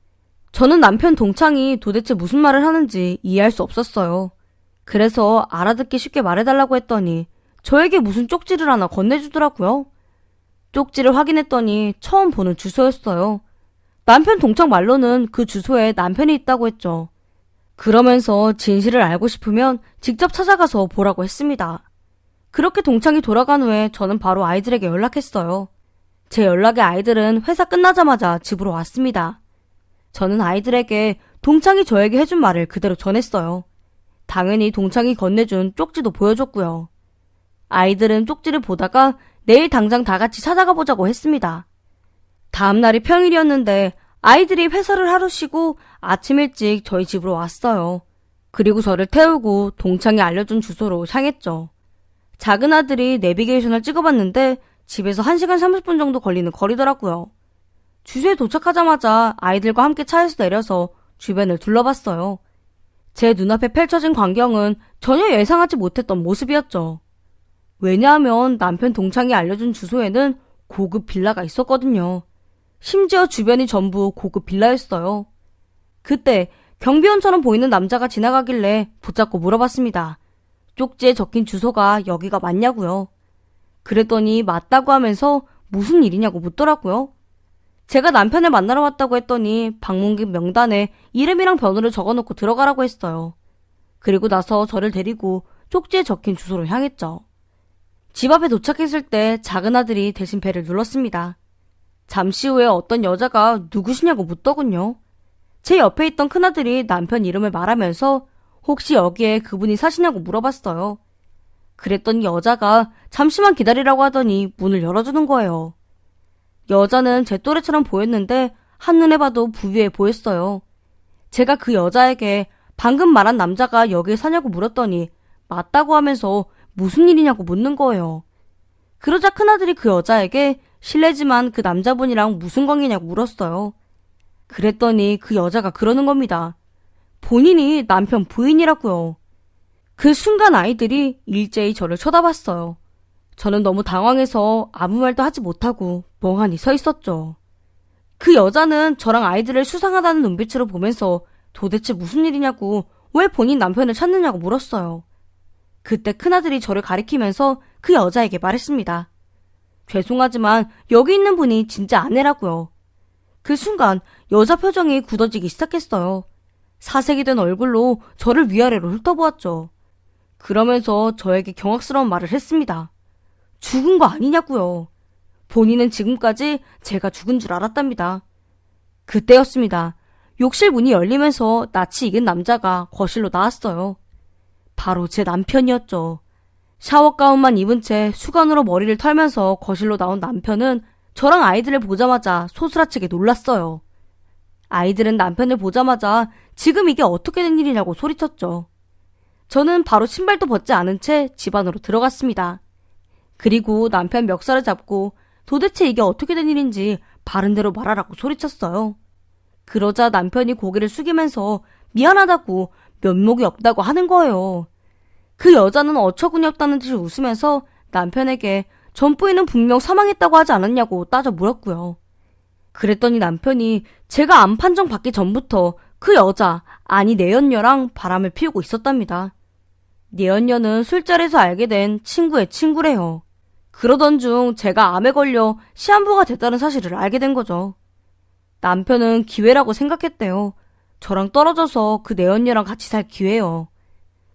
저는 남편 동창이 도대체 무슨 말을 하는지 이해할 수 없었어요. 그래서 알아듣기 쉽게 말해달라고 했더니 저에게 무슨 쪽지를 하나 건네주더라고요. 쪽지를 확인했더니 처음 보는 주소였어요. 남편 동창 말로는 그 주소에 남편이 있다고 했죠. 그러면서 진실을 알고 싶으면 직접 찾아가서 보라고 했습니다. 그렇게 동창이 돌아간 후에 저는 바로 아이들에게 연락했어요. 제 연락에 아이들은 회사 끝나자마자 집으로 왔습니다. 저는 아이들에게 동창이 저에게 해준 말을 그대로 전했어요. 당연히 동창이 건네준 쪽지도 보여줬고요. 아이들은 쪽지를 보다가 내일 당장 다 같이 찾아가 보자고 했습니다. 다음 날이 평일이었는데 아이들이 회사를 하루 쉬고 아침 일찍 저희 집으로 왔어요. 그리고 저를 태우고 동창이 알려준 주소로 향했죠. 작은 아들이 내비게이션을 찍어봤는데 집에서 1시간 30분 정도 걸리는 거리더라고요. 주소에 도착하자마자 아이들과 함께 차에서 내려서 주변을 둘러봤어요. 제 눈앞에 펼쳐진 광경은 전혀 예상하지 못했던 모습이었죠. 왜냐하면 남편 동창이 알려준 주소에는 고급 빌라가 있었거든요. 심지어 주변이 전부 고급 빌라였어요. 그때 경비원처럼 보이는 남자가 지나가길래 붙잡고 물어봤습니다. 쪽지에 적힌 주소가 여기가 맞냐고요. 그랬더니 맞다고 하면서 무슨 일이냐고 묻더라고요. 제가 남편을 만나러 왔다고 했더니 방문객 명단에 이름이랑 번호를 적어놓고 들어가라고 했어요. 그리고 나서 저를 데리고 쪽지에 적힌 주소로 향했죠. 집 앞에 도착했을 때 작은 아들이 대신 배를 눌렀습니다. 잠시 후에 어떤 여자가 누구시냐고 묻더군요. 제 옆에 있던 큰아들이 남편 이름을 말하면서 혹시 여기에 그분이 사시냐고 물어봤어요. 그랬더니 여자가 잠시만 기다리라고 하더니 문을 열어주는 거예요. 여자는 제 또래처럼 보였는데 한눈에 봐도 부유해 보였어요. 제가 그 여자에게 방금 말한 남자가 여기에 사냐고 물었더니 맞다고 하면서 무슨 일이냐고 묻는 거예요. 그러자 큰아들이 그 여자에게 실례지만 그 남자분이랑 무슨 관계냐고 물었어요. 그랬더니 그 여자가 그러는 겁니다. 본인이 남편 부인이라고요. 그 순간 아이들이 일제히 저를 쳐다봤어요. 저는 너무 당황해서 아무 말도 하지 못하고 멍하니 서 있었죠. 그 여자는 저랑 아이들을 수상하다는 눈빛으로 보면서 도대체 무슨 일이냐고 왜 본인 남편을 찾느냐고 물었어요. 그때 큰아들이 저를 가리키면서 그 여자에게 말했습니다. 죄송하지만 여기 있는 분이 진짜 아내라고요. 그 순간 여자 표정이 굳어지기 시작했어요. 사색이 된 얼굴로 저를 위아래로 훑어보았죠. 그러면서 저에게 경악스러운 말을 했습니다. 죽은 거 아니냐고요. 본인은 지금까지 제가 죽은 줄 알았답니다. 그때였습니다. 욕실 문이 열리면서 낯이 익은 남자가 거실로 나왔어요. 바로 제 남편이었죠. 샤워 가운만 입은 채 수건으로 머리를 털면서 거실로 나온 남편은 저랑 아이들을 보자마자 소스라치게 놀랐어요. 아이들은 남편을 보자마자 지금 이게 어떻게 된 일이냐고 소리쳤죠. 저는 바로 신발도 벗지 않은 채 집 안으로 들어갔습니다. 그리고 남편 멱살을 잡고 도대체 이게 어떻게 된 일인지 바른 대로 말하라고 소리쳤어요. 그러자 남편이 고개를 숙이면서 미안하다고 면목이 없다고 하는 거예요. 그 여자는 어처구니 없다는 듯이 웃으면서 남편에게 전 부인은 분명 사망했다고 하지 않았냐고 따져 물었고요. 그랬더니 남편이 제가 암 판정 받기 전부터 그 여자, 아니 내연녀랑 바람을 피우고 있었답니다. 내연녀는 술자리에서 알게 된 친구의 친구래요. 그러던 중 제가 암에 걸려 시한부가 됐다는 사실을 알게 된 거죠. 남편은 기회라고 생각했대요. 저랑 떨어져서 그 내연녀랑 같이 살 기회요.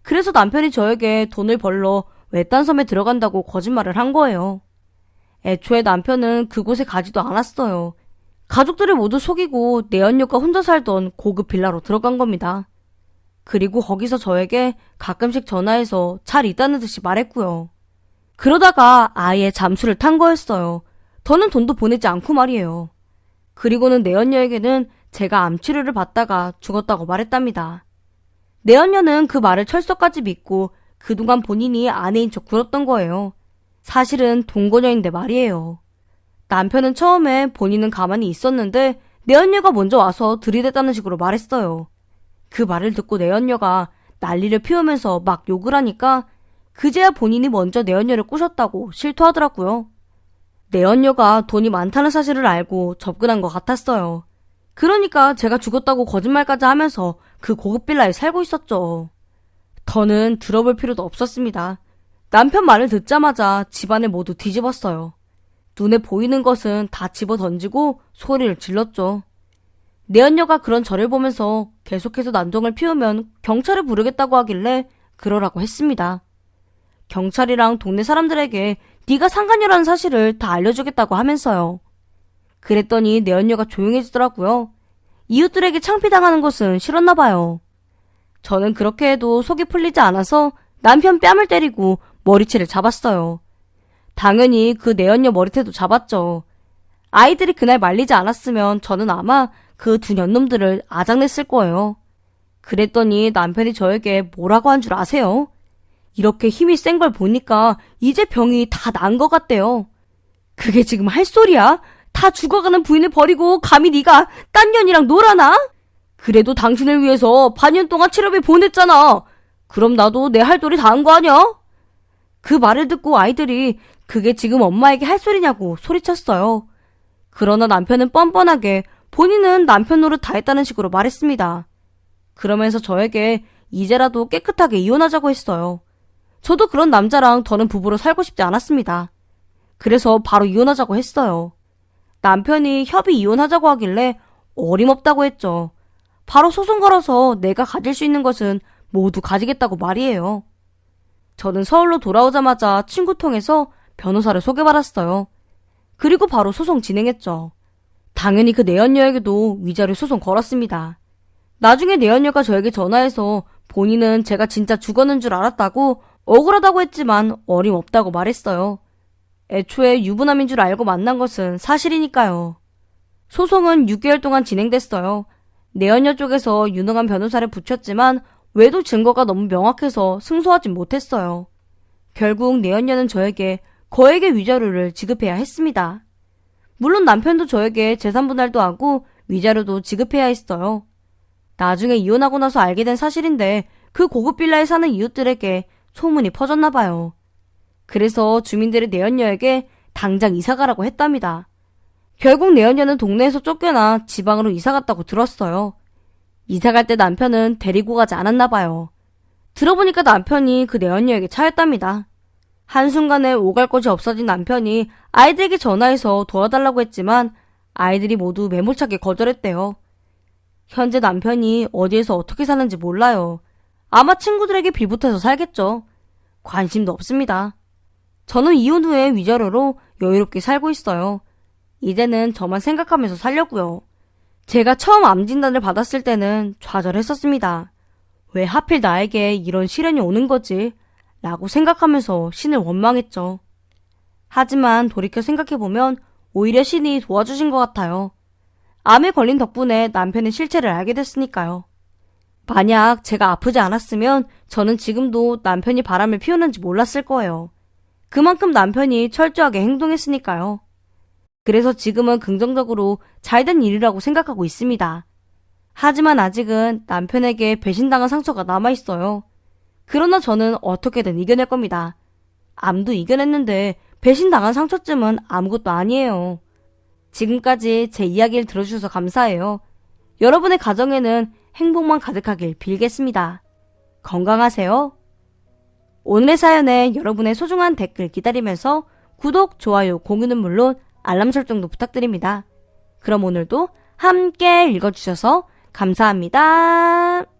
그래서 남편이 저에게 돈을 벌러 외딴 섬에 들어간다고 거짓말을 한 거예요. 애초에 남편은 그곳에 가지도 않았어요. 가족들을 모두 속이고 내연녀가 혼자 살던 고급 빌라로 들어간 겁니다. 그리고 거기서 저에게 가끔씩 전화해서 잘 있다는 듯이 말했고요. 그러다가 아예 잠수를 탄 거였어요. 더는 돈도 보내지 않고 말이에요. 그리고는 내연녀에게는 제가 암치료를 받다가 죽었다고 말했답니다. 내연녀는 그 말을 철석까지 믿고 그동안 본인이 아내인 척 굴었던 거예요. 사실은 동거녀인데 말이에요. 남편은 처음에 본인은 가만히 있었는데 내연녀가 먼저 와서 들이댔다는 식으로 말했어요. 그 말을 듣고 내연녀가 난리를 피우면서 막 욕을 하니까 그제야 본인이 먼저 내연녀를 꼬셨다고 실토하더라고요. 내연녀가 돈이 많다는 사실을 알고 접근한 것 같았어요. 그러니까 제가 죽었다고 거짓말까지 하면서 그 고급 빌라에 살고 있었죠. 더는 들어볼 필요도 없었습니다. 남편 말을 듣자마자 집안을 모두 뒤집었어요. 눈에 보이는 것은 다 집어 던지고 소리를 질렀죠. 내연녀가 그런 저를 보면서 계속해서 난동을 피우면 경찰을 부르겠다고 하길래 그러라고 했습니다. 경찰이랑 동네 사람들에게 네가 상간녀라는 사실을 다 알려주겠다고 하면서요. 그랬더니 내연녀가 조용해지더라고요. 이웃들에게 창피당하는 것은 싫었나 봐요. 저는 그렇게 해도 속이 풀리지 않아서 남편 뺨을 때리고 머리채를 잡았어요. 당연히 그 내연녀 머리채도 잡았죠. 아이들이 그날 말리지 않았으면 저는 아마 그 두 년놈들을 아작냈을 거예요. 그랬더니 남편이 저에게 뭐라고 한 줄 아세요? 이렇게 힘이 센 걸 보니까 이제 병이 다 나은 것 같대요. 그게 지금 할 소리야? 다 죽어가는 부인을 버리고 감히 네가 딴 년이랑 놀아나? 그래도 당신을 위해서 반년 동안 체력비 보냈잖아. 그럼 나도 내 할 도리 다 한 거 아니야? 그 말을 듣고 아이들이 그게 지금 엄마에게 할 소리냐고 소리쳤어요. 그러나 남편은 뻔뻔하게 본인은 남편 노릇 다 했다는 식으로 말했습니다. 그러면서 저에게 이제라도 깨끗하게 이혼하자고 했어요. 저도 그런 남자랑 더는 부부로 살고 싶지 않았습니다. 그래서 바로 이혼하자고 했어요. 남편이 협의 이혼하자고 하길래 어림없다고 했죠. 바로 소송 걸어서 내가 가질 수 있는 것은 모두 가지겠다고 말이에요. 저는 서울로 돌아오자마자 친구 통해서 변호사를 소개받았어요. 그리고 바로 소송 진행했죠. 당연히 그 내연녀에게도 위자료 소송 걸었습니다. 나중에 내연녀가 저에게 전화해서 본인은 제가 진짜 죽었는 줄 알았다고 억울하다고 했지만 어림없다고 말했어요. 애초에 유부남인 줄 알고 만난 것은 사실이니까요. 소송은 6개월 동안 진행됐어요. 내연녀 쪽에서 유능한 변호사를 붙였지만 외도 증거가 너무 명확해서 승소하진 못했어요. 결국 내연녀는 저에게 거액의 위자료를 지급해야 했습니다. 물론 남편도 저에게 재산 분할도 하고 위자료도 지급해야 했어요. 나중에 이혼하고 나서 알게 된 사실인데 그 고급 빌라에 사는 이웃들에게 소문이 퍼졌나 봐요. 그래서 주민들이 내연녀에게 당장 이사가라고 했답니다. 결국 내연녀는 동네에서 쫓겨나 지방으로 이사갔다고 들었어요. 이사갈 때 남편은 데리고 가지 않았나 봐요. 들어보니까 남편이 그 내연녀에게 차였답니다. 한순간에 오갈 곳이 없어진 남편이 아이들에게 전화해서 도와달라고 했지만 아이들이 모두 매몰차게 거절했대요. 현재 남편이 어디에서 어떻게 사는지 몰라요. 아마 친구들에게 빌붙어서 살겠죠. 관심도 없습니다. 저는 이혼 후에 위자료로 여유롭게 살고 있어요. 이제는 저만 생각하면서 살려고요. 제가 처음 암 진단을 받았을 때는 좌절했었습니다. 왜 하필 나에게 이런 시련이 오는 거지? 라고 생각하면서 신을 원망했죠. 하지만 돌이켜 생각해보면 오히려 신이 도와주신 것 같아요. 암에 걸린 덕분에 남편의 실체를 알게 됐으니까요. 만약 제가 아프지 않았으면 저는 지금도 남편이 바람을 피우는지 몰랐을 거예요. 그만큼 남편이 철저하게 행동했으니까요. 그래서 지금은 긍정적으로 잘된 일이라고 생각하고 있습니다. 하지만 아직은 남편에게 배신당한 상처가 남아있어요. 그러나 저는 어떻게든 이겨낼 겁니다. 암도 이겨냈는데 배신당한 상처쯤은 아무것도 아니에요. 지금까지 제 이야기를 들어주셔서 감사해요. 여러분의 가정에는 행복만 가득하길 빌겠습니다. 건강하세요. 오늘의 사연에 여러분의 소중한 댓글 기다리면서 구독, 좋아요, 공유는 물론 알람 설정도 부탁드립니다. 그럼 오늘도 함께 읽어주셔서 감사합니다.